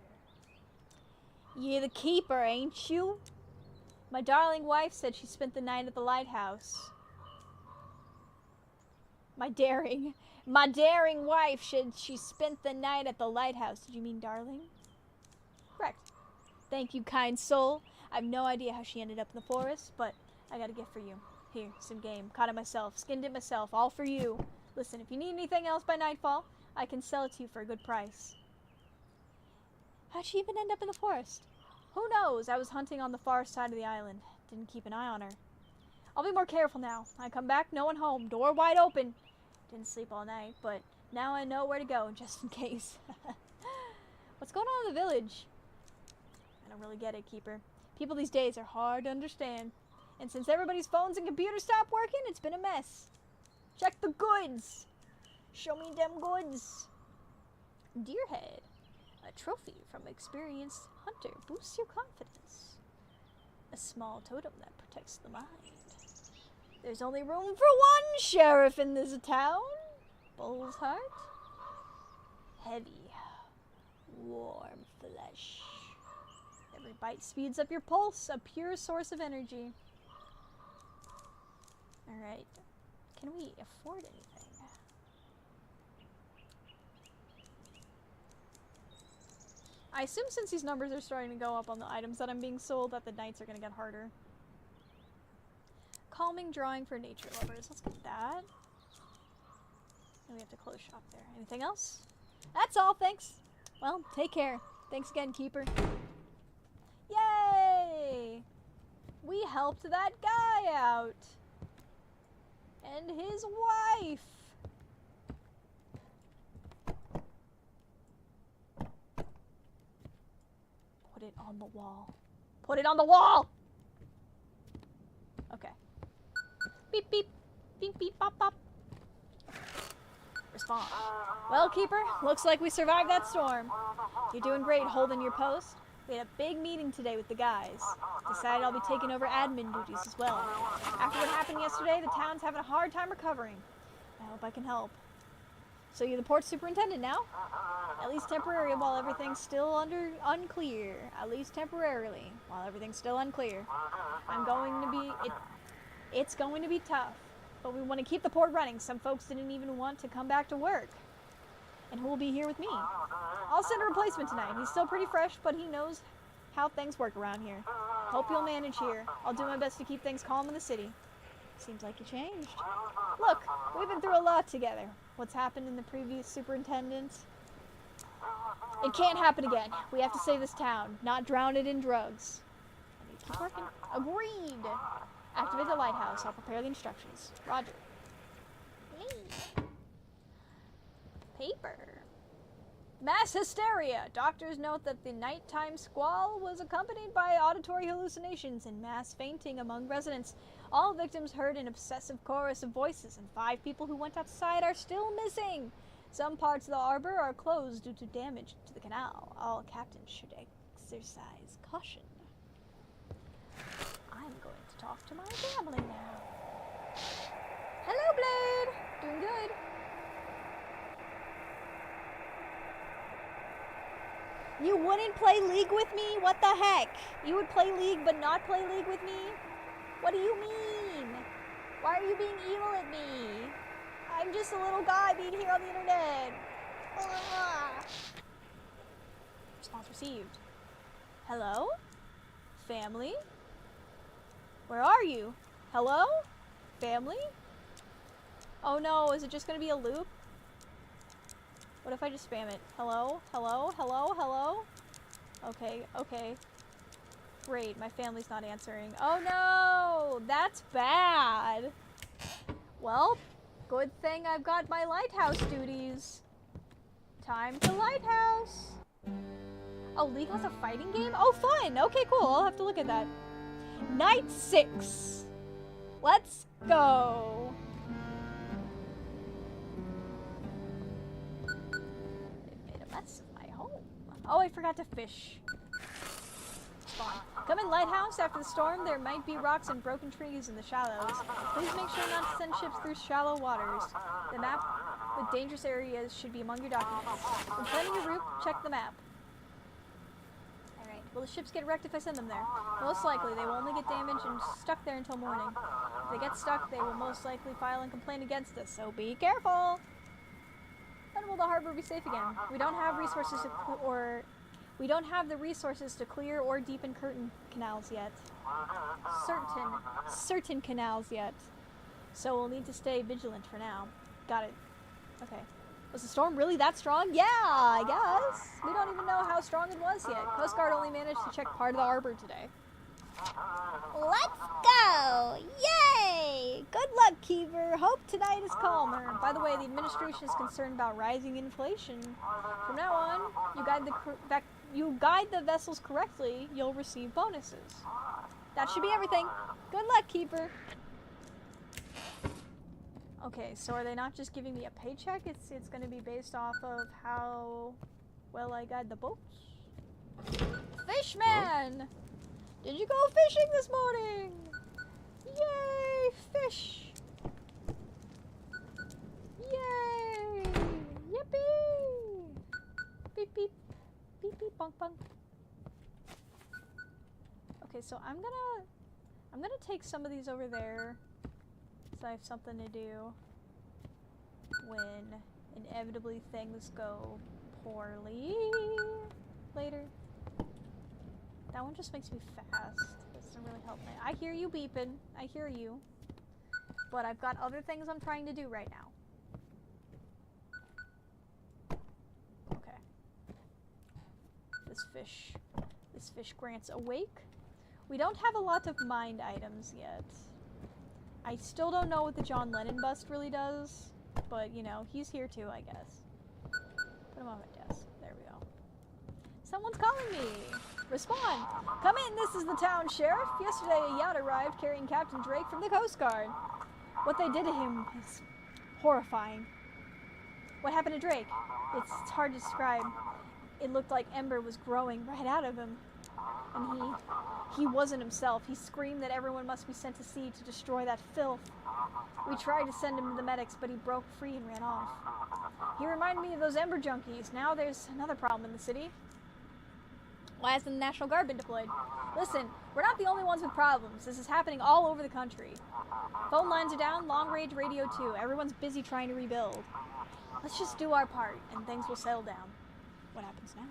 Speaker 1: You're the keeper, ain't you? My darling wife said she spent the night at the lighthouse. My daring wife said she spent the night at the lighthouse. Did you mean darling? Correct. Thank you, kind soul. I have no idea how she ended up in the forest, but I got a gift for you. Here, some game. Caught it myself. Skinned it myself. All for you. Listen, if you need anything else by nightfall, I can sell it to you for a good price. How'd she even end up in the forest? Who knows? I was hunting on the far side of the island. Didn't keep an eye on her. I'll be more careful now. I come back, no one home. Door wide open. Didn't sleep all night, but now I know where to go, just in case. What's going on in the village? I don't really get it, Keeper. People these days are hard to understand. And since everybody's phones and computers stopped working, it's been a mess. Check the goods. Show me them goods. Deerhead. A trophy from an experienced hunter boosts your confidence. A small totem that protects the mind. There's only room for one sheriff in this town. Bull's heart. Heavy, warm flesh. Every bite speeds up your pulse, a pure source of energy. Alright. Can we afford anything? I assume since these numbers are starting to go up on the items that I'm being sold, that the nights are going to get harder. Calming drawing for nature lovers. Let's get that. And we have to close shop there. Anything else? That's all, thanks. Well, take care. Thanks again, Keeper. Yay! We helped that guy out. And his wife. Put it on the wall. Put it on the wall! Okay. Beep, beep. Beep, beep, pop, pop. Respond. Well, Keeper, looks like we survived that storm. You're doing great holding your post. We had a big meeting today with the guys. Decided I'll be taking over admin duties as well. After what happened yesterday, the town's having a hard time recovering. I hope I can help. So you're the port superintendent now? At least temporarily while everything's still unclear. At least temporarily while everything's still unclear. It's going to be tough. But we want to keep the port running. Some folks didn't even want to come back to work. And who will be here with me? I'll send a replacement tonight. He's still pretty fresh, but he knows how things work around here. Hope you'll manage here. I'll do my best to keep things calm in the city. Seems like you changed. Look, we've been through a lot together. What's happened in the previous superintendent? It can't happen again. We have to save this town, not drown it in drugs. I need to keep working. Agreed. Activate the lighthouse. I'll prepare the instructions. Roger. Yay. Paper. Mass hysteria. Doctors note that the nighttime squall was accompanied by auditory hallucinations and mass fainting among residents. All victims heard an obsessive chorus of voices, and 5 people who went outside are still missing. Some parts of the harbor are closed due to damage to the canal. All captains should exercise caution. I'm going to talk to my family now. Hello, Blade! Doing good. You wouldn't play League with me? What the heck? You would play League but not play League with me? What do you mean? Why are you being evil at me? I'm just a little guy being here on the internet. Response received. Hello? Family? Where are you? Hello? Family? Oh no, is it just gonna be a loop? What if I just spam it? Hello? Hello? Hello? Hello? Okay, okay. Great, my family's not answering. Oh no! That's bad! Well, good thing I've got my lighthouse duties. Time to lighthouse! Oh, League has a fighting game? Oh, fun! Okay, cool. I'll have to look at that. Night 6. Let's go! They've made a mess of my home. Oh, I forgot to fish. Spawn. Come in, lighthouse. After the storm, there might be rocks and broken trees in the shallows. Please make sure not to send ships through shallow waters. The map with dangerous areas should be among your documents. When planning your route, check the map. Will the ships get wrecked if I send them there? Most likely, they will only get damaged and stuck there until morning. If they get stuck, they will most likely file a complaint against us, so be careful! When will the harbor be safe again? We don't have resources the resources to clear or deepen canals yet. Certain canals yet. So we'll need to stay vigilant for now. Got it. Okay. Was the storm really that strong? Yeah, I guess. We don't even know how strong it was yet. Coast Guard only managed to check part of the harbor today. Let's go! Yay! Good luck, Keeper. Hope tonight is calmer. By the way, the administration is concerned about rising inflation. From now on, you guide the vessels correctly, you'll receive bonuses. That should be everything. Good luck, Keeper. Okay, so are they not just giving me a paycheck? It's going to be based off of how while I guide the boats. Fishman! Did you go fishing this morning? Yay, fish! Yay! Yippee! Beep beep. Beep beep bonk bonk. Okay, so I'm gonna take some of these over there so I have something to do when inevitably things go poorly later. That one just makes me fast. It doesn't really help me. I hear you beeping. I hear you. But I've got other things I'm trying to do right now. Okay. This fish grants awake. We don't have a lot of mind items yet. I still don't know what the John Lennon bust really does, but you know, he's here too, I guess. Put him on my desk. There we go. Someone's calling me! Respond! Come in, this is the town sheriff. Yesterday a yacht arrived carrying Captain Drake from the Coast Guard. What they did to him is horrifying. What happened to Drake? It's hard to describe. It looked like Ember was growing right out of him. And he wasn't himself. He screamed that everyone must be sent to sea to destroy that filth. We tried to send him to the medics, but he broke free and ran off. He reminded me of those Ember junkies. Now there's another problem in the city. Why hasn't the National Guard been deployed? Listen, we're not the only ones with problems. This is happening all over the country. Phone lines are down, long-range radio too. Everyone's busy trying to rebuild. Let's just do our part, and things will settle down. What happens now?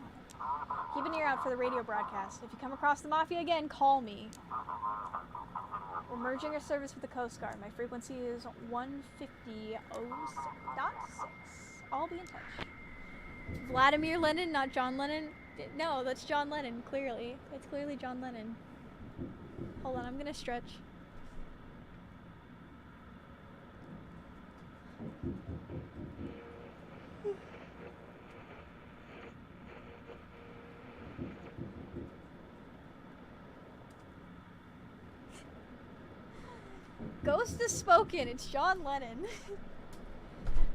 Speaker 1: Keep an ear out for the radio broadcast. If you come across the Mafia again, call me. We're merging our service with the Coast Guard. My frequency is 150.06. I'll be in touch. Vladimir Lenin, not John Lennon? No, that's John Lennon, clearly. It's clearly John Lennon. Hold on, I'm gonna stretch. Ghost is spoken. It's John Lennon.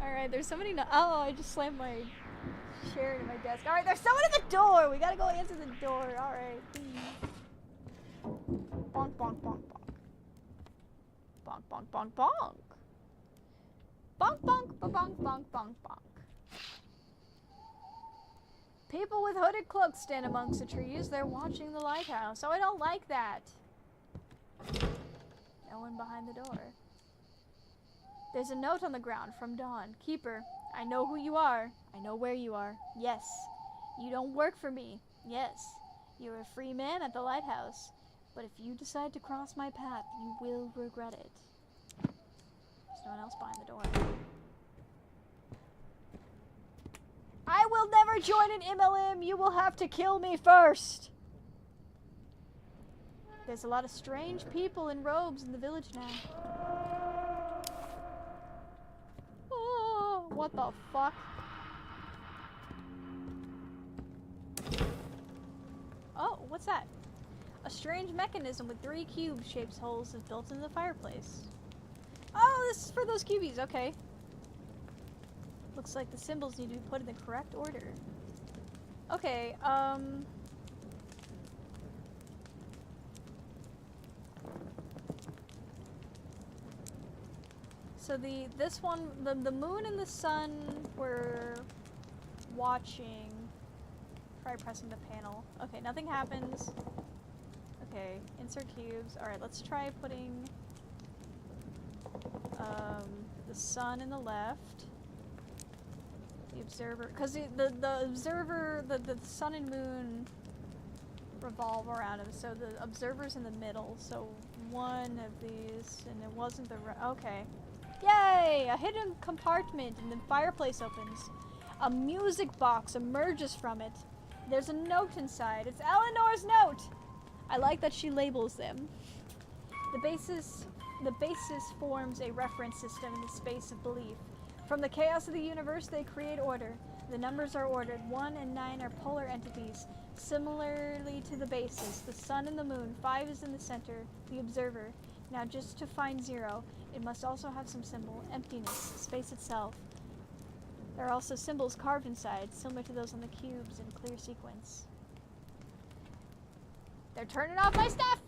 Speaker 1: Alright, there's somebody oh, I just slammed my chair into my desk. Alright, there's someone at the door. We gotta go answer the door. Alright. Bonk, bonk, bonk, bonk. Bonk, bonk, bonk, bonk. Bonk, bonk, bonk, bonk, bonk, bonk. People with hooded cloaks stand amongst the trees. They're watching the lighthouse. Oh, I don't like that. No one behind the door. There's a note on the ground from Dawn. Keeper, I know who you are. I know where you are. Yes. You don't work for me. Yes. You're a free man at the lighthouse. But if you decide to cross my path, you will regret it. There's no one else behind the door. I will never join an MLM. You will have to kill me first. There's a lot of strange people in robes in the village now. Oh, what the fuck? Oh, what's that? A strange mechanism with 3 cube-shaped holes is built into the fireplace. Oh, this is for those cubies, okay. Looks like the symbols need to be put in the correct order. Okay, so this one, the moon and the sun were watching. Try pressing the panel. Okay, nothing happens. Okay, insert cubes. Alright, let's try putting the sun in the left. The observer, because the observer, the sun and moon revolve around him, so the observer's in the middle, so one of these, and it wasn't the okay. Yay! A hidden compartment and the fireplace opens. A music box emerges from it. There's a note inside. It's Eleanor's note! I like that she labels them. The basis forms a reference system in the space of belief. From the chaos of the universe, they create order. The numbers are ordered. 1 and 9 are polar entities. Similarly to the basis, the sun and the moon, 5 is in the center, the observer. Now just to find 0, it must also have some symbol. Emptiness, space itself. There are also symbols carved inside, similar to those on the cubes in clear sequence. They're turning off my stuff!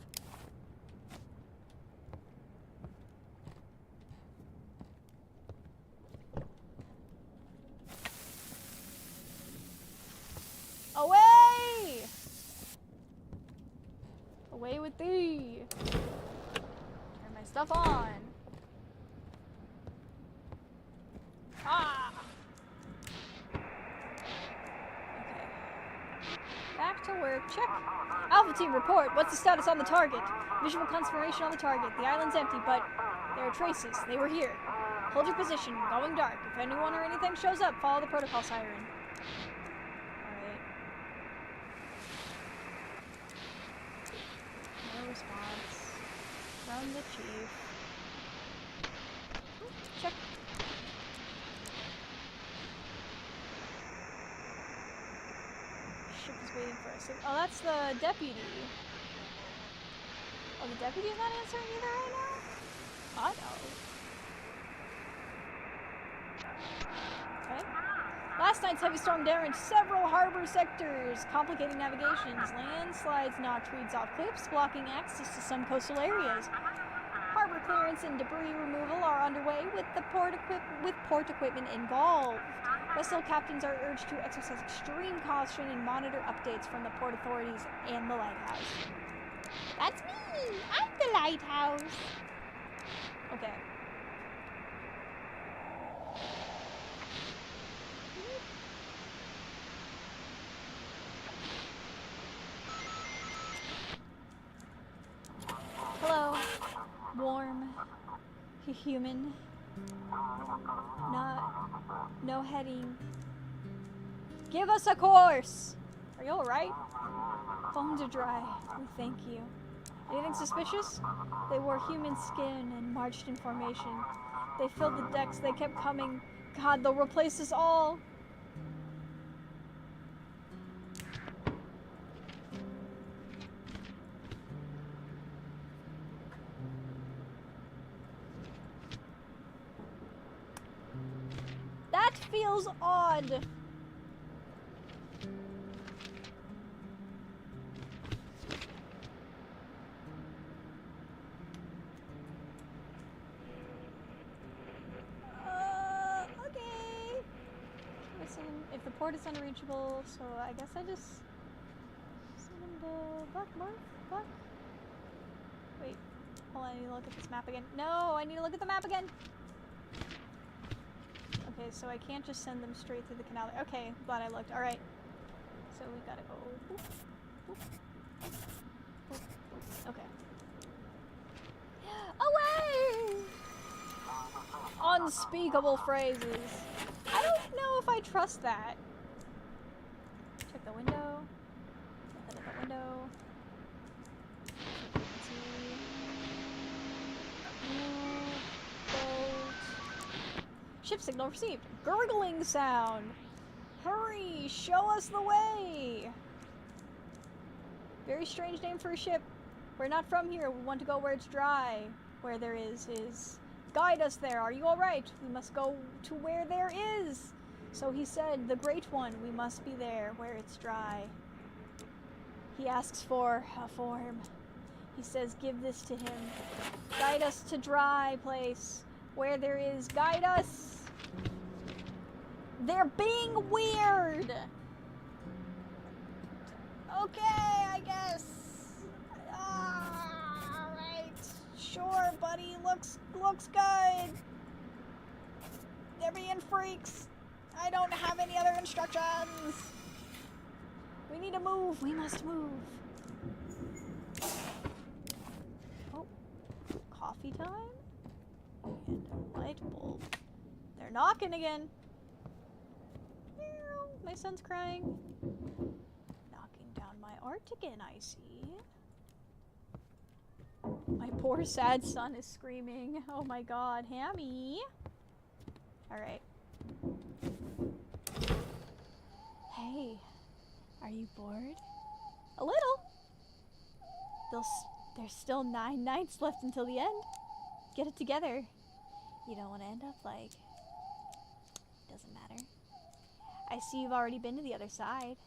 Speaker 1: Away! Away with thee! Turn my stuff on. Ah! Okay. Back to work. Check. Alpha team report. What's the status on the target? Visual confirmation on the target. The island's empty, but there are traces. They were here. Hold your position. Going dark. If anyone or anything shows up, follow the protocol siren. Alright. No response from the chief. Check. Ship is waiting for us. Oh, that's the deputy. Oh, the deputy's not answering either right now? Uh-oh. Okay. Last night's heavy storm damaged several harbor sectors, complicating navigations. Landslides knocked reeds off cliffs, blocking access to some coastal areas. Harbor clearance and debris removal are underway with port equipment involved. Vessel captains are urged to exercise extreme caution and monitor updates from the port authorities and the lighthouse. That's me! I'm the lighthouse! Okay. Hello. Warm. Human. No heading. Give us a course! Are you alright? Phones are dry. We thank you. Anything suspicious? They wore human skin and marched in formation. They filled the decks. They kept coming. God, they'll replace us all. That feels odd. Okay. Listen, if the port is unreachable, so I guess I just send him to Buck. Wait, hold on, I need to look at this map again. No, I need to look at the map again. Okay, so I can't just send them straight through the canal. Okay, glad I looked. Alright. So we gotta go. Boop, boop, boop. Okay. Away! Unspeakable phrases. I don't know if I trust that. Check the window. Look at the window. Ship signal received. Gurgling sound. Hurry, show us the way. Very strange name for a ship. We're not from here. We want to go where it's dry. Where there is. Guide us there. Are you alright? We must go to where there is. So he said, the Great One, we must be there where it's dry. He asks for a form. He says, give this to him. Guide us to dry place. Where there is. Guide us. They're being weird. Okay, I guess. Alright. Sure, buddy. Looks good. They're being freaks. I don't have any other instructions. We need to move. We must move. Oh. Coffee time? And a light bulb. They're knocking again. My son's crying. Knocking down my art again, I see. My poor sad son is screaming. Oh my god, Hammy. Alright. Hey, are you bored? A little. There's still 9 nights left until the end. Get it together. You don't want to end up like... Doesn't matter. I see you've already been to the other side.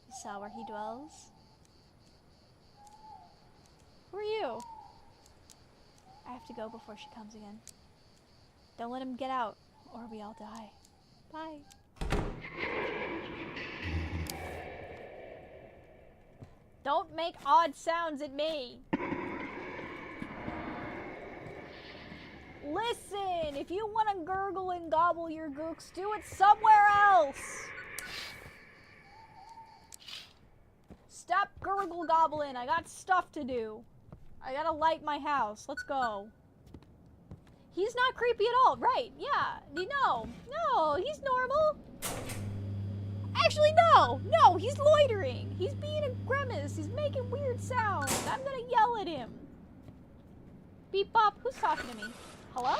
Speaker 1: You saw where he dwells. Who are you? I have to go before she comes again. Don't let him get out, or we all die. Bye. Don't make odd sounds at me. Listen, if you want to gurgle and gobble your gooks, do it somewhere else. Stop gurgle gobbling. I got stuff to do. I gotta light my house. Let's go. He's not creepy at all. Right, yeah. No, he's normal. Actually, no, he's loitering. He's being a grimace. He's making weird sounds. I'm gonna yell at him. Beep bop, who's talking to me? Hello?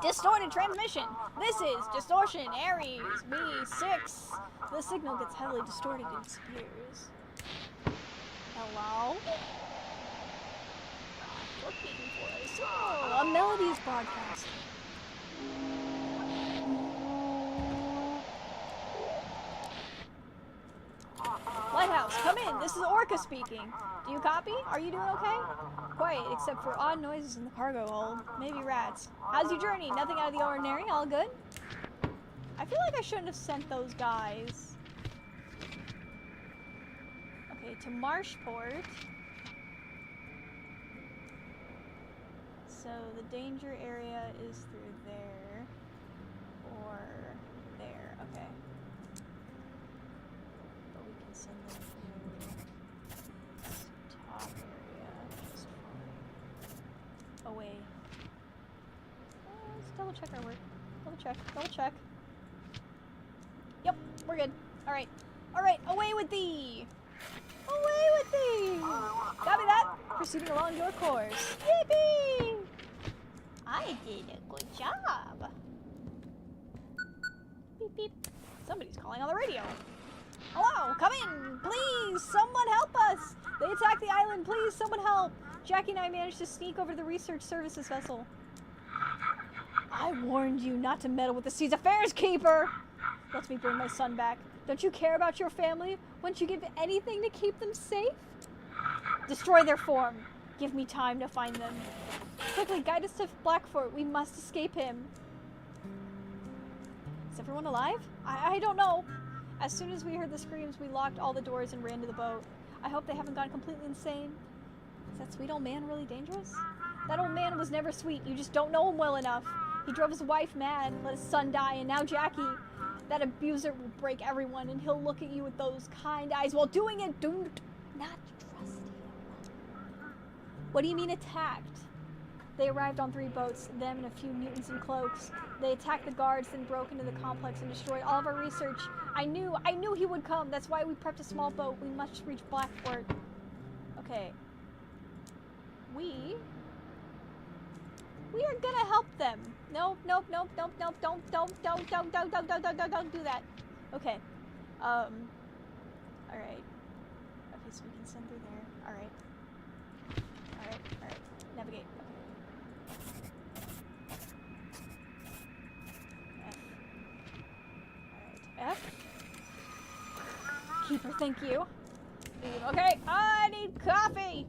Speaker 1: Distorted transmission. This is Distortion Aries B6. The signal gets heavily distorted and disappears. Hello? Looking for a signal. A melody is broadcasting. Lighthouse, come in. This is Orca speaking. Do you copy? Are you doing okay? Quiet, except for odd noises in the cargo hold. Maybe rats. How's your journey? Nothing out of the ordinary? All good? I feel like I shouldn't have sent those guys. Okay, to Marshport. So the danger area is through there. Or there. Okay. But we can send them through this top area just fine. Away. Let's double check our work. Double check. Yep, we're good. Alright, away with thee! Away with thee! Copy that! Proceeding along your course. Yippee! I did a good job. Beep beep. Somebody's calling on the radio. Hello, come in! Please, someone help us! They attacked the island, please, someone help! Jackie and I managed to sneak over to the research services vessel. I warned you not to meddle with the sea's affairs, Keeper! Let me bring my son back. Don't you care about your family? Wouldn't you give anything to keep them safe? Destroy their form. Give me time to find them. Quickly, guide us to Blackfort. We must escape him. Is everyone alive? I don't know. As soon as we heard the screams, we locked all the doors and ran to the boat. I hope they haven't gone completely insane. Is that sweet old man really dangerous? That old man was never sweet. You just don't know him well enough. He drove his wife mad, let his son die, and now Jackie. That abuser will break everyone, and he'll look at you with those kind eyes while doing it. Do not trust him. What do you mean attacked? They arrived on 3 boats, them and a few mutants in cloaks. They attacked the guards, then broke into the complex and destroyed all of our research. I knew he would come. That's why we prepped a small boat. We must reach Blackfort. Okay. We are gonna help them. Nope, don't do that. Okay. Alright. Okay, so we can send through there. Alright. Navigate. Okay. F. Keeper, thank you. Okay, I need coffee!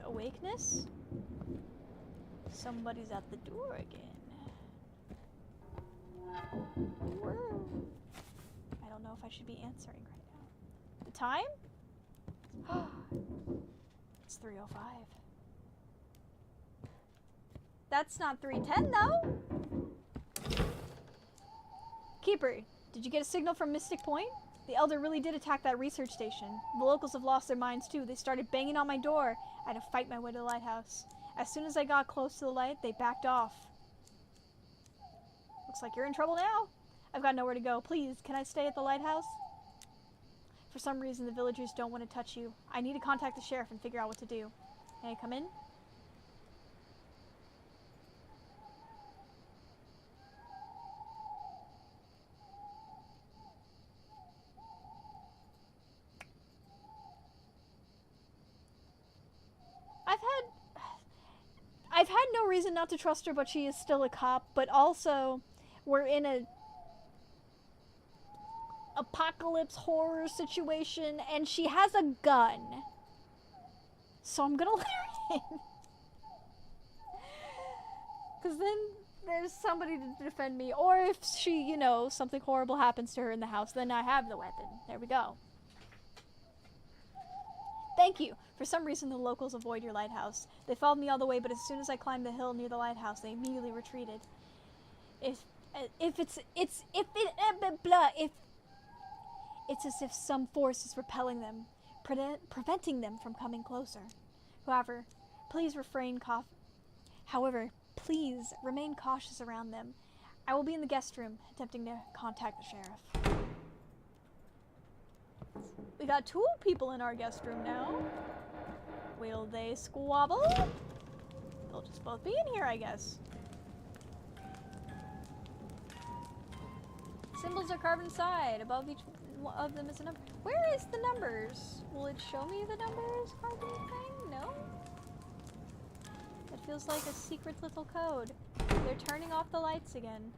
Speaker 1: Awakeness? Somebody's at the door again. I don't know if I should be answering right now. The time? It's 3:05. That's not 3:10 though! Keeper, did you get a signal from Mystic Point? The Elder really did attack that research station. The locals have lost their minds too. They started banging on my door. I had to fight my way to the lighthouse. As soon as I got close to the light, they backed off. Looks like you're in trouble now. I've got nowhere to go. Please, can I stay at the lighthouse? For some reason, the villagers don't want to touch you. I need to contact the sheriff and figure out what to do. May I come in? I've had no reason not to trust her, but she is still a cop. But also, we're in a apocalypse horror situation, and she has a gun. So I'm gonna let her in. Because then there's somebody to defend me. Or if she, you know, something horrible happens to her in the house, then I have the weapon. There we go. Thank you. For some reason, the locals avoid your lighthouse. They followed me all the way, but as soon as I climbed the hill near the lighthouse, they immediately retreated. If it's as if some force is repelling them, preventing them from coming closer. However, please remain cautious around them. I will be in the guest room, attempting to contact the sheriff. We got 2 people in our guest room now. Will they squabble? They'll just both be in here, I guess. Symbols are carved inside. Above each of them is a number. Where is the numbers? Will it show me the numbers? Carved anything? No? It feels like a secret little code. They're turning off the lights again.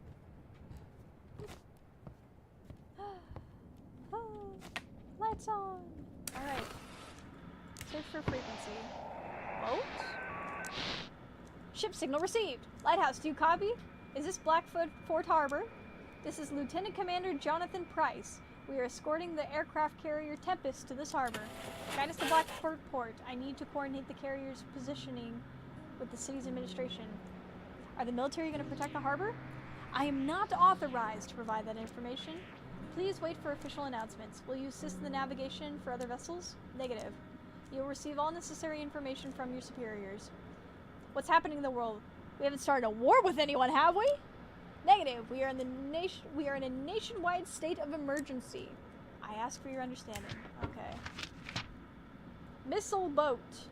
Speaker 1: Oh, lights on. Alright. Search for frequency. Boat? Ship signal received. Lighthouse, do you copy? Is this Blackfoot Fort Harbor? This is Lieutenant Commander Jonathan Price. We are escorting the aircraft carrier Tempest to this harbor. Guide us to Blackfoot Port. I need to coordinate the carrier's positioning with the city's administration. Are the military going to protect the harbor? I am not authorized to provide that information. Please wait for official announcements. Will you assist in the navigation for other vessels? Negative. You will receive all necessary information from your superiors. What's happening in the world? We haven't started a war with anyone, have we? Negative. We are in a nationwide state of emergency. I ask for your understanding. Okay. Missile boat.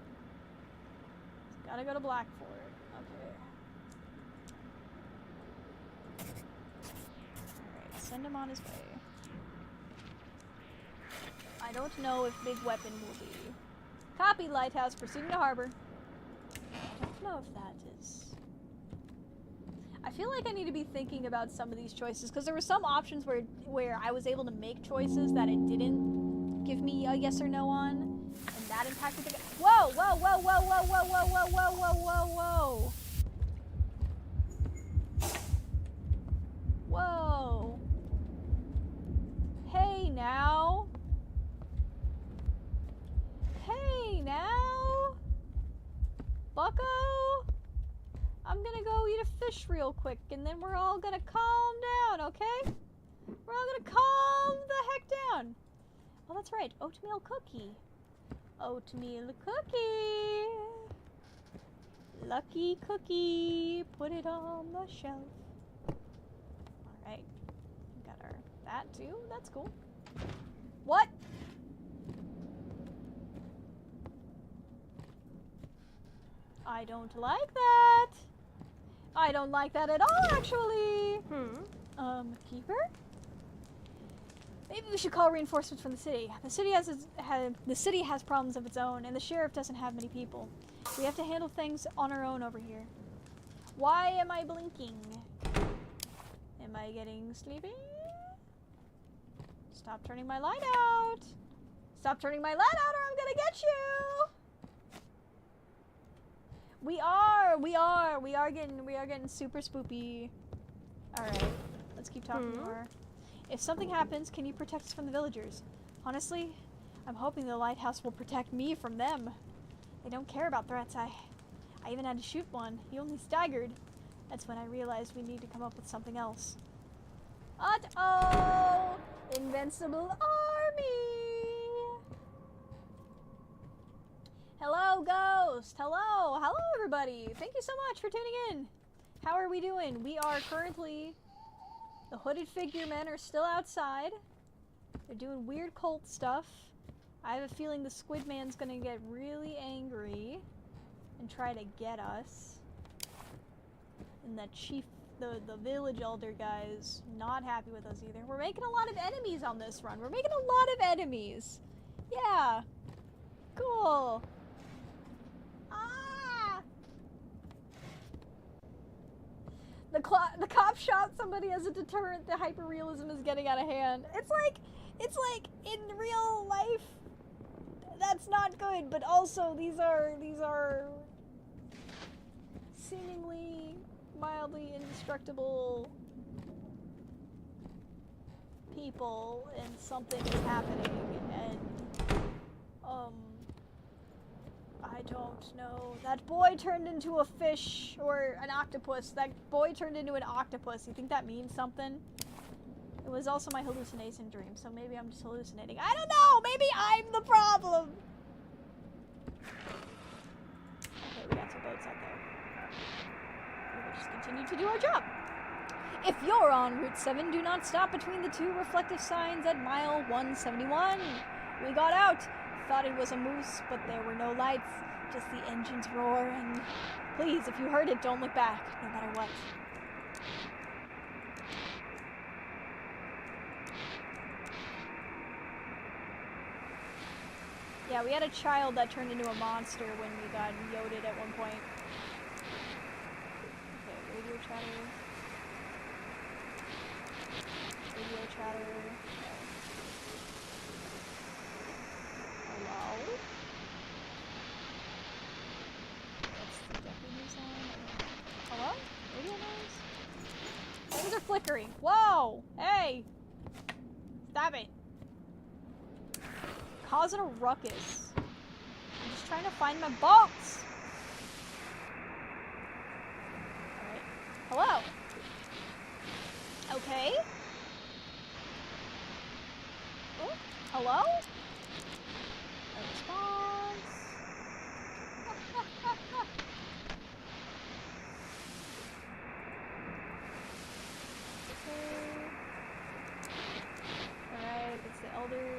Speaker 1: Gotta go to Blackford. Okay. Alright, send him on his way. I don't know if Big Weapon will be. Copy, Lighthouse. Proceeding to harbor. I don't know if that is... I feel like I need to be thinking about some of these choices, because there were some options where I was able to make choices that it didn't give me a yes or no on, and that impacted the... Whoa, whoa, whoa, whoa, whoa, whoa, whoa, whoa, whoa, whoa, whoa. Whoa. Hey, now. Hey, now. Bucko? I'm gonna go eat a fish real quick, and then we're all gonna calm down, okay? We're all gonna calm the heck down. Oh, that's right. Oatmeal cookie. Oatmeal cookie. Lucky cookie. Put it on the shelf. Alright. Got our... that too? That's cool. What? I don't like that. I don't like that at all, actually. Keeper? Maybe we should call reinforcements from the city. The city has problems of its own, and the sheriff doesn't have many people. We have to handle things on our own over here. Why am I blinking? Am I getting sleepy? Stop turning my light out. Stop turning my light out, or I'm gonna get you. We are getting super spoopy. Alright, let's keep talking more. If something happens, can you protect us from the villagers? Honestly, I'm hoping the lighthouse will protect me from them. They don't care about threats. I even had to shoot one. He only staggered. That's when I realized we need to come up with something else. Uh-oh! Invincible army! Hello, Ghost! Hello! Hello, everybody! Thank you so much for tuning in! How are we doing? We are currently... The hooded figure men are still outside. They're doing weird cult stuff. I have a feeling the Squid Man's gonna get really angry and try to get us. And that chief, the village elder guy is not happy with us either. We're making a lot of enemies on this run. We're making a lot of enemies. Yeah. Cool. Ah! The cop shot somebody as a deterrent. The hyperrealism is getting out of hand. It's like in real life, that's not good. But also, these are seemingly mildly indestructible people, and something is happening, and I don't know. That boy turned into a fish or an octopus. That boy turned into an octopus. You think that means something? It was also my hallucination dream, so maybe I'm just hallucinating. I don't know! Maybe I'm the problem! Okay, we got two boats out there. We will just continue to do our job. If you're on Route 7, do not stop between the two reflective signs at mile 171. We got out. Thought it was a moose, but there were no lights. Just the engine's roar, and please, if you heard it, don't look back, no matter what. Yeah, we had a child that turned into a monster when we got yoded at one point. Okay, radio chatter. Radio chatter. Hello? What's the deputy on? Hello? Radio noise? Things are flickering. Whoa! Hey! Stop it. Causing a ruckus. I'm just trying to find my boats. Alright. Hello? Okay. Oh, hello? No response. Okay. Alright, it's the elder.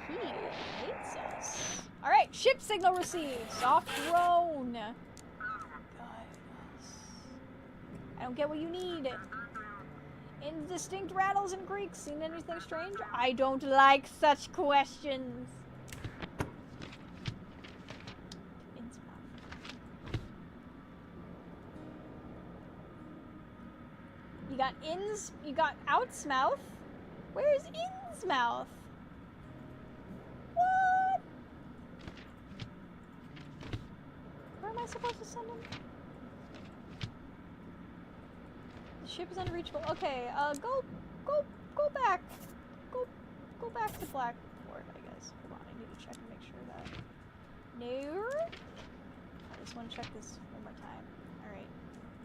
Speaker 1: He hates us. Alright, ship signal received. Soft drone. I don't get what you need. Indistinct rattles and creaks. Seen anything strange? I don't like such questions. You got ins. You got outsmouth. Where's insmouth? What? Where am I supposed to send him? The ship is unreachable. Okay, go back. Go back to Blackport, I guess. Hold on, I need to check and make sure that. No. I just want to check this one more time. Alright.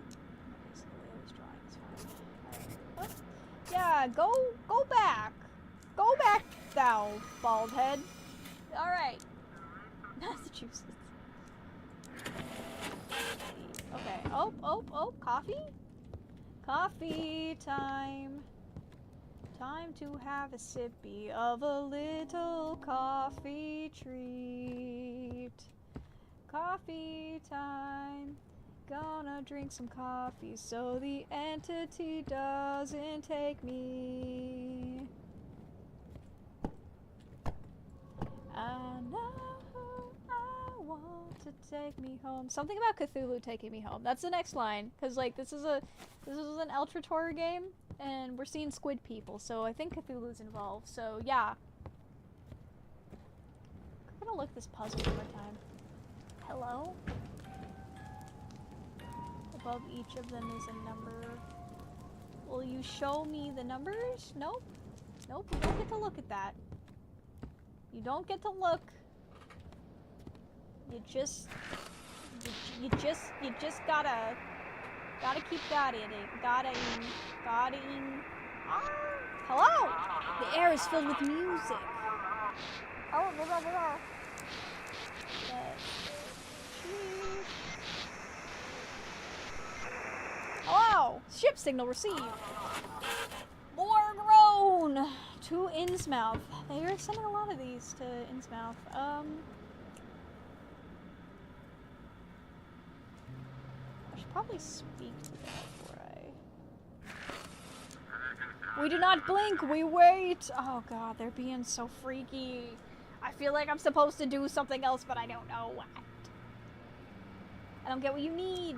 Speaker 1: Okay, so the way I was drawing is fine. Alright. Oh. Yeah, go back. Go back, thou bald head. Alright. Massachusetts. Okay. Oh, coffee? Coffee time. Time to have a sippy of a little coffee treat. Coffee time. Gonna drink some coffee so the entity doesn't take me. I know I want to take me home. Something about Cthulhu taking me home. That's the next line, because like this is an Eldritch horror game, and we're seeing squid people, so I think Cthulhu's involved. So yeah, I'm gonna look this puzzle one more time. Hello. Above each of them is a number. Will you show me the numbers? Nope. Nope. You don't get to look at that. You don't get to look. You just gotta keep guarding. Hello! The air is filled with music. Oh, hello! Ship signal received. More groan to Innsmouth. They are sending a lot of these to Innsmouth. I should probably speak to them before I... We do not blink, we wait! Oh god, they're being so freaky. I feel like I'm supposed to do something else, but I don't know what. I don't get what you need.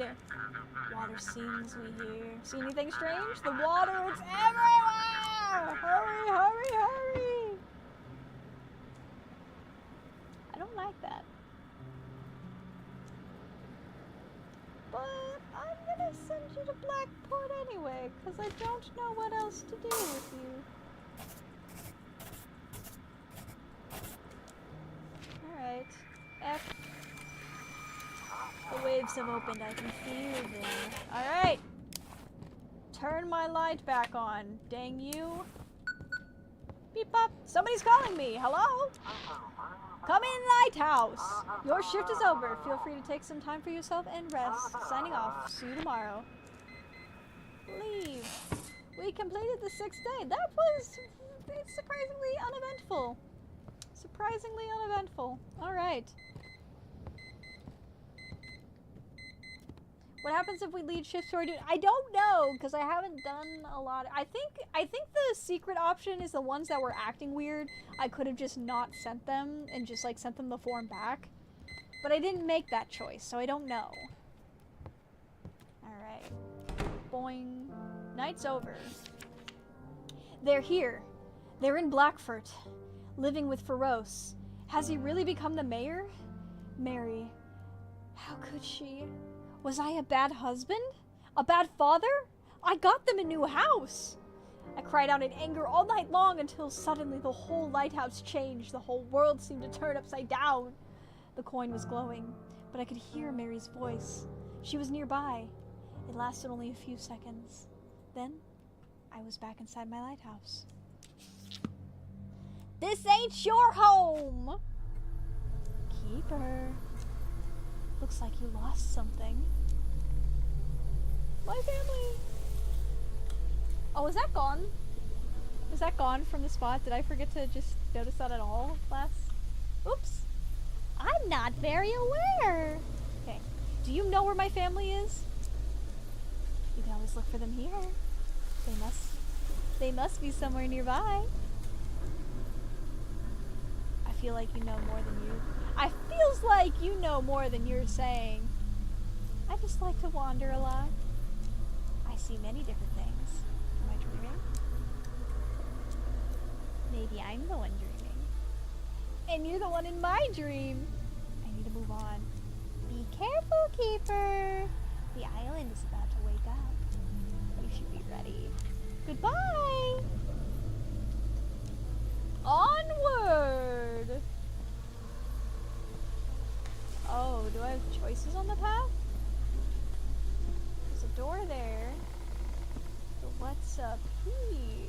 Speaker 1: Water sings, we hear. See anything strange? The water, it's everywhere! Hurry, hurry, hurry! I don't like that. But I'm gonna send you to Blackport anyway, because I don't know what else to do with you. Alright. F. The waves have opened, I can feel them. Alright! Turn my light back on, dang you. Beep bop! Somebody's calling me! Hello? Come in, Lighthouse! Your shift is over. Feel free to take some time for yourself and rest. Signing off. See you tomorrow. Leave. We completed the 6th day. That was surprisingly uneventful. Surprisingly uneventful. Alright. What happens if we lead shift to our duty? I don't know, because I haven't done a lot. I think the secret option is the ones that were acting weird. I could have just not sent them and just like sent them the form back. But I didn't make that choice, so I don't know. Alright. Boing. Night's over. They're here. They're in Blackfort. Living with Feroce. Has he really become the mayor? Mary. How could she? Was I a bad husband? A bad father? I got them a new house! I cried out in anger all night long until suddenly the whole lighthouse changed. The whole world seemed to turn upside down. The coin was glowing, but I could hear Mary's voice. She was nearby. It lasted only a few seconds. Then, I was back inside my lighthouse. This ain't your home! Keeper. Looks like you lost something. My family. Oh, is that gone? Was that gone from the spot? Did I forget to just notice that at all last? Oops. I'm not very aware. Okay. Do you know where my family is? You can always look for them here. They must be somewhere nearby. I feel like you know more than you. I feels like you know more than you're saying. I just like to wander a lot. I see many different things. Am I dreaming? Maybe I'm the one dreaming. And you're the one in my dream. I need to move on. Be careful, Keeper. The island is about to wake up. You should be ready. Goodbye. Onward. Oh, do I have choices on the path? There's a door there. But what's up here?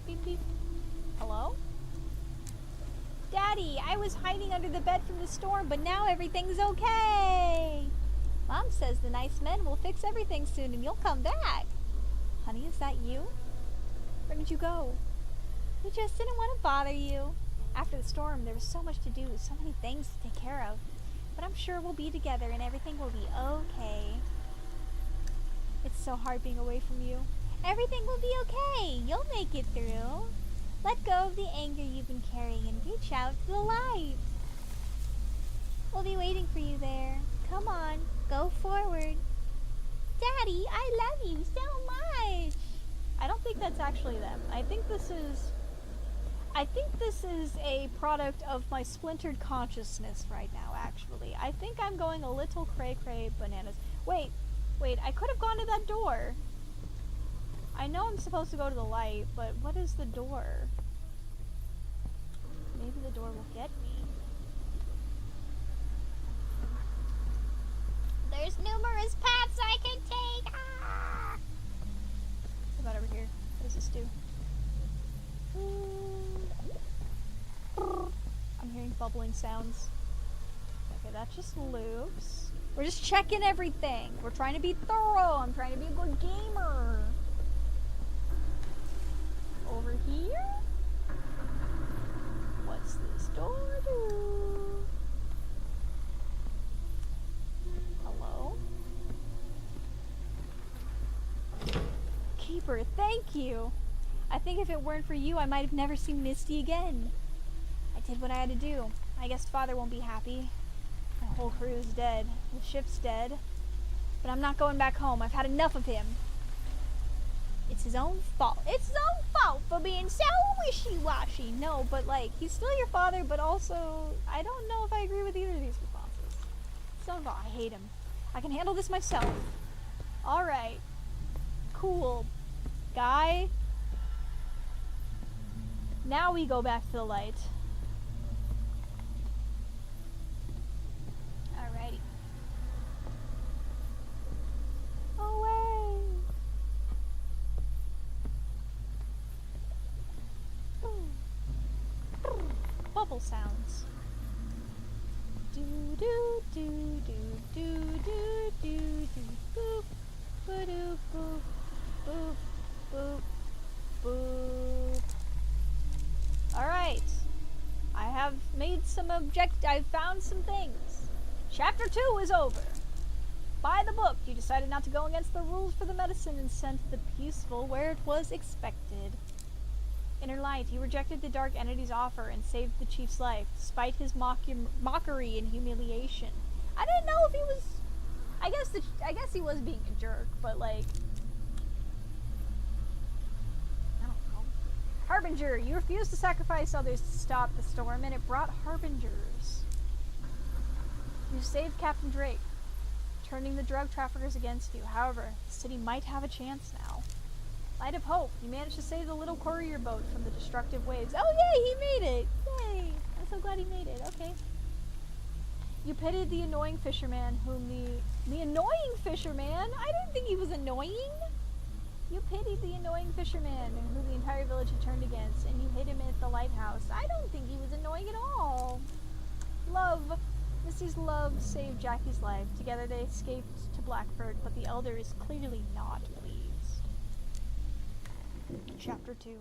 Speaker 1: Beep beep. Hello? Daddy, I was hiding under the bed from the storm, but now everything's okay. Mom says the nice men will fix everything soon and you'll come back. Honey, is that you? Where did you go? We just didn't want to bother you. After the storm, there was so much to do, so many things to take care of. But I'm sure we'll be together and everything will be okay. It's so hard being away from you. Everything will be okay. You'll make it through. Let go of the anger you've been carrying and reach out to the light. We'll be waiting for you there. Come on, go forward. Daddy, I love you so much. I don't think that's actually them. I think this is a product of my splintered consciousness right now, actually. I think I'm going a little cray-cray bananas. Wait, I could have gone to that door. I know I'm supposed to go to the light, but what is the door? Maybe the door will get me. There's numerous paths I can take! Ah! What about over here? What does this do? I'm hearing bubbling sounds. Okay, that just loops. We're just checking everything. We're trying to be thorough. I'm trying to be a good gamer. Over here? What's this door do? Hello? Keeper, thank you. I think if it weren't for you, I might have never seen Misty again. I did what I had to do. I guess Father won't be happy. My whole crew's dead. The ship's dead. But I'm not going back home. I've had enough of him. It's his own fault. It's his own fault for being so wishy-washy. No, but like, he's still your father, but also, I don't know if I agree with either of these responses. It's not I hate him. I can handle this myself. Alright. Cool. Guy. Now we go back to the light. Alrighty. Away. Bubble sounds. Do do do do do do do do boop boop boop boop boop boop. All right, I have made some I've found some things. Chapter 2 is over. By the book, you decided not to go against the rules for the medicine and sent the peaceful where it was expected. Inner light, you rejected the dark entity's offer and saved the chief's life, despite his mockery and humiliation. I didn't know if he was. I guess he was being a jerk, but like, I don't know. Harbinger, you refused to sacrifice others to stop the storm, and it brought harbingers. You saved Captain Drake, turning the drug traffickers against you. However, the city might have a chance now. Light of hope, you managed to save the little courier boat from the destructive waves. Oh yay, he made it! Yay! I'm so glad he made it. Okay. You pitied the annoying fisherman whom the annoying fisherman? I didn't think he was annoying. You pitied the annoying fisherman who the entire village had turned against, and you hid him at the lighthouse. I don't think he was annoying at all. Love. Missy's love saved Jackie's life. Together they escaped to Blackford, but the elder is clearly not pleased. Chapter 2.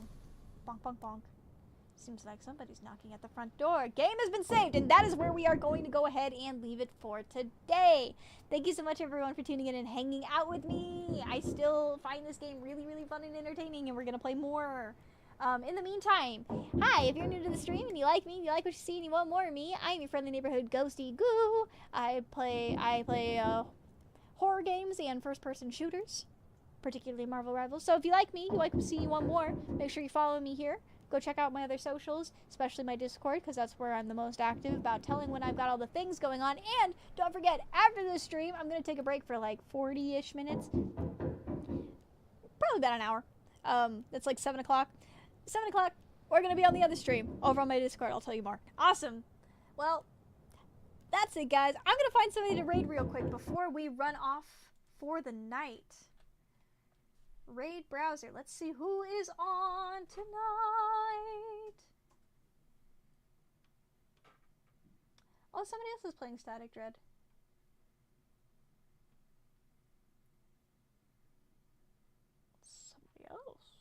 Speaker 1: Bonk, bonk, bonk. Seems like somebody's knocking at the front door. Game has been saved, and that is where we are going to go ahead and leave it for today. Thank you so much, everyone, for tuning in and hanging out with me. I still find this game really, really fun and entertaining, and we're going to play more. In the meantime, hi, if you're new to the stream and you like me, and you like what you see, and you want more of me, I'm your friendly neighborhood ghosty goo. I play horror games and first-person shooters, particularly Marvel Rivals. So if you like me, you like to see, you want more, make sure you follow me here. Go check out my other socials, especially my Discord, because that's where I'm the most active about telling when I've got all the things going on. And don't forget, after this stream, I'm going to take a break for like 40-ish minutes. Probably about an hour. It's like 7 o'clock. 7 o'clock, we're going to be on the other stream over on my Discord. I'll tell you more. Awesome. Well, that's it, guys. I'm going to find somebody to raid real quick before we run off for the night. Raid browser. Let's see who is on tonight. Oh, somebody else is playing Static Dread. Somebody else.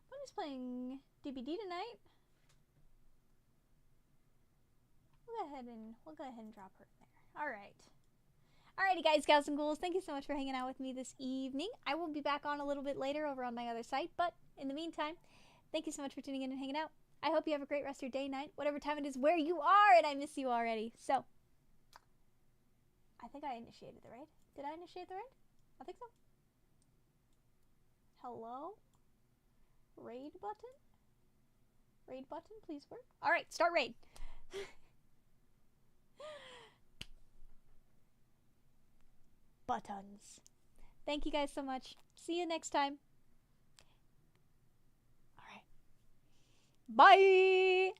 Speaker 1: Somebody's playing DBD tonight. We'll go ahead and drop her in there. Alright. Alrighty, guys, gals, and ghouls, thank you so much for hanging out with me this evening. I will be back on a little bit later over on my other site, but in the meantime, thank you so much for tuning in and hanging out. I hope you have a great rest of your day, night, whatever time it is where you are, and I miss you already. So, I think I initiated the raid. Did I initiate the raid? I think so. Hello? Raid button? Raid button, please work. Alright, start raid. Buttons. Thank you guys so much. See you next time. Alright. Bye!